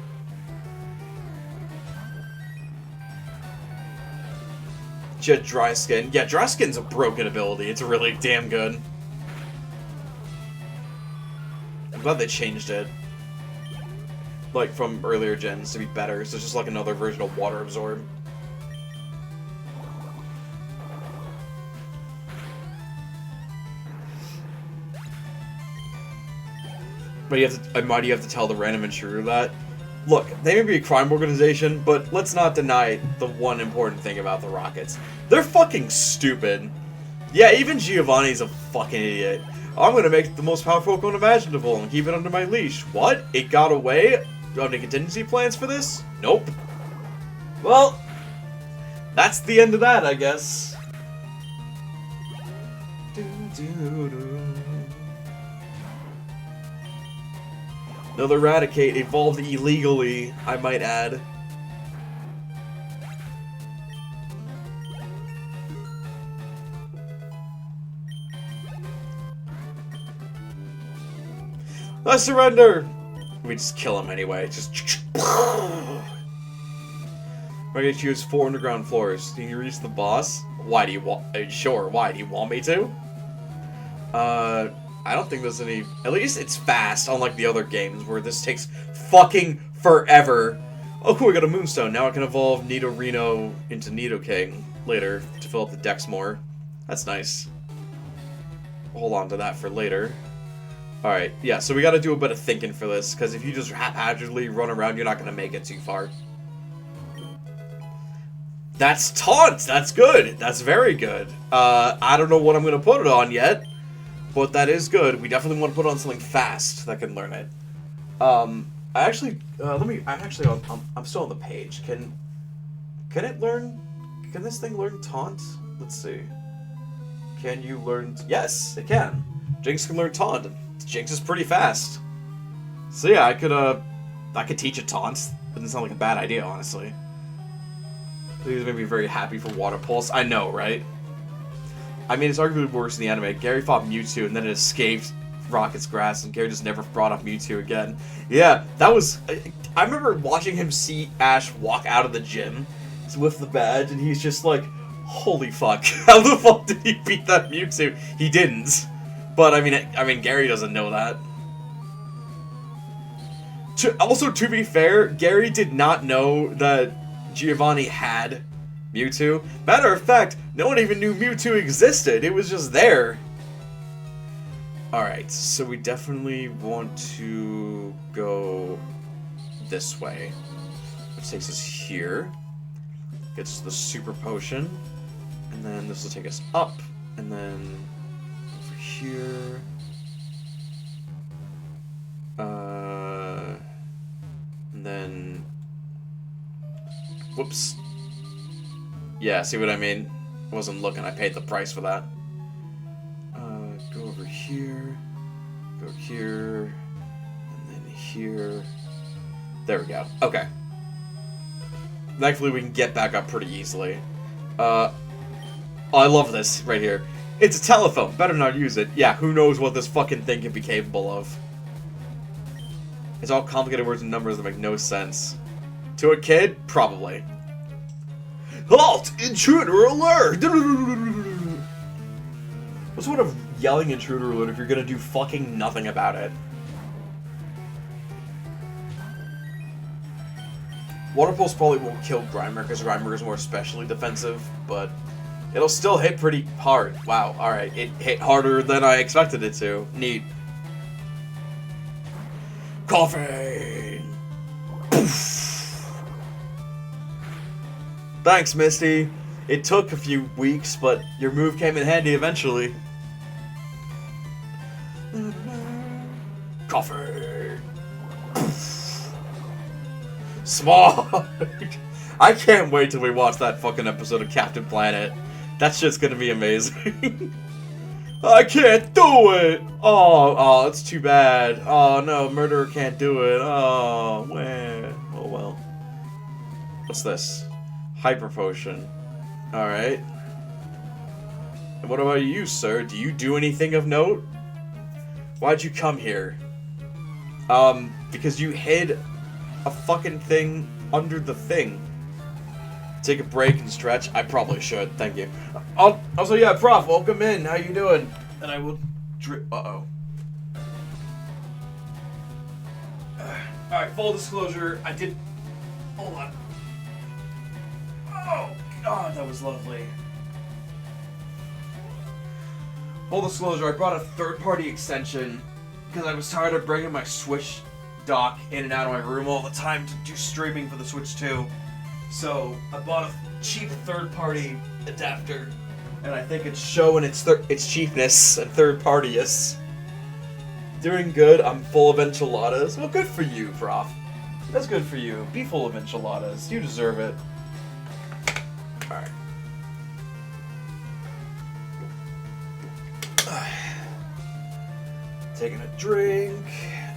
Jet Dry Skin. Yeah, Dry Skin's a broken ability. It's really damn good. I'm glad they changed it. Like, from earlier gens to be better. So it's just like another version of Water Absorb. But you have to, why do you have to tell the random intruder that? Look, they may be a crime organization, but let's not deny the one important thing about the Rockets. They're fucking stupid. Yeah, even Giovanni's a fucking idiot. I'm gonna make the most powerful Pokemon imaginable and keep it under my leash. What? It got away? Do I have any contingency plans for this? Nope. Well, that's the end of that, I guess. Another Raticate evolved illegally, I might add. I surrender! We just kill him anyway. Just. We're gonna choose 4 underground floors. Can you reach the boss? Why do you want? Sure. Why do you want me to? I don't think there's any. At least it's fast, unlike the other games where this takes fucking forever. Oh, cool! I got a Moonstone. Now I can evolve Nidorino into Nidoking later to fill up the decks more. That's nice. Hold on to that for later. Alright, yeah, so we gotta do a bit of thinking for this, because if you just haphazardly run around, you're not gonna make it too far. That's Taunt! That's good! That's very good. I don't know what I'm gonna put it on yet, but that is good. We definitely want to put on something fast that can learn it. I'm still on the page. Can it learn, can this thing learn Taunt? Let's see. Can you learn, yes, it can. Jinx can learn Taunt. Jinx is pretty fast. So yeah, I could teach it Taunt. Doesn't sound like a bad idea, honestly. These made me very happy for Water Pulse. I know, right? I mean, it's arguably worse in the anime. Gary fought Mewtwo, and then it escaped Rocket's Grass, and Gary just never brought up Mewtwo again. Yeah, that was... I remember watching him see Ash walk out of the gym with the badge, and he's just like, holy fuck, how the fuck did he beat that Mewtwo? He didn't. But, I mean, Gary doesn't know that. Also, to be fair, Gary did not know that Giovanni had Mewtwo. Matter of fact, no one even knew Mewtwo existed. It was just there. Alright, so we definitely want to go this way. Which takes us here. Gets the Super Potion. And then this will take us up. And then... here, and then, whoops, yeah, see what I mean? I wasn't looking, I paid the price for that. Go over here, go here, and then here, there we go, okay. Thankfully we can get back up pretty easily. I love this right here. It's a telephone. Better not use it. Yeah, who knows what this fucking thing can be capable of. It's all complicated words and numbers that make no sense. To a kid? Probably. Halt! Intruder alert! What's the point of yelling intruder alert if you're gonna do fucking nothing about it? Water Pulse probably won't kill Grimer because Grimer is more especially defensive, but it'll still hit pretty hard. Wow, alright. It hit harder than I expected it to. Neat. Coughing! Thanks, Misty. It took a few weeks, but your move came in handy eventually. Coughing! Smart! I can't wait till we watch that fucking episode of Captain Planet. That shit's gonna be amazing. I can't do it! Oh, it's too bad. Oh no, Murderer can't do it. Oh, man. Oh well. What's this? Hyper Potion. Alright. And what about you, sir? Do you do anything of note? Why'd you come here? Because you hid a fucking thing under the thing. Take a break and stretch. I probably should. Thank you. Also, yeah, Prof, welcome in. How you doing? And I will drip. Uh-oh. Alright, full disclosure, I did... Hold on. Oh, God, that was lovely. Full disclosure, I brought a third-party extension because I was tired of bringing my Switch dock in and out of my room all the time to do streaming for the Switch 2. So I bought a cheap third-party adapter, and I think it's showing its cheapness and third-party-ness. Doing good. I'm full of enchiladas. Well, good for you, Prof. That's good for you. Be full of enchiladas. You deserve it. All right. Taking a drink,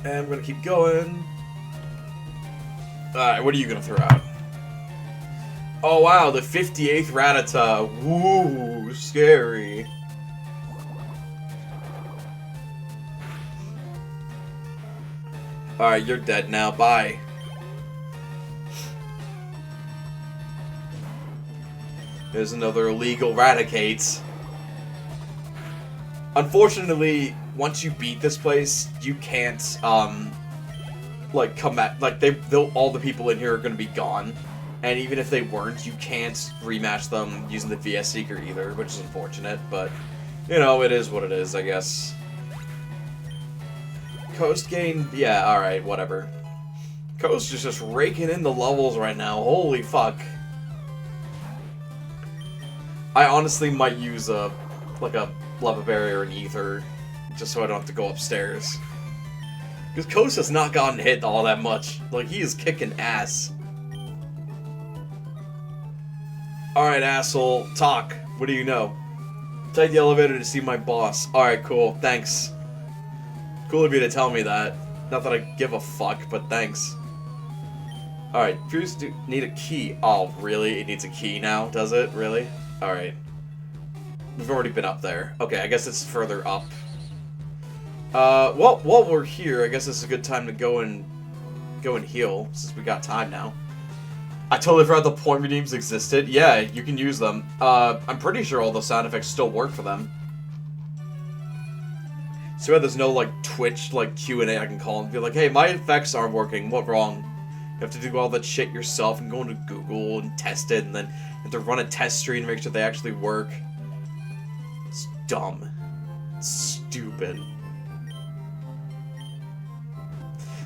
and we're gonna keep going. Alright, what are you gonna throw out? Oh wow, the 58th Rattata. Woo, scary. Alright, you're dead now, bye. There's another illegal Raticate. Unfortunately, once you beat this place, you can't, like, come back. Like, all the people in here are gonna be gone. And even if they weren't, you can't rematch them using the VS Seeker either, which is unfortunate, but, you know, it is what it is, I guess. Coast gain, yeah, alright, whatever. Coast is just raking in the levels right now, holy fuck. I honestly might use a Lava Berry or an Ether, just so I don't have to go upstairs. Because Coast has not gotten hit all that much. Like, he is kicking ass. Alright, asshole. Talk. What do you know? Take the elevator to see my boss. Alright, cool. Thanks. Cool of you to tell me that. Not that I give a fuck, but thanks. Alright, Fuse need a key. Oh, really? It needs a key now, does it? Really? Alright. We've already been up there. Okay, I guess it's further up. Well, while we're here, I guess this is a good time to go and heal, since we got time now. I totally forgot the point redeems existed. Yeah, you can use them. I'm pretty sure all the sound effects still work for them. So yeah, there's no, like, Twitch, like, Q&A I can call and be like, hey, my effects aren't working, what wrong? You have to do all that shit yourself and go into Google and test it, and then you have to run a test stream to make sure they actually work. It's dumb. It's stupid.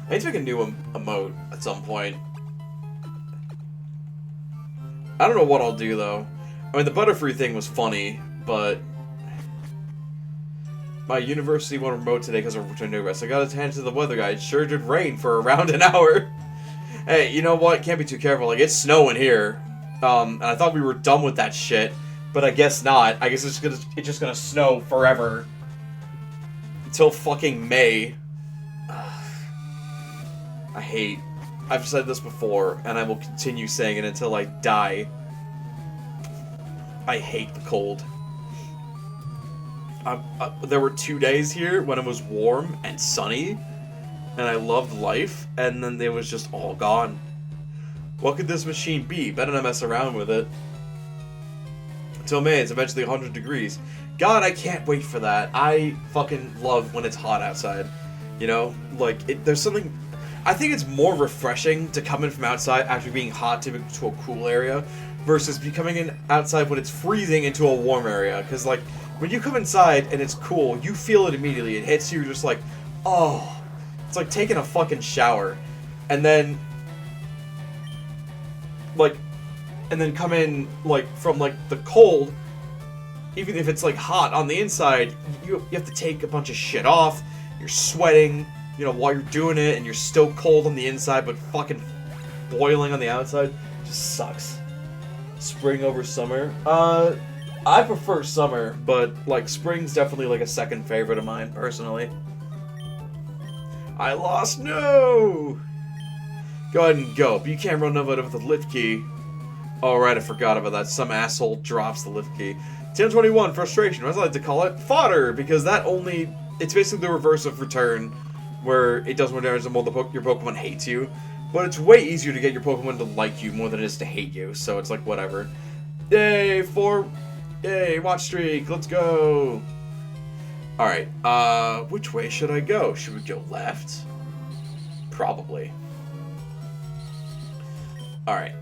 I need to make a new emote at some point. I don't know what I'll do, though. I mean, the Butterfree thing was funny, but... My university went remote today because of return to rest. I got attached to the weather guy. It sure did rain for around an hour. Hey, you know what? Can't be too careful. Like, it's snowing here. And I thought we were done with that shit. But I guess not. I guess it's just gonna snow forever. Until fucking May. I've said this before, and I will continue saying it until I die. I hate the cold. There were 2 days here when it was warm and sunny, and I loved life, and then it was just all gone. What could this machine be? Better not mess around with it. Until May, it's eventually 100 degrees. God, I can't wait for that. I fucking love when it's hot outside. You know? Like, there's something... I think it's more refreshing to come in from outside after being hot to a cool area versus becoming in outside when it's freezing into a warm area. Because, like, when you come inside and it's cool, you feel it immediately. It hits you, you're just like, oh. It's like taking a fucking shower. And then, like, come in, like, from, like, the cold, even if it's, like, hot on the inside, you have to take a bunch of shit off. You're sweating, you know, while you're doing it, and you're still cold on the inside, but fucking boiling on the outside. It just sucks. Spring over summer? I prefer summer, but, like, spring's definitely, like, a second favorite of mine, personally. I lost, no! Go ahead and go, but you can't run over with the lift key. Oh, right, I forgot about that. Some asshole drops the lift key. 1021, frustration. As I like to call it, fodder, because that only... It's basically the reverse of return, where it does more damage the more your Pokemon hates you. But it's way easier to get your Pokemon to like you more than it is to hate you, so it's like, whatever. Yay, Yay, watch streak, let's go! Alright, which way should I go? Should we go left? Probably. Alright.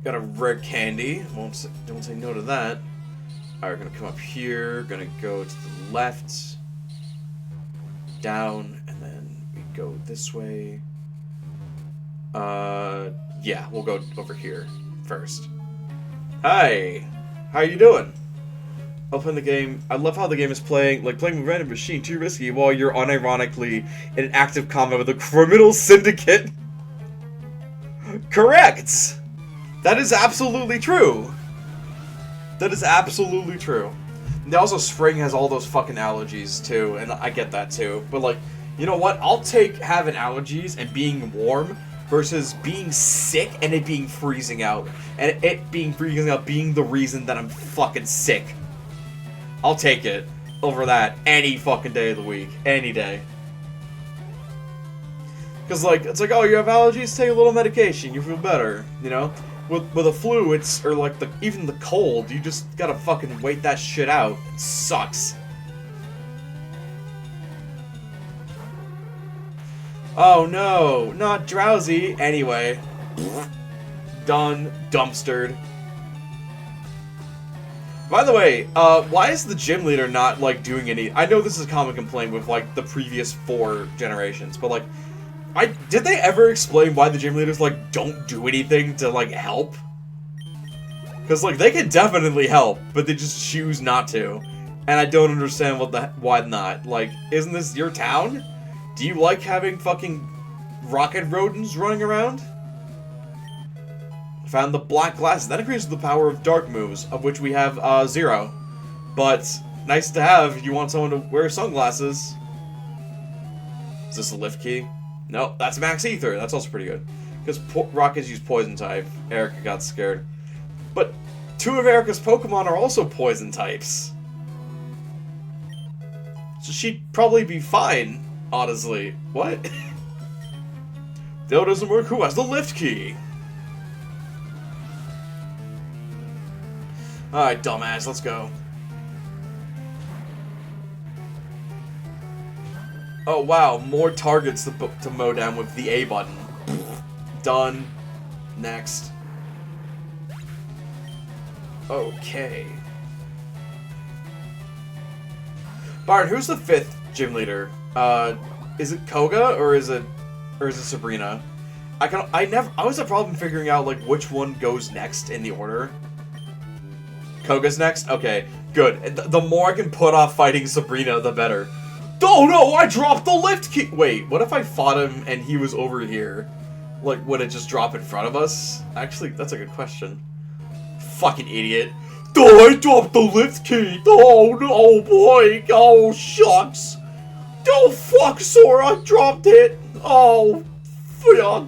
Got a rare candy. Don't say no to that. Alright, we're gonna come up here. Gonna go to the left. Down, and then we go this way. Yeah, we'll go over here first. Hi! How you doing? Open the game. I love how the game is playing with random machine too risky while you're unironically in an active combat with a criminal syndicate. Correct! That is absolutely true. That is absolutely true. And also, spring has all those fucking allergies too, and I get that too. But like, you know what? I'll take having allergies and being warm versus being sick and it being freezing out. And it being freezing out being the reason that I'm fucking sick. I'll take it over that any fucking day of the week. Any day. Because, like, it's like, oh, you have allergies? Take a little medication. You feel better, you know? With a flu, it's, or like, even the cold, you just gotta fucking wait that shit out. It sucks. Oh no, not drowsy. Anyway. Done. Dumpstered. By the way, why is the gym leader not, like, doing any... I know this is a common complaint with, like, the previous 4 generations, but, like, did they ever explain why the gym leaders, like, don't do anything to, like, help? Because, like, they can definitely help, but they just choose not to. And I don't understand why not. Like, isn't this your town? Do you like having fucking rocket rodents running around? Found the black glasses. That increases the power of dark moves, of which we have 0. But nice to have if you want someone to wear sunglasses. Is this a lift key? No, that's Max Ether. That's also pretty good. Because Rockets use Poison type. Erica got scared. But 2 of Erica's Pokemon are also Poison types. So she'd probably be fine, honestly. What? Though it doesn't work, who has the lift key? Alright, dumbass, let's go. Oh wow, more targets to mow down with the A button. Done. Next. Okay. Bart, who's the 5th gym leader? Is it Koga or is it Sabrina? I always have a problem figuring out like which one goes next in the order. Koga's next? Okay, good. The more I can put off fighting Sabrina, the better. Oh no, I dropped the lift key! Wait, what if I fought him and he was over here? Like, would it just drop in front of us? Actually, that's a good question. Fucking idiot. Oh, I dropped the lift key! Oh no, boy! Oh, shucks! Oh, fuck, Sora! I dropped it! Oh, fuck!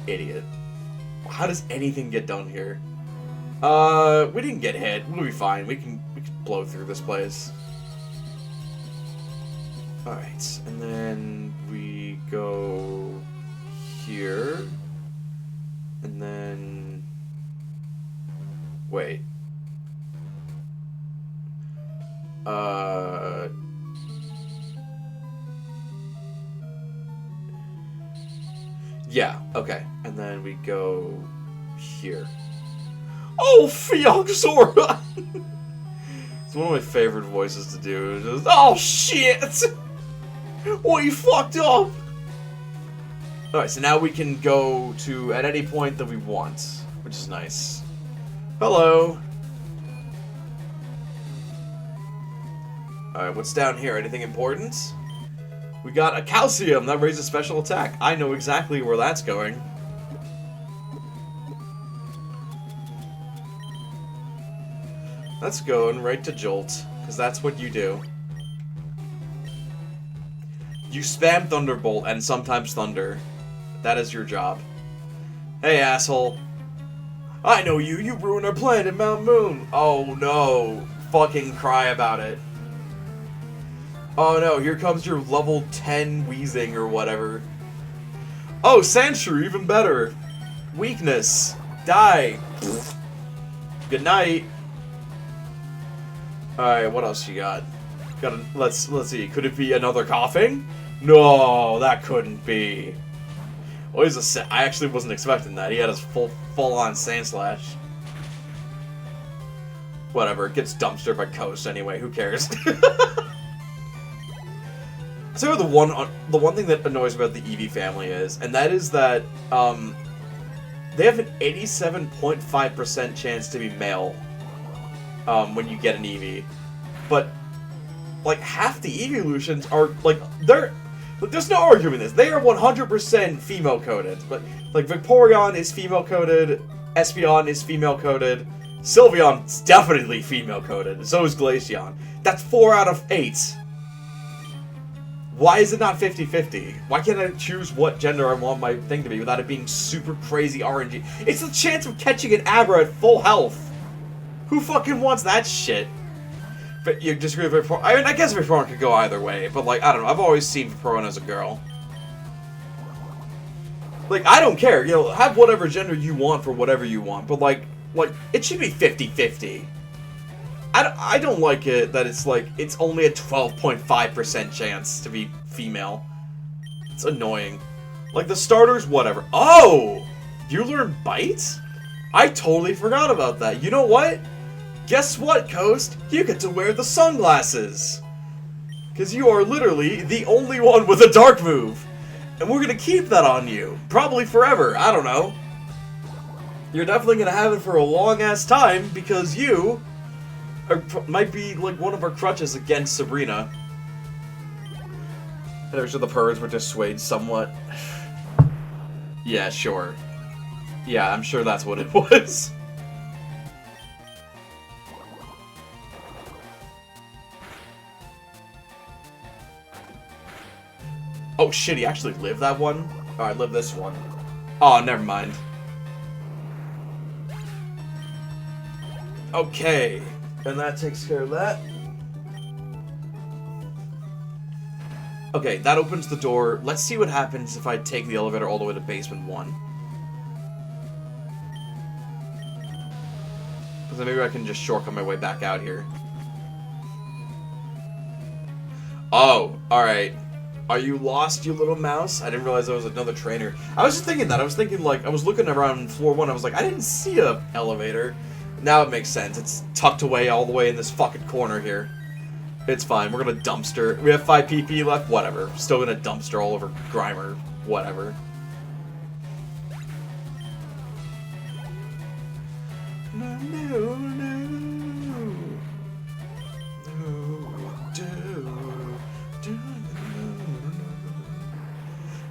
Idiot. How does anything get done here? We didn't get hit. We'll be fine. We can blow through this place. Alright, and then we go here. And then... Wait. Yeah, okay. And then we go here. Oh, Fioxora! It's one of my favorite voices to do. It's just, oh, shit! What, you fucked up? Alright, so now we can go to at any point that we want, which is nice. Hello. Alright, what's down here? Anything important? We got a calcium that raises special attack. I know exactly where that's going. That's going right to Jolt, because that's what you do. You spam Thunderbolt and sometimes Thunder. That is your job. Hey, asshole. I know you. You ruined our planet, Mount Moon. Oh, no. Fucking cry about it. Oh, no. Here comes your level 10 Weezing or whatever. Oh, Sandshrew, even better. Weakness. Die. Good night. Alright, what else you got? Let's see. Could it be another coughing? No, that couldn't be. Oh, I actually wasn't expecting that. He had his full-on Sandslash. Whatever, it gets dumpstered by Coast anyway. Who cares? So the one thing that annoys me about the Eevee family is, and that is that they have an 87.5% chance to be male when you get an Eevee, but like half the evolutions are like there's no arguing this. They are 100% female coded. But like Vaporeon is female coded, Espeon is female coded, Sylveon's definitely female coded. So is Glaceon. That's 4 out of 8. Why is it not 50-50? Why can't I choose what gender I want my thing to be without it being super crazy RNG? It's the chance of catching an Abra at full health. Who fucking wants that shit? But you disagree with Vaporeon? I mean, I guess Vaporeon could go either way, but like, I don't know. I've always seen Vaporeon as a girl. Like, I don't care. You know, have whatever gender you want for whatever you want, but like it should be 50-50. I don't like it that it's like, it's only a 12.5% chance to be female. It's annoying. Like, the starters, whatever. Oh! You learn Bite? I totally forgot about that. You know what? Guess what, Coast? You get to wear the sunglasses! Because you are literally the only one with a dark move. And we're gonna keep that on you. Probably forever. I don't know. You're definitely gonna have it for a long-ass time, because you might be like one of our crutches against Sabrina. There's the purrs were dissuaded somewhat. Yeah, sure. Yeah, I'm sure that's what it was. Oh shit, he actually lived that one? Alright, live this one. Oh, never mind. Okay. And that takes care of that. Okay, that opens the door. Let's see what happens if I take the elevator all the way to basement 1. Because then maybe I can just shortcut my way back out here. Oh, alright. Are you lost, you little mouse? I didn't realize there was another trainer. I was just thinking that. I was thinking, like, I was looking around floor 1. I was like, I didn't see a elevator. Now it makes sense. It's tucked away all the way in this fucking corner here. It's fine. We're gonna dumpster. We have 5 PP left. Whatever. Still gonna dumpster all over Grimer. Whatever. No, no, no.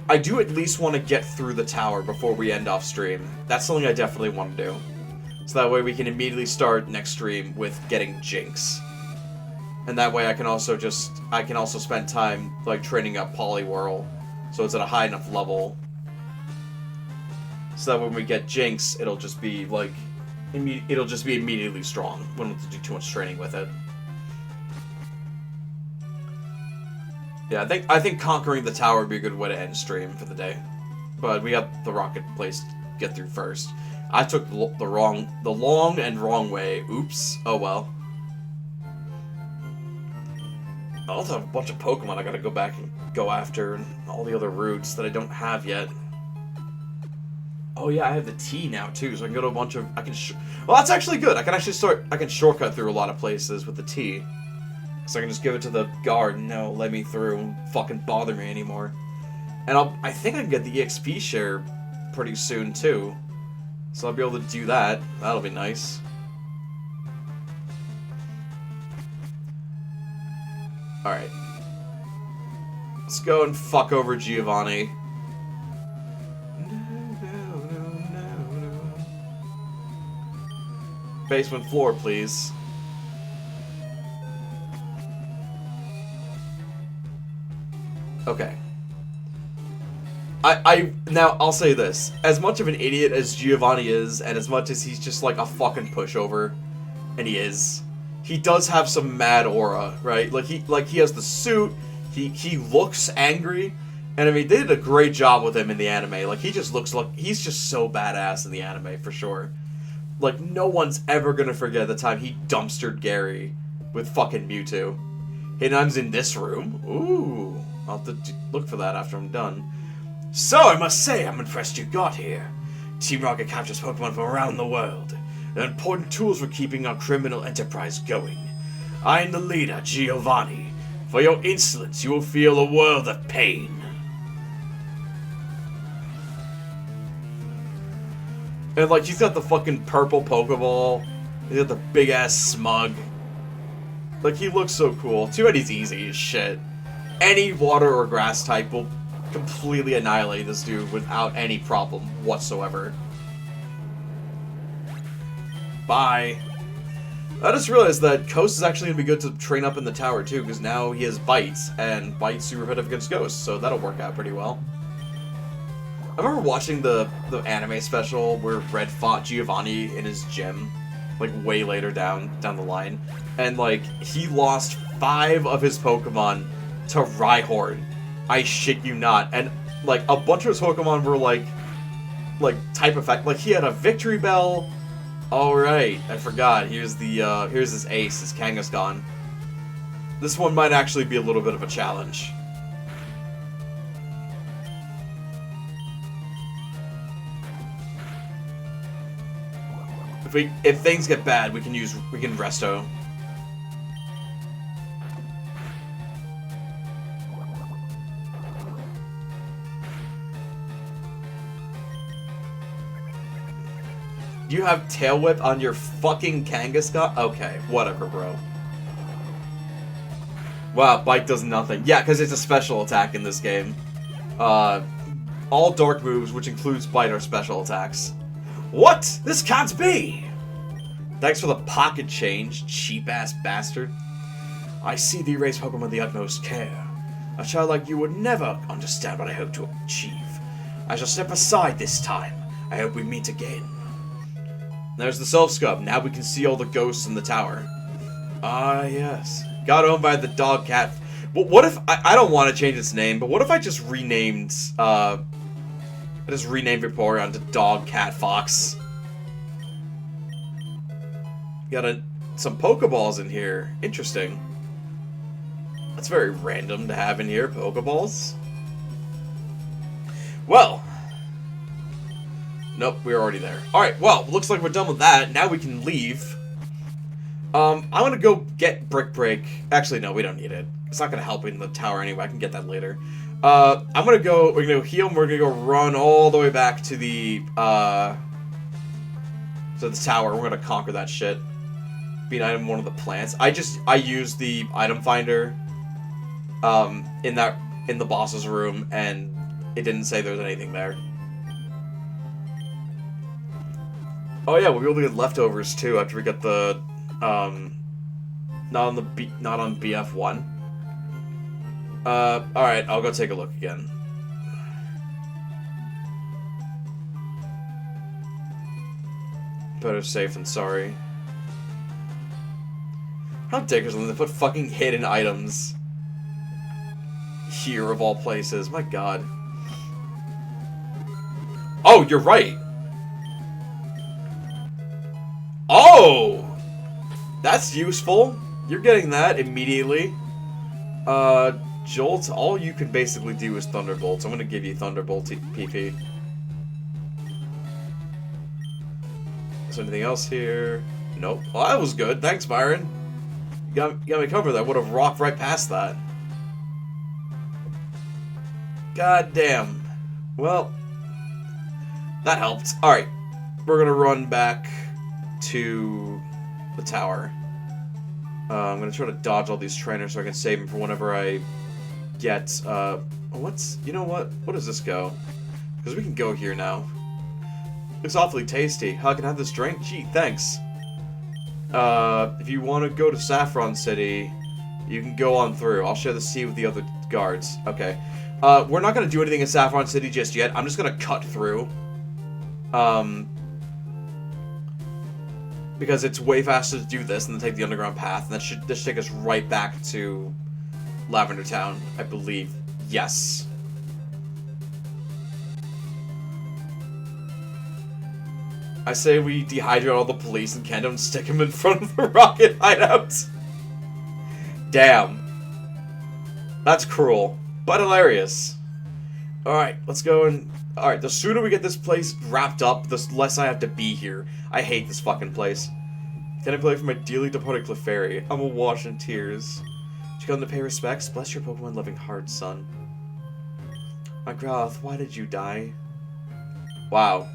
I do at least want to get through the tower before we end off stream. That's something I definitely want to do. So that way we can immediately start next stream with getting Jinx. And that way I can also spend time like training up Poliwhirl so it's at a high enough level. So that when we get Jinx, it'll just be like immediately strong. We don't have to do too much training with it. Yeah, I think conquering the tower would be a good way to end stream for the day. But we got the rocket place to get through first. I took the long and wrong way. Oops. Oh well. I also have a bunch of Pokemon I gotta go back and go after, and all the other routes that I don't have yet. Oh yeah, I have the T now too, so I can go to a bunch of... well, that's actually good. I can actually I can shortcut through a lot of places with the T. So I can just give it to the guard and no, let me through and fucking bother me anymore. And I think I can get the EXP share pretty soon too. So I'll be able to do that. That'll be nice. Alright. Let's go and fuck over Giovanni. Basement floor, please. Okay. Now, I'll say this. As much of an idiot as Giovanni is, and as much as he's just like a fucking pushover, and he does have some mad aura, right? Like he has the suit, he looks angry, and I mean, they did a great job with him in the anime. Like, he just looks like, he's just so badass in the anime, for sure. Like, no one's ever gonna forget the time he dumpstered Gary with fucking Mewtwo. And I'm in this room. Ooh. I'll have to look for that after I'm done. So, I must say, I'm impressed you got here. Team Rocket captures Pokemon from around the world. They're important tools for keeping our criminal enterprise going. I am the leader, Giovanni. For your insolence, you will feel a world of pain. And, like, he's got the fucking purple Pokeball. He's got the big-ass smug. Like, he looks so cool. Too bad he's easy as shit. Any water or grass type will completely annihilate this dude without any problem whatsoever. Bye. I just realized that Coast is actually going to be good to train up in the tower, too, because now he has Bites, and Bite's super effective against Ghosts, so that'll work out pretty well. I remember watching the anime special where Red fought Giovanni in his gym, like, way later down the line, and, like, he lost 5 of his Pokemon to Rhyhorn. I shit you not. And, like, a bunch of his Pokemon were, like type effect. Like, he had a Victory Bell. Alright, I forgot. Here's his ace, his Kangaskhan. This one might actually be a little bit of a challenge. If things get bad, we can Resto. You have Tail Whip on your fucking Kangaskhan? Okay, whatever, bro. Wow, Bite does nothing. Yeah, because it's a special attack in this game. All dark moves, which includes Bite, are special attacks. What? This can't be! Thanks for the pocket change, cheap-ass bastard. I see thee raise Pokemon with the utmost care. A child like you would never understand what I hope to achieve. I shall step aside this time. I hope we meet again. There's the Self-Scub. Now we can see all the ghosts in the tower. Ah, yes. Got owned by the dog cat. Well, what if... I don't want to change its name, but what if I just renamed... Vaporeon to Dog Cat Fox? Got some Pokeballs in here. Interesting. That's very random to have in here, Pokeballs. Well... Nope, we're already there. Alright, well, looks like we're done with that. Now we can leave. I'm gonna go get Brick Break. Actually, no, we don't need it. It's not gonna help in the tower anyway. I can get that later. We're gonna go heal, and we're gonna go run all the way back to the tower. We're gonna conquer that shit. Be an item one of the plants. I used the item finder, in the boss's room, and it didn't say there was anything there. Oh yeah, we'll be able to get leftovers too after we get the, not on BF1. Alright, I'll go take a look again. Better safe than sorry. How dickers when they put fucking hidden items here of all places. My god. Oh, you're right! Oh! That's useful. You're getting that immediately. Jolt, all you can basically do is Thunderbolt. I'm gonna give you Thunderbolt PP. Is there anything else here? Nope. Well, that was good. Thanks, Byron. You got me covered. I would have rocked right past that. God damn. Well, that helped. Alright. We're gonna run back to the tower. I'm gonna try to dodge all these trainers so I can save them for whenever I get, what's... You know what? What does this go? Because we can go here now. Looks awfully tasty. How can I have this drink? Gee, thanks. If you want to go to Saffron City, you can go on through. I'll share the seat with the other guards. Okay. We're not going to do anything in Saffron City just yet. I'm just going to cut through. Because it's way faster to do this than to take the underground path. And that should take us right back to Lavender Town, I believe. Yes. I say we dehydrate all the police in Kendo and stick them in front of the rocket hideout. Damn. That's cruel, but hilarious. Alright, let's go and... Alright, the sooner we get this place wrapped up, the less I have to be here. I hate this fucking place. Can I play for my dearly departed Clefairy? I'm awash in tears. Did you come to pay respects? Bless your Pokemon-loving heart, son. My Groth, why did you die? Wow.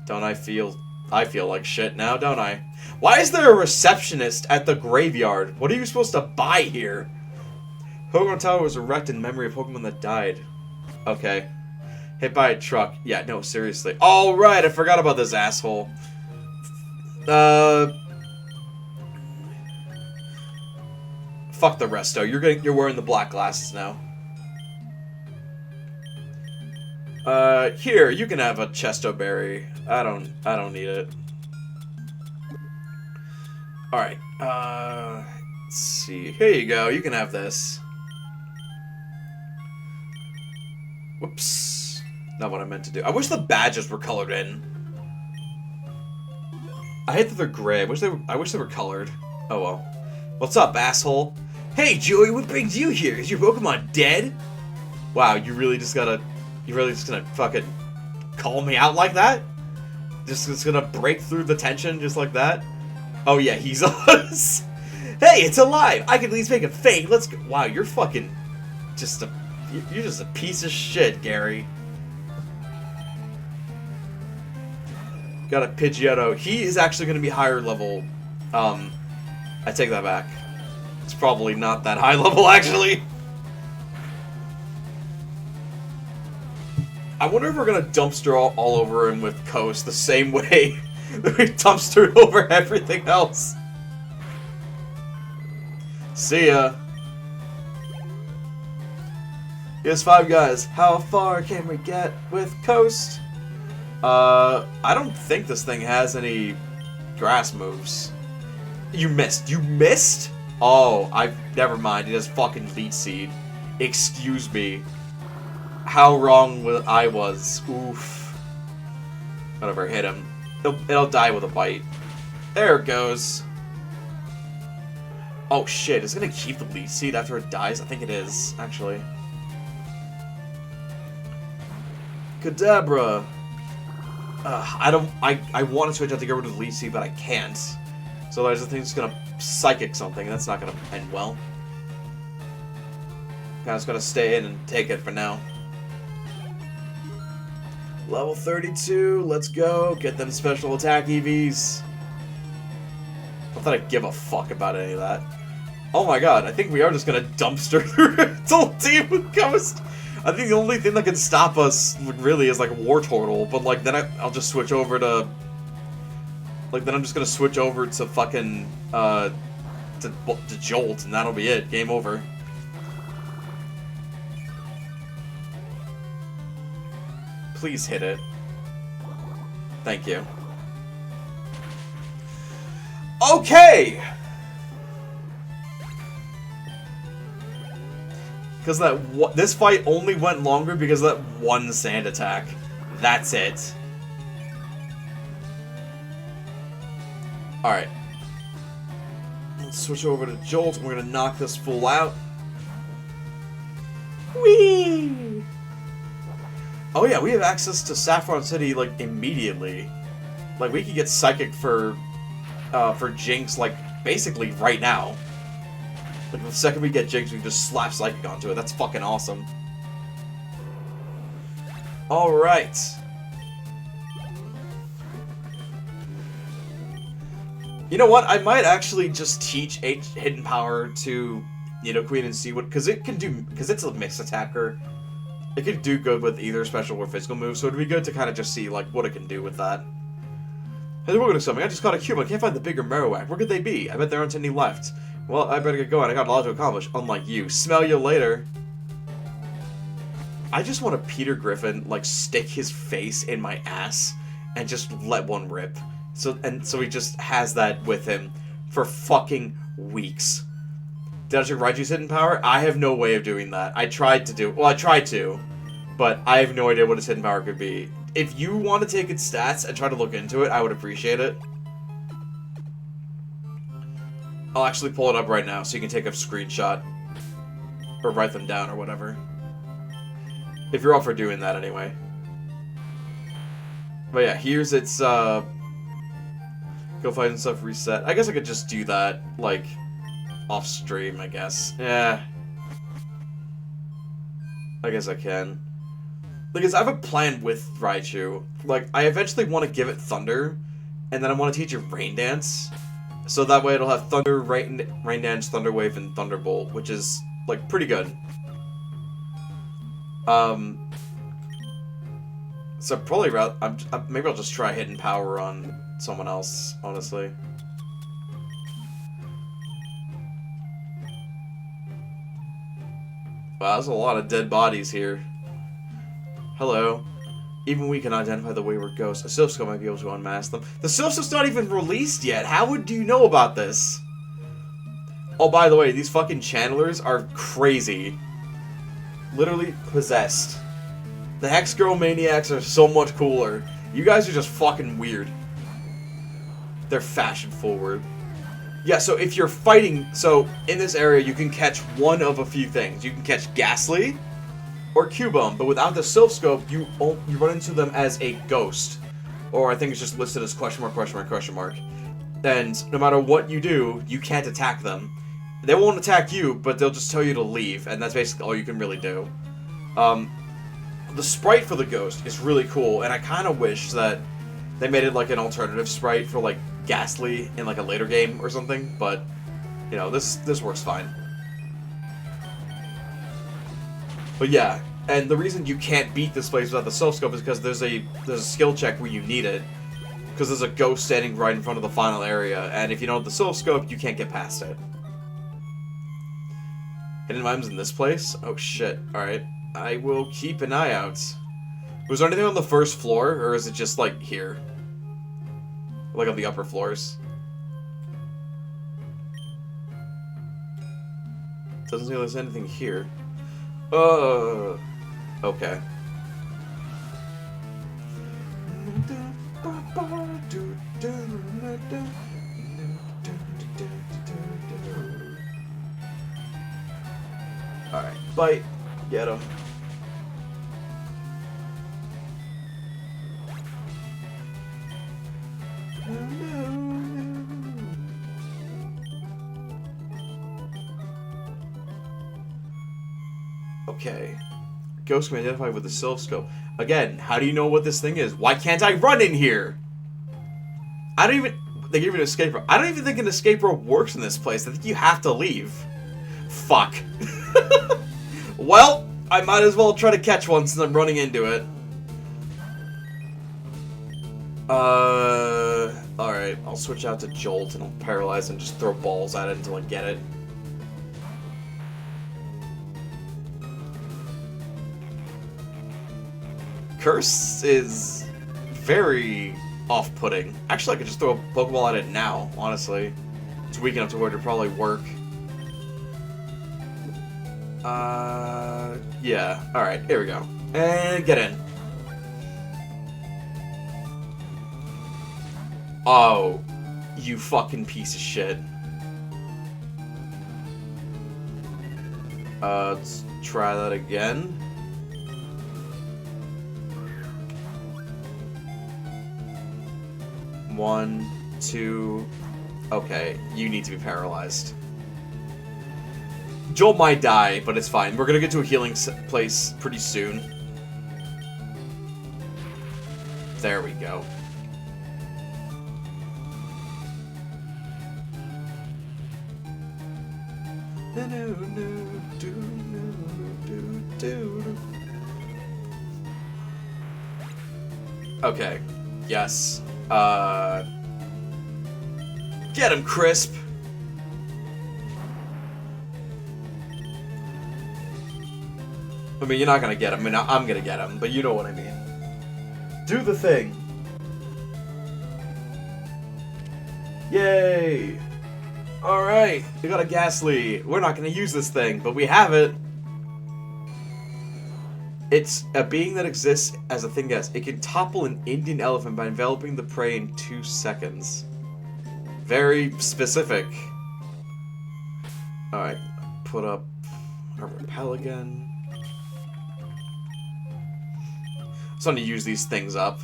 Don't I feel like shit now, don't I? Why is there a receptionist at the graveyard? What are you supposed to buy here? Pokemon Tower was erected in memory of Pokemon that died. Okay. Hit by a truck. Yeah, no, seriously. Alright, I forgot about this asshole. Fuck the resto. You're wearing the black glasses now. Here, you can have a Chesto Berry. I don't need it. Alright, let's see. Here you go, you can have this. Whoops. Not what I meant to do. I wish the badges were colored in. I hate that they're gray. I wish they were colored. Oh well. What's up, asshole? Hey, Joey, what brings you here? Is your Pokemon dead? Wow, you really just gonna fucking call me out like that? Just gonna break through the tension just like that? Oh yeah, he's us. Hey, it's alive! I can at least make it fake. Let's go. Wow, you're fucking you're just a piece of shit, Gary. Got a Pidgeotto. He is actually gonna be higher level. I take that back. It's probably not that high level, actually. I wonder if we're gonna dumpster all over him with Coast the same way that we dumpstered over everything else. See ya. Here's Five Guys. How far can we get with Coast? I don't think this thing has any grass moves. You missed. You missed? Oh, never mind. It has fucking Leech Seed. Excuse me. How wrong I was. Oof. Whatever, hit him. It'll die with a bite. There it goes. Oh shit, is it gonna keep the Leech Seed after it dies? I think it is, actually. Kadabra. I want to switch out to get rid of the Leech Seed, but I can't. So there's a thing that's gonna Psychic something, and that's not gonna end well. I'm just gonna stay in and take it for now. Level 32, let's go. Get them special attack EVs. Not that I give a fuck about any of that. Oh my god, I think we are just gonna dumpster the whole team with Ghost. I think the only thing that can stop us, really, is like Wartortle, but like then I'll just switch over to... Like then I'm just gonna switch over to fucking, to Jolt, and that'll be it. Game over. Please hit it. Thank you. Okay! Because this fight only went longer because of that one sand attack. That's it. Alright. Let's switch over to Jolt, and we're gonna knock this fool out. Whee! Oh yeah, we have access to Saffron City, like, immediately. Like, we could get Psychic for Jinx, like, basically right now. Like, the second we get Jinx, we can just slap Psychic onto it. That's fucking awesome. Alright. You know what? I might actually just teach Hidden Power to Nidoqueen and see what... Because it can do... Because it's a mixed attacker. It could do good with either special or physical moves, so it'd be good to kind of just see, like, what it can do with that. Hey, we're gonna something. I just caught a cube. I can't find the bigger Marowak. Where could they be? I bet there aren't any left. Well, I better get going. I got a lot to accomplish, unlike you. Smell you later. I just want a Peter Griffin, like, stick his face in my ass and just let one rip. So he just has that with him for fucking weeks. Did I check Raiju's hidden power? I have no way of doing that. I tried to, but I have no idea what his hidden power could be. If you want to take its stats and try to look into it, I would appreciate it. I'll actually pull it up right now so you can take a screenshot. Or write them down or whatever. If you're up for doing that anyway. But yeah, here's its, go fight and stuff, reset. I guess I could just do that, like, off stream, I guess. Yeah. I guess I can. Because I have a plan with Raichu. Like, I eventually want to give it Thunder, and then I want to teach it Rain Dance. So that way it'll have Thunder, Rain Dance, Thunder Wave, and Thunderbolt, which is, like, pretty good. So probably, maybe I'll just try Hidden Power on someone else, honestly. Wow, there's a lot of dead bodies here. Hello. Even we can identify the wayward ghosts. A Silphscope might be able to unmask them. The Silphscope's not even released yet. How would you know about this? Oh, by the way, these fucking channelers are crazy. Literally possessed. The Hex Girl Maniacs are so much cooler. You guys are just fucking weird. They're fashion forward. Yeah, so if you're fighting... So, in this area, you can catch one of a few things. You can catch Ghastly or Cubone, but without the Silphscope, you run into them as a ghost. Or I think it's just listed as question mark, question mark, question mark. And no matter what you do, you can't attack them. They won't attack you, but they'll just tell you to leave, and that's basically all you can really do. The sprite for the ghost is really cool, and I kind of wish that they made it like an alternative sprite for like Ghastly in like a later game or something, but you know, this works fine. But yeah, and the reason you can't beat this place without the Silphscope is because there's a skill check where you need it, because there's a ghost standing right in front of the final area, and if you don't have the Silphscope, you can't get past it. Hidden items in this place? Oh shit, alright. I will keep an eye out. Was there anything on the first floor, or is it just like here? Like on the upper floors? Doesn't seem like there's anything here. Okay. Alright, bite. Get him. Okay. Ghost can be identified with the Silphscope. Again, how do you know what this thing is? Why can't I run in here? I don't even... They gave me an escape rope. I don't even think an escape rope works in this place. I think you have to leave. Fuck. Well, I might as well try to catch one since I'm running into it. Alright. I'll switch out to Jolt and I'll paralyze and just throw balls at it until I get it. Curse is very off-putting. Actually, I could just throw a Pokeball at it now, honestly. It's weak enough to where it'd probably work. Yeah. Alright, here we go. And get in. Oh, you fucking piece of shit. Let's try that again. 1, 2... Okay, you need to be paralyzed. Joel might die, but it's fine. We're gonna get to a healing place pretty soon. There we go. Okay. Yes. Get him, Crisp! I mean, you're not gonna get him. I mean, I'm gonna get him, but you know what I mean. Do the thing! Yay! Alright, we got a Ghastly. We're not gonna use this thing, but we have it. It's a being that exists as a thing that it can topple an Indian elephant by enveloping the prey in 2 seconds. Very specific. Alright, put up our repel again. I'm starting to use these things up.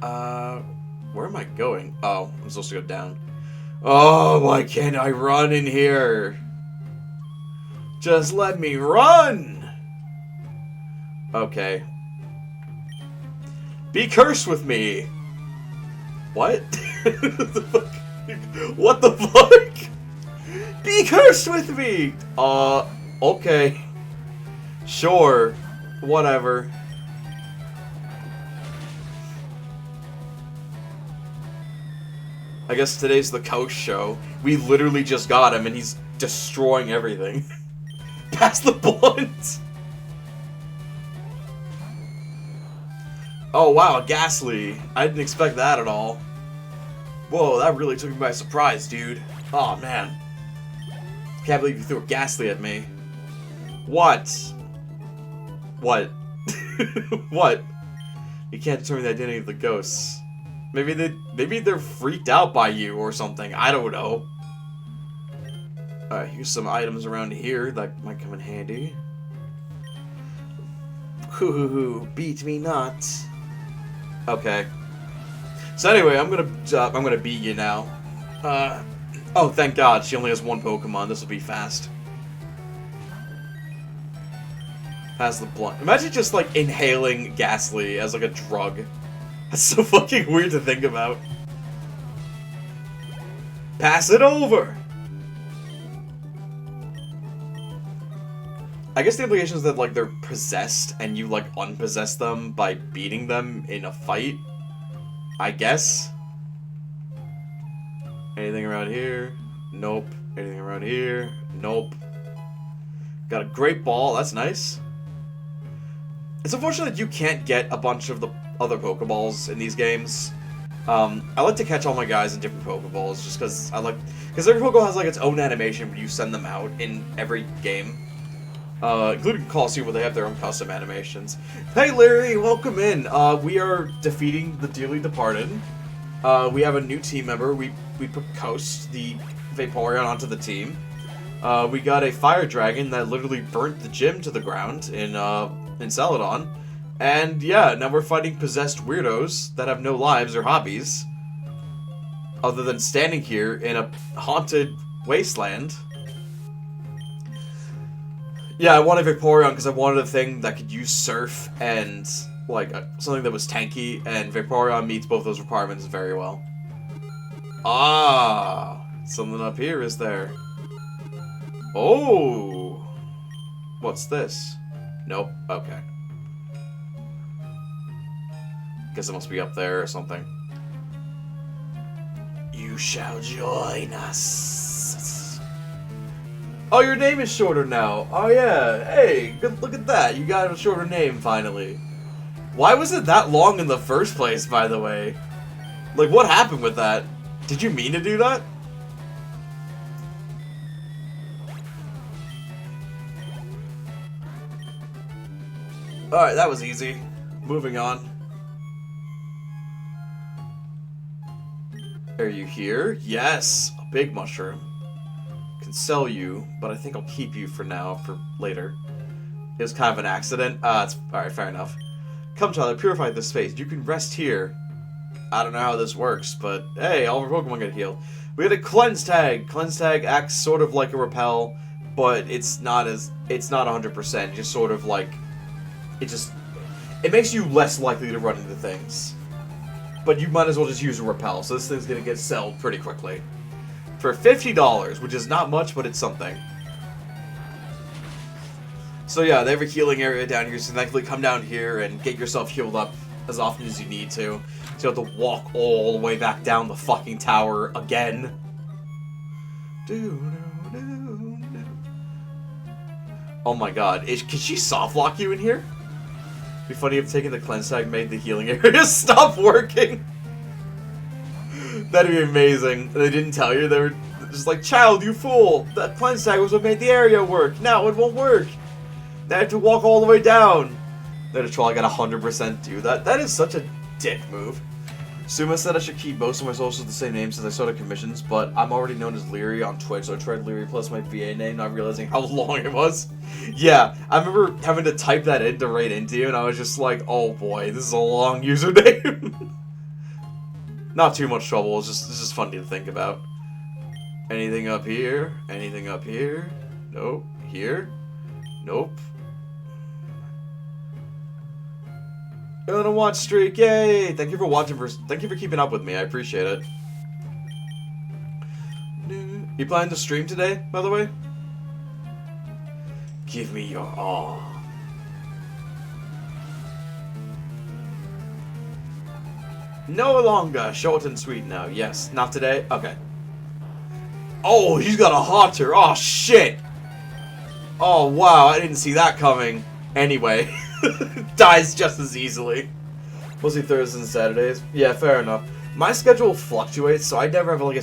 Where am I going? Oh, I'm supposed to go down. Oh, why can't I run in here? Just let me run! Okay. Be cursed with me! What? What the fuck? Be cursed with me! Okay. Sure. Whatever. I guess today's the Coach show. We literally just got him and he's destroying everything. Pass the blunt! Oh wow, Ghastly. I didn't expect that at all. Whoa, that really took me by surprise, dude. Oh man. Can't believe you threw a Ghastly at me. What? What? What? You can't determine the identity of the ghosts. Maybe they're freaked out by you or something. I don't know. Alright, here's some items around here that might come in handy. Hoo, beat me not. Okay. So anyway, I'm gonna beat you now. Oh, thank God, she only has 1 Pokemon. This will be fast. Pass the blunt. Imagine just like inhaling Ghastly as like a drug. That's so fucking weird to think about. Pass it over! I guess the implication is that, like, they're possessed and you, like, unpossess them by beating them in a fight. I guess. Anything around here? Nope. Anything around here? Nope. Got a great ball. That's nice. It's unfortunate that you can't get a bunch of the other Pokeballs in these games. I like to catch all my guys in different Pokeballs just because because every Pokeball has like its own animation when you send them out in every game. Including Colosseum where they have their own custom animations. Hey Larry, welcome in. We are defeating the dearly departed. We have a new team member. We put Coast, the Vaporeon, onto the team. We got a Fire Dragon that literally burnt the gym to the ground in Celadon. And yeah, now we're fighting possessed weirdos that have no lives or hobbies. Other than standing here in a haunted wasteland. Yeah, I wanted Vaporeon because I wanted a thing that could use Surf and, like, something that was tanky, and Vaporeon meets both those requirements very well. Ah! Something up here, is there? Oh! What's this? Nope. Okay. Guess it must be up there or something. You shall join us. Oh, your name is shorter now. Oh yeah. Hey, good. Look at that. You got a shorter name finally. Why was it that long in the first place, by the way? Like, what happened with that? Did you mean to do that? Alright, that was easy. Moving on. Are you here? Yes! A big mushroom. Can sell you, but I think I'll keep you for now, for later. It was kind of an accident. It's alright, fair enough. Come, child, I purified this space. You can rest here. I don't know how this works, but hey, all of our Pokemon get healed. We had a Cleanse Tag. Cleanse Tag acts sort of like a Repel, but it's not 100%. Just sort of like, it makes you less likely to run into things. But you might as well just use a Repel, so this thing's gonna get sold pretty quickly. For $50, which is not much, but it's something. So yeah, they have a healing area down here, so thankfully come down here and get yourself healed up as often as you need to. So you have to walk all the way back down the fucking tower again. Oh my god, can she soft lock you in here? It'd be funny if taking the Cleanse Tag made the healing area stop working. That'd be amazing. They didn't tell you, they were just like, child, you fool! That Cleanse Tag was what made the area work, now it won't work! They have to walk all the way down. They had to try like at 100% do that. That is such a dick move. Suma said I should keep most of my socials the same name since I started commissions, but I'm already known as Leary on Twitch, so I tried Leary plus my VA name, not realizing how long it was. Yeah, I remember having to type that in to raid into you, and I was just like, oh boy, this is a long username. Not too much trouble, it's just funny to think about. Anything up here? Anything up here? Nope. Here? Nope. On a watch streak, yay! Thank you for watching, thank you for keeping up with me, I appreciate it. You planning to stream today, by the way? Give me your all. No longer short and sweet now, yes. Not today? Okay. Oh, he's got a Haunter, oh shit! Oh wow, I didn't see that coming. Anyway. Dies just as easily. Mostly Thursdays and Saturdays. Yeah, fair enough. My schedule fluctuates, so I never have like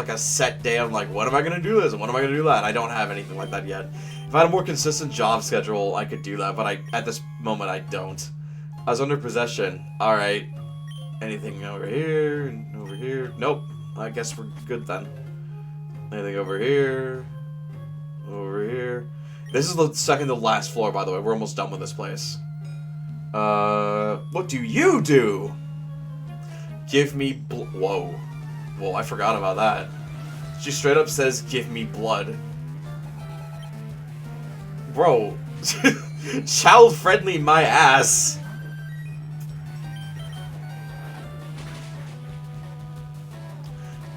a set day. I'm like, when am I gonna do this and when am I gonna do that? I don't have anything like that yet. If I had a more consistent job schedule, I could do that, but at this moment I don't. I was under possession. All right. Anything over here and over here? Nope. I guess we're good then. Anything over here? Over here? This is the second to last floor, by the way. We're almost done with this place. What do you do? Give me whoa. Whoa, I forgot about that. She straight up says, give me blood. Bro. Child-friendly my ass.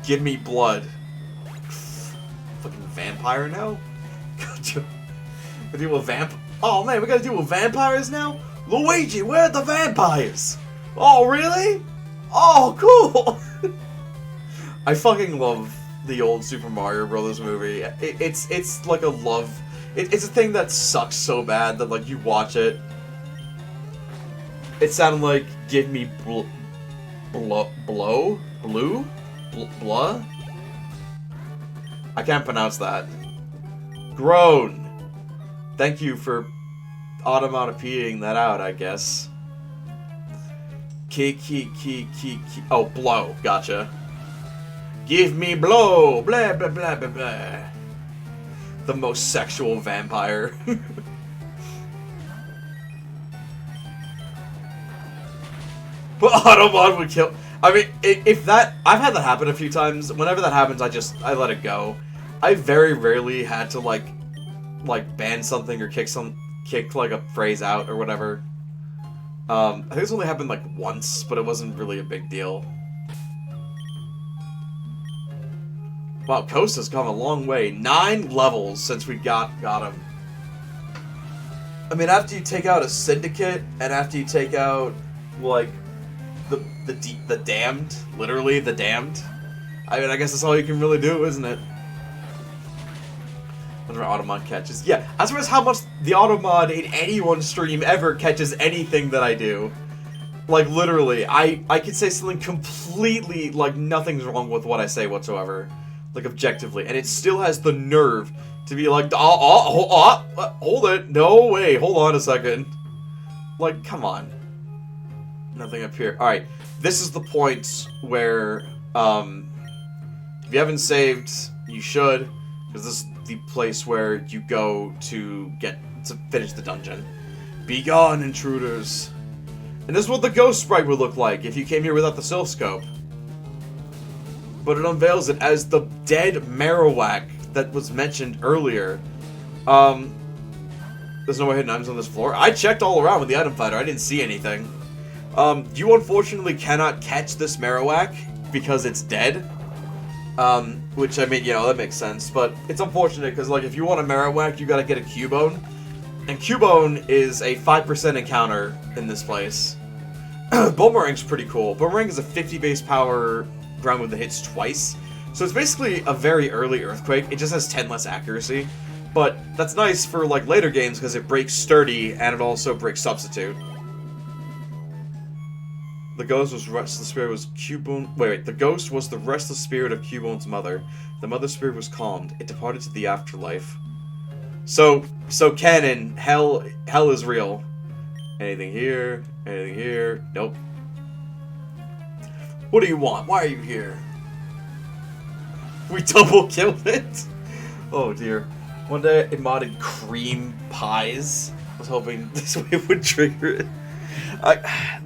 Give me blood. Fucking vampire now? We deal with oh man, we gotta deal with vampires now? Luigi, where are the vampires? Oh really? Oh cool! I fucking love the old Super Mario Brothers movie. It's like a love. It's a thing that sucks so bad that like you watch it. It sounded like give me blah. I can't pronounce that. Groan. Thank you for automatopeating that out, I guess. Key. Oh, blow. Gotcha. Give me blow. Blah, blah, blah, blah, blah. The most sexual vampire. But Automod would kill... I mean, if that... I've had that happen a few times. Whenever that happens, I let it go. I very rarely had to, like ban something or kick like a phrase out or whatever. I think it's only happened like once, but it wasn't really a big deal. Wow, Costa's come a long way. 9 levels since we got him. I mean, after you take out a syndicate and after you take out like the damned, literally the damned. I mean, I guess that's all you can really do, isn't it? Whenever Automod catches. Yeah, I surprised how much the Automod in anyone's stream ever catches anything that I do. Like, literally, I could say something completely, like, nothing's wrong with what I say whatsoever. Like, objectively. And it still has the nerve to be like, hold it. No way, hold on a second. Like, come on. Nothing up here. Alright, this is the point where, if you haven't saved, you should. Because this is the place where you go to finish the dungeon. Be gone, intruders. And this is what the ghost sprite would look like if you came here without the Silphscope. But it unveils it as the dead Marowak that was mentioned earlier. There's no way hidden items on this floor. I checked all around with the item finder. I didn't see anything. You unfortunately cannot catch this Marowak because it's dead. Which, I mean, you know, that makes sense. But it's unfortunate because, like, if you want a Marowak, you gotta get a Cubone. And Cubone is a 5% encounter in this place. Boomerang's pretty cool. Boomerang is a 50 base power ground move that hits twice. So it's basically a very early Earthquake. It just has 10 less accuracy. But that's nice for, like, later games because it breaks Sturdy and it also breaks Substitute. The ghost was restless spirit was Cubone. Wait. The ghost was the restless spirit of Cubone's mother. The mother's spirit was calmed. It departed to the afterlife. So canon, hell is real. Anything here? Anything here? Nope. What do you want? Why are you here? We double killed it. Oh dear. One day it modded cream pies. I was hoping this way would trigger it.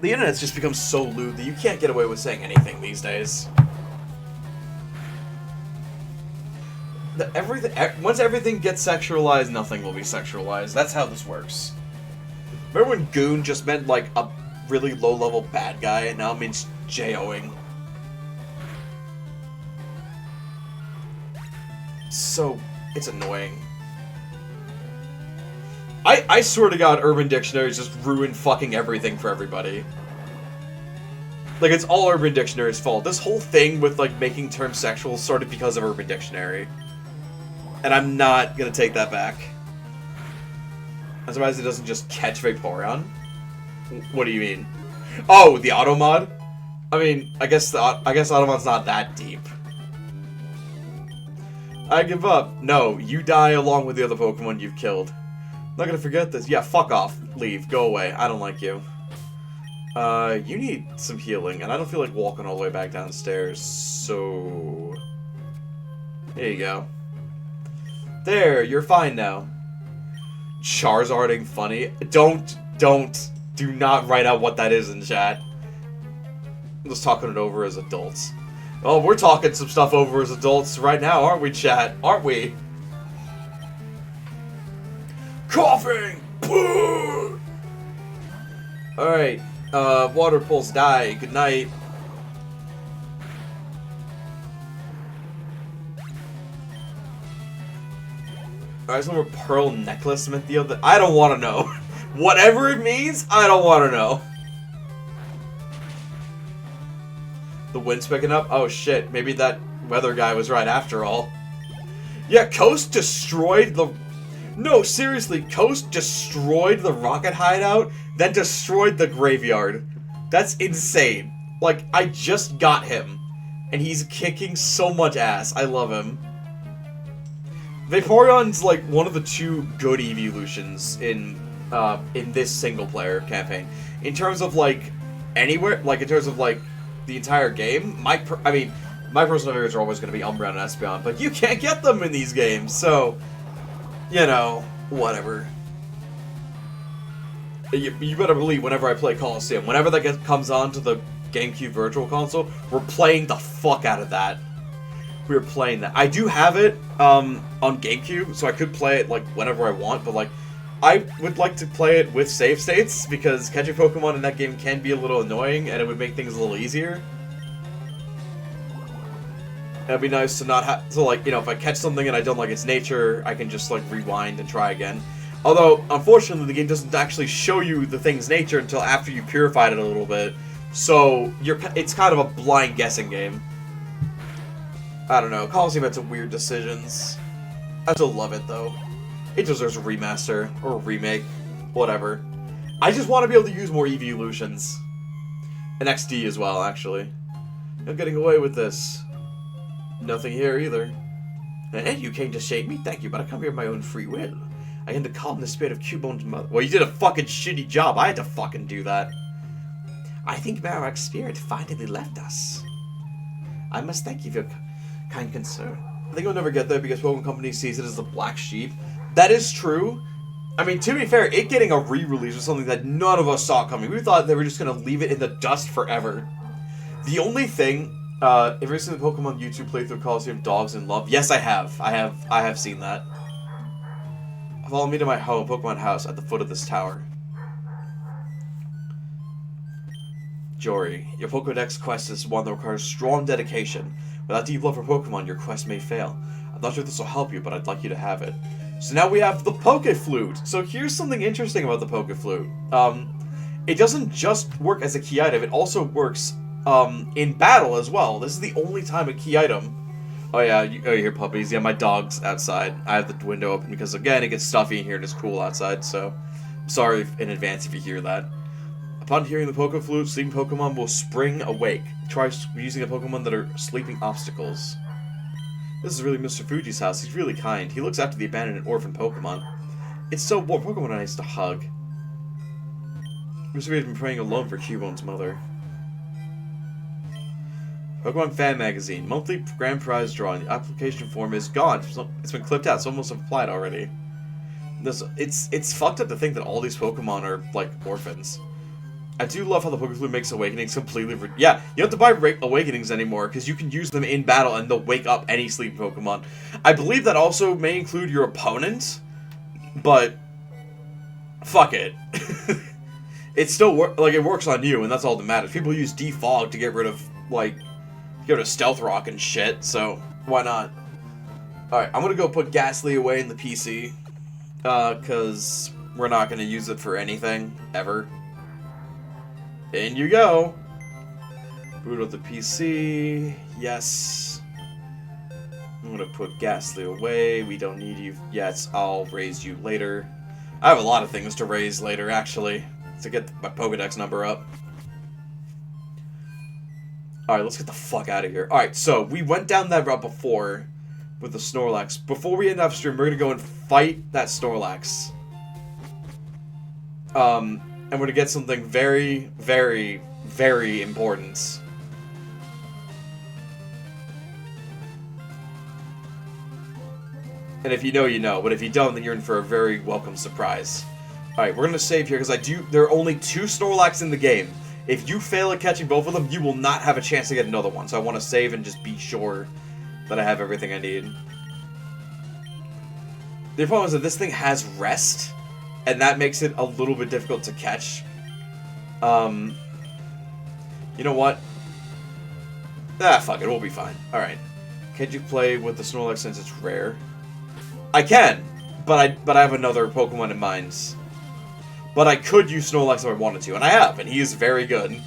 The internet's just become so lewd that you can't get away with saying anything these days. Once everything gets sexualized, nothing will be sexualized. That's how this works. Remember when Goon just meant like a really low-level bad guy, and now it means J-O-ing? So, it's annoying. I swear to God, Urban Dictionary's just ruined fucking everything for everybody. Like, it's all Urban Dictionary's fault. This whole thing with, like, making terms sexual started because of Urban Dictionary. And I'm not gonna take that back. I'm surprised it doesn't just catch Vaporeon. What do you mean? Oh, the auto mod? I mean, I guess Automod's not that deep. I give up. No, you die along with the other Pokemon you've killed. I'm not gonna forget this. Yeah, fuck off. Leave. Go away. I don't like you. You need some healing, and I don't feel like walking all the way back downstairs, so... There you go. There, you're fine now. Charizarding funny? Do not write out what that is in chat. I'm just talking it over as adults. Oh, we're talking some stuff over as adults right now, aren't we, chat? Aren't we? Coughing! Alright, water pulse die. Good night. Alright, so a pearl necklace meant the other. I don't want to know. Whatever it means, I don't want to know. The wind's picking up? Oh shit, maybe that weather guy was right after all. Yeah, Coast destroyed the... No, seriously, Coast destroyed the rocket hideout, then destroyed the graveyard. That's insane. Like, I just got him, and he's kicking so much ass. I love him. Vaporeon's, like, one of the two good evolutions in this single-player campaign. In terms of, like, anywhere, like, in terms of, like, the entire game, my personal favorites are always going to be Umbreon and Espeon, but you can't get them in these games, so... You know, whatever. You better believe whenever I play Coliseum, whenever that comes on to the GameCube Virtual Console, we're playing the fuck out of that. We're playing that. I do have it on GameCube, so I could play it like whenever I want, but like, I would like to play it with save states, because catching Pokemon in that game can be a little annoying, and it would make things a little easier. It'd be nice to not have to, like, you know, if I catch something and I don't like its nature, I can just, like, rewind and try again. Although, unfortunately, the game doesn't actually show you the thing's nature until after you purified it a little bit. So, it's kind of a blind guessing game. I don't know. Coliseum had some weird decisions. I still love it, though. It deserves a remaster, or a remake, whatever. I just want to be able to use more evolutions. And XD as well, actually. I'm getting away with this. Nothing here either. And you came to shake me? Thank you, but I come here of my own free will. I had to calm the spirit of Cubone's mother. Well, you did a fucking shitty job. I had to fucking do that. I think Marowak's spirit finally left us. I must thank you for your kind concern. I think I'll never get there because Pokemon Company sees it as the black sheep. That is true. I mean, to be fair, it getting a re-release was something that none of us saw coming. We thought they were just going to leave it in the dust forever. The only thing, have you ever seen the Pokemon YouTube playthrough Coliseum Dogs in Love? Yes, I have. I have seen that. Follow me to my home, Pokemon house, at the foot of this tower. Jory, your Pokedex quest is one that requires strong dedication. Without deep love for Pokemon, your quest may fail. I'm not sure if this will help you, but I'd like you to have it. So now we have the Pokeflute. So here's something interesting about the Pokeflute. It doesn't just work as a key item, it also works in battle as well. This is the only time a key item... Oh yeah, you hear puppies. Yeah, my dog's outside. I have the window open because, again, it gets stuffy in here and it's cool outside, so... I'm sorry in advance if you hear that. Upon hearing the Pokeflute, sleeping Pokemon will spring awake. Try using a Pokemon that are sleeping obstacles. This is really Mr. Fuji's house. He's really kind. He looks after the abandoned and orphaned Pokemon. It's so warm. Pokemon are nice to hug. Mr. Fuji's been praying alone for Cubone's mother. Pokemon Fan Magazine. Monthly grand prize drawing. The application form is gone. It's been clipped out. It's almost applied already. It's fucked up to think that all these Pokemon are, like, orphans. I do love how the Pokeflute makes Awakenings completely... Yeah, you don't have to buy Awakenings anymore, because you can use them in battle and they'll wake up any sleeping Pokemon. I believe that also may include your opponent, but... Fuck it. It still it works on you, and that's all that matters. People use Defog to get rid of, Stealth Rock and shit, so why not? Alright, I'm gonna go put Ghastly away in the PC, because we're not gonna use it for anything, ever. In you go! Boot up the PC. Yes. I'm gonna put Ghastly away. We don't need you. Yes, I'll raise you later. I have a lot of things to raise later, actually, to get my Pokedex number up. Alright, let's get the fuck out of here. Alright, so we went down that route before with the Snorlax. Before we end upstream, we're gonna go and fight that Snorlax. And we're gonna get something very, very, very important. And if you know, you know. But if you don't, then you're in for a very welcome surprise. Alright, we're gonna save here, because there are only 2 Snorlax in the game. If you fail at catching both of them, you will not have a chance to get another one. So I want to save and just be sure that I have everything I need. The problem is that this thing has rest, and that makes it a little bit difficult to catch. You know what? Ah, fuck it, we'll be fine. Alright. Can't you play with the Snorlax since it's rare? I can, but I have another Pokemon in mind. But I could use Snorlax if I wanted to, and I have, and he is very good.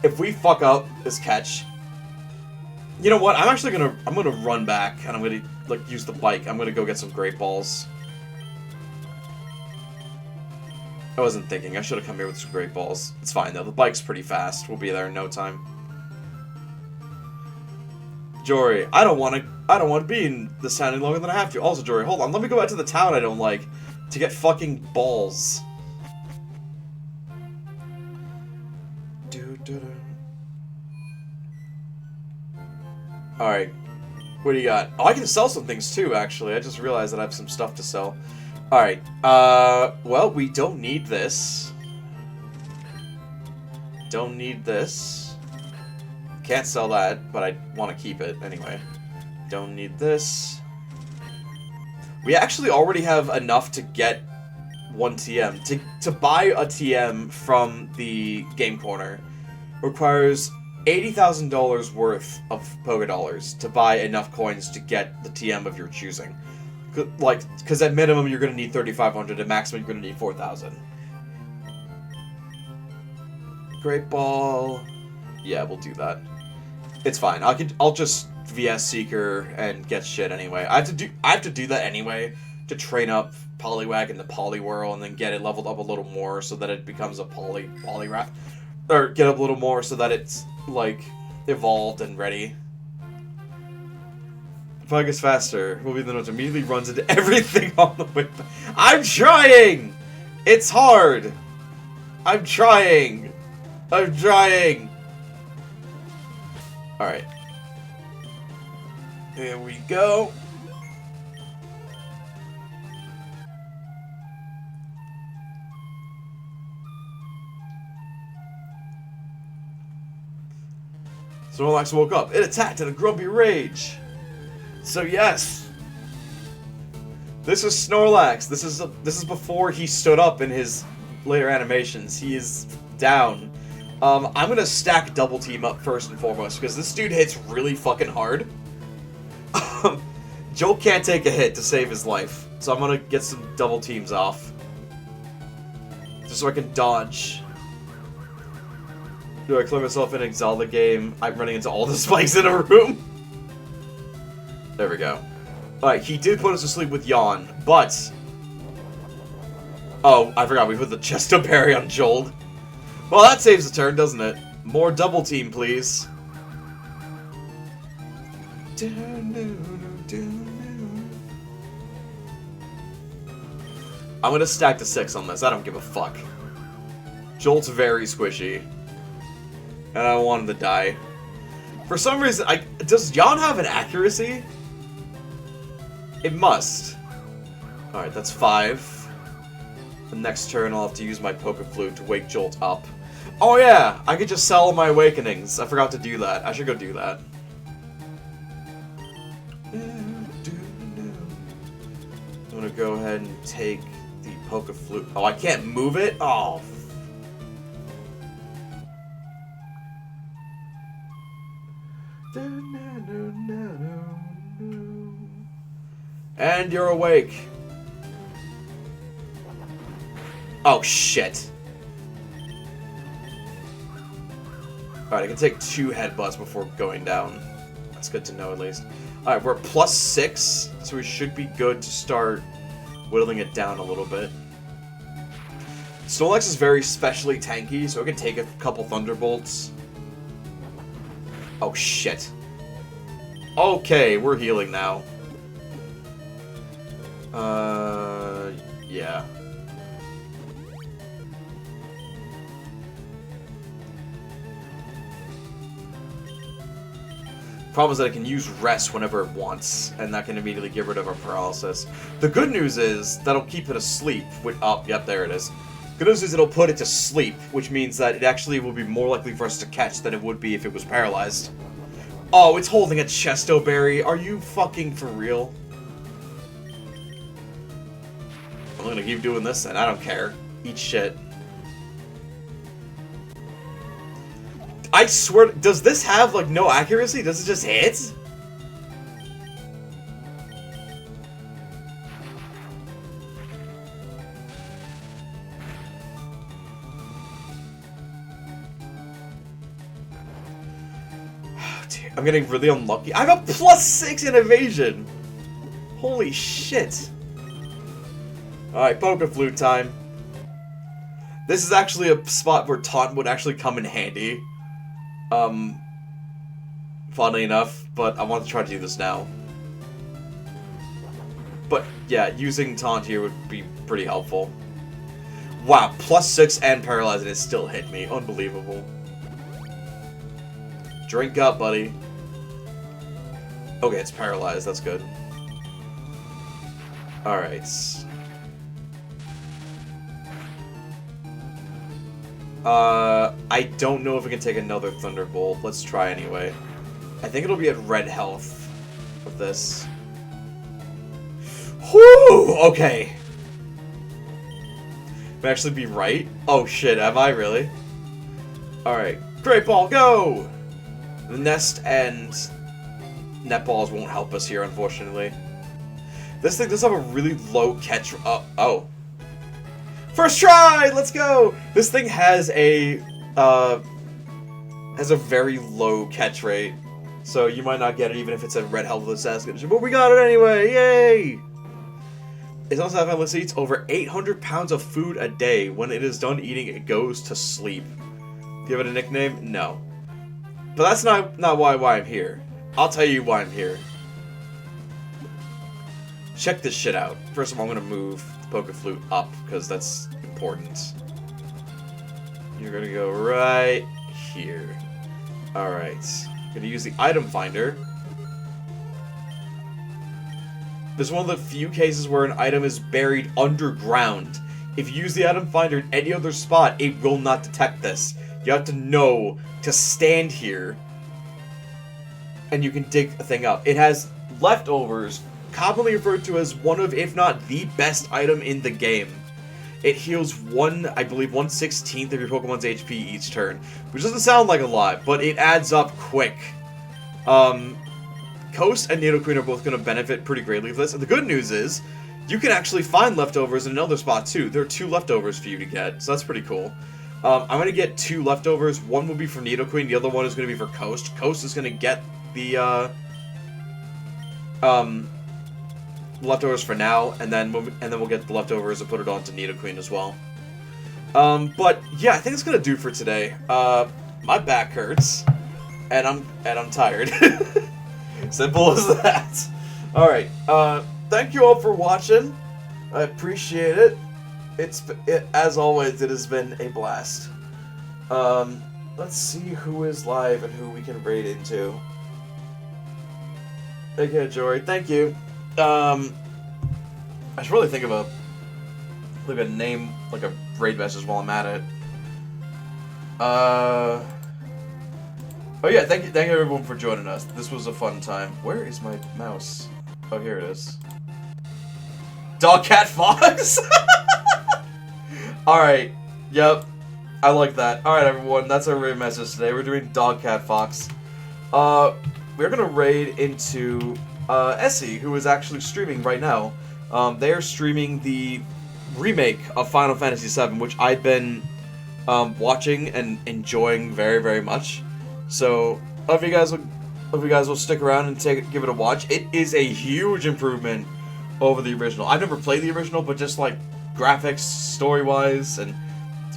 If we fuck up this catch... You know what? I'm gonna run back, and I'm gonna, use the bike. I'm gonna go get some Great Balls. I wasn't thinking. I should have come here with some Great Balls. It's fine, though. The bike's pretty fast. We'll be there in no time. Jory, I don't want to be in this town any longer than I have to. Also, Jory, hold on. Let me go back to the town I don't like to get fucking balls. Alright. What do you got? Oh, I can sell some things too, actually. I just realized that I have some stuff to sell. Alright. Well, we don't need this. Don't need this. Can't sell that, but I want to keep it anyway. Don't need this. We actually already have enough to get 1 TM. To buy a TM from the Game Corner requires $80,000 worth of Pokédollars to buy enough coins to get the TM of your choosing. Because at minimum you're going to need 3,500, at maximum you're going to need 4,000. Great Ball. Yeah, we'll do that. It's fine. I'll just VS Seeker and get shit anyway. I have to do that anyway to train up Poliwag in the Poliwhirl and then get it leveled up a little more so that it becomes a Poliwrath. Or get up a little more so that it's evolved and ready. If I get faster, will be the note immediately runs into everything on the way back. I'm trying! It's hard! I'm trying! I'm trying! Alright. There we go. Snorlax woke up. It attacked in a grumpy rage. So yes, this is Snorlax. This is before he stood up in his later animations. He is down. I'm gonna stack Double Team up first and foremost because this dude hits really fucking hard. Jolt can't take a hit to save his life, so I'm gonna get some Double Teams off just so I can dodge. Do I clear myself in Zelda game? I'm running into all the spikes in a room. There we go. Alright, he did put us to sleep with Yawn, but... Oh, I forgot, we put the Chesto Berry on Jolt. Well, that saves a turn, doesn't it? More Double Team, please. I'm gonna stack to 6 on this, I don't give a fuck. Jolt's very squishy. And I don't want him to die. For some reason, does Yawn have an accuracy? It must. Alright, that's 5. The next turn I'll have to use my Pokéflute to wake Jolt up. Oh yeah, I could just sell my awakenings. I forgot to do that. I should go do that. I'm gonna go ahead and take the Pokéflute. Oh, I can't move it? Oh. And you're awake. Oh, shit. Alright, I can take 2 headbutts before going down. That's good to know, at least. Alright, we're at +6, so we should be good to start whittling it down a little bit. Snorlax is very specially tanky, so I can take a couple Thunderbolts. Oh, shit. Okay, we're healing now. Yeah. Problem is that it can use rest whenever it wants, and that can immediately get rid of our paralysis. The good news is that'll keep it asleep. Oh, yep, there it is. Good news is it'll put it to sleep, which means that it actually will be more likely for us to catch than it would be if it was paralyzed. Oh, it's holding a Chesto Berry. Are you fucking for real? I'm gonna keep doing this, and I don't care. Eat shit. I swear, does this have, like, no accuracy? Does it just hit? Oh, dude, I'm getting really unlucky. I have a +6 in evasion! Holy shit. Alright, Pokéflute time. This is actually a spot where Taunt would actually come in handy. Funnily enough, but I want to try to do this now. But, yeah, using Taunt here would be pretty helpful. Wow, +6 and Paralyzed, and it still hit me. Unbelievable. Drink up, buddy. Okay, it's Paralyzed, that's good. Alright. I don't know if we can take another Thunderbolt. Let's try anyway. I think it'll be at red health with this. Whew! Okay. May actually be right. Oh shit, am I really? Alright. Great Ball, go! The Nest and Netballs won't help us here, unfortunately. This thing does have a really low catch. Oh. First try! Let's go! This thing has a very low catch rate. So you might not get it even if it's a red health with Sasquatch. But we got it anyway! Yay! It also has eats over 800 pounds of food a day. When it is done eating, it goes to sleep. Give it a nickname? No. But that's not why I'm here. I'll tell you why I'm here. Check this shit out. First of all, I'm gonna move the Pokéflute up, because that's important. You're gonna go right here. Alright. Gonna use the item finder. This is one of the few cases where an item is buried underground. If you use the item finder in any other spot, it will not detect this. You have to know to stand here and you can dig a thing up. It has leftovers, commonly referred to as one of, if not the best item in the game. It heals I believe 1/16 of your Pokemon's HP each turn, which doesn't sound like a lot, but it adds up quick. Coast and Nidoqueen are both going to benefit pretty greatly from this, and the good news is, you can actually find leftovers in another spot too. There are 2 leftovers for you to get, so that's pretty cool. I'm going to get 2 leftovers. One will be for Nidoqueen, the other one is going to be for Coast. Coast is going to get the leftovers for now, and then we'll get the leftovers and put it on to Nidoqueen as well. But yeah, I think it's going to do for today. My back hurts, and I'm tired. Simple as that. Alright, thank you all for watching. I appreciate it. As always, it has been a blast. Let's see who is live and who we can raid into. Okay, Jory, thank you. I should really think of a name, like a raid message while I'm at it. Oh yeah, thank you everyone for joining us. This was a fun time. Where is my mouse? Oh, here it is. Dog, cat, fox? Alright, yep. I like that. Alright everyone, that's our raid message today. We're doing dog, cat, fox. We're gonna raid into Essie, who is actually streaming right now. They are streaming the remake of Final Fantasy VII, which I've been watching and enjoying very, very much. So, if you guys will stick around and give it a watch. It is a huge improvement over the original. I've never played the original, but just like graphics, story-wise, and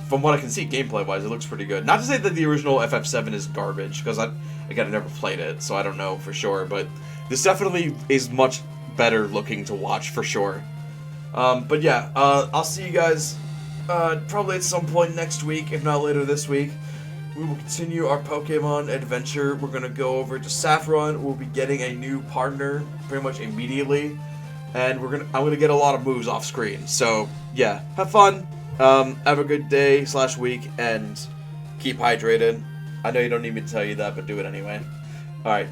from what I can see, gameplay-wise, it looks pretty good. Not to say that the original FF7 is garbage, because again, I never played it, so I don't know for sure, but this definitely is much better looking to watch, for sure. But yeah, I'll see you guys probably at some point next week, if not later this week. We will continue our Pokemon adventure. We're going to go over to Saffron. We'll be getting a new partner pretty much immediately. And I'm going to get a lot of moves off screen. So, yeah, have fun. Have a good day / week, and keep hydrated. I know you don't need me to tell you that, but do it anyway. Alright,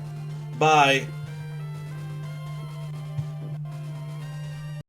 bye.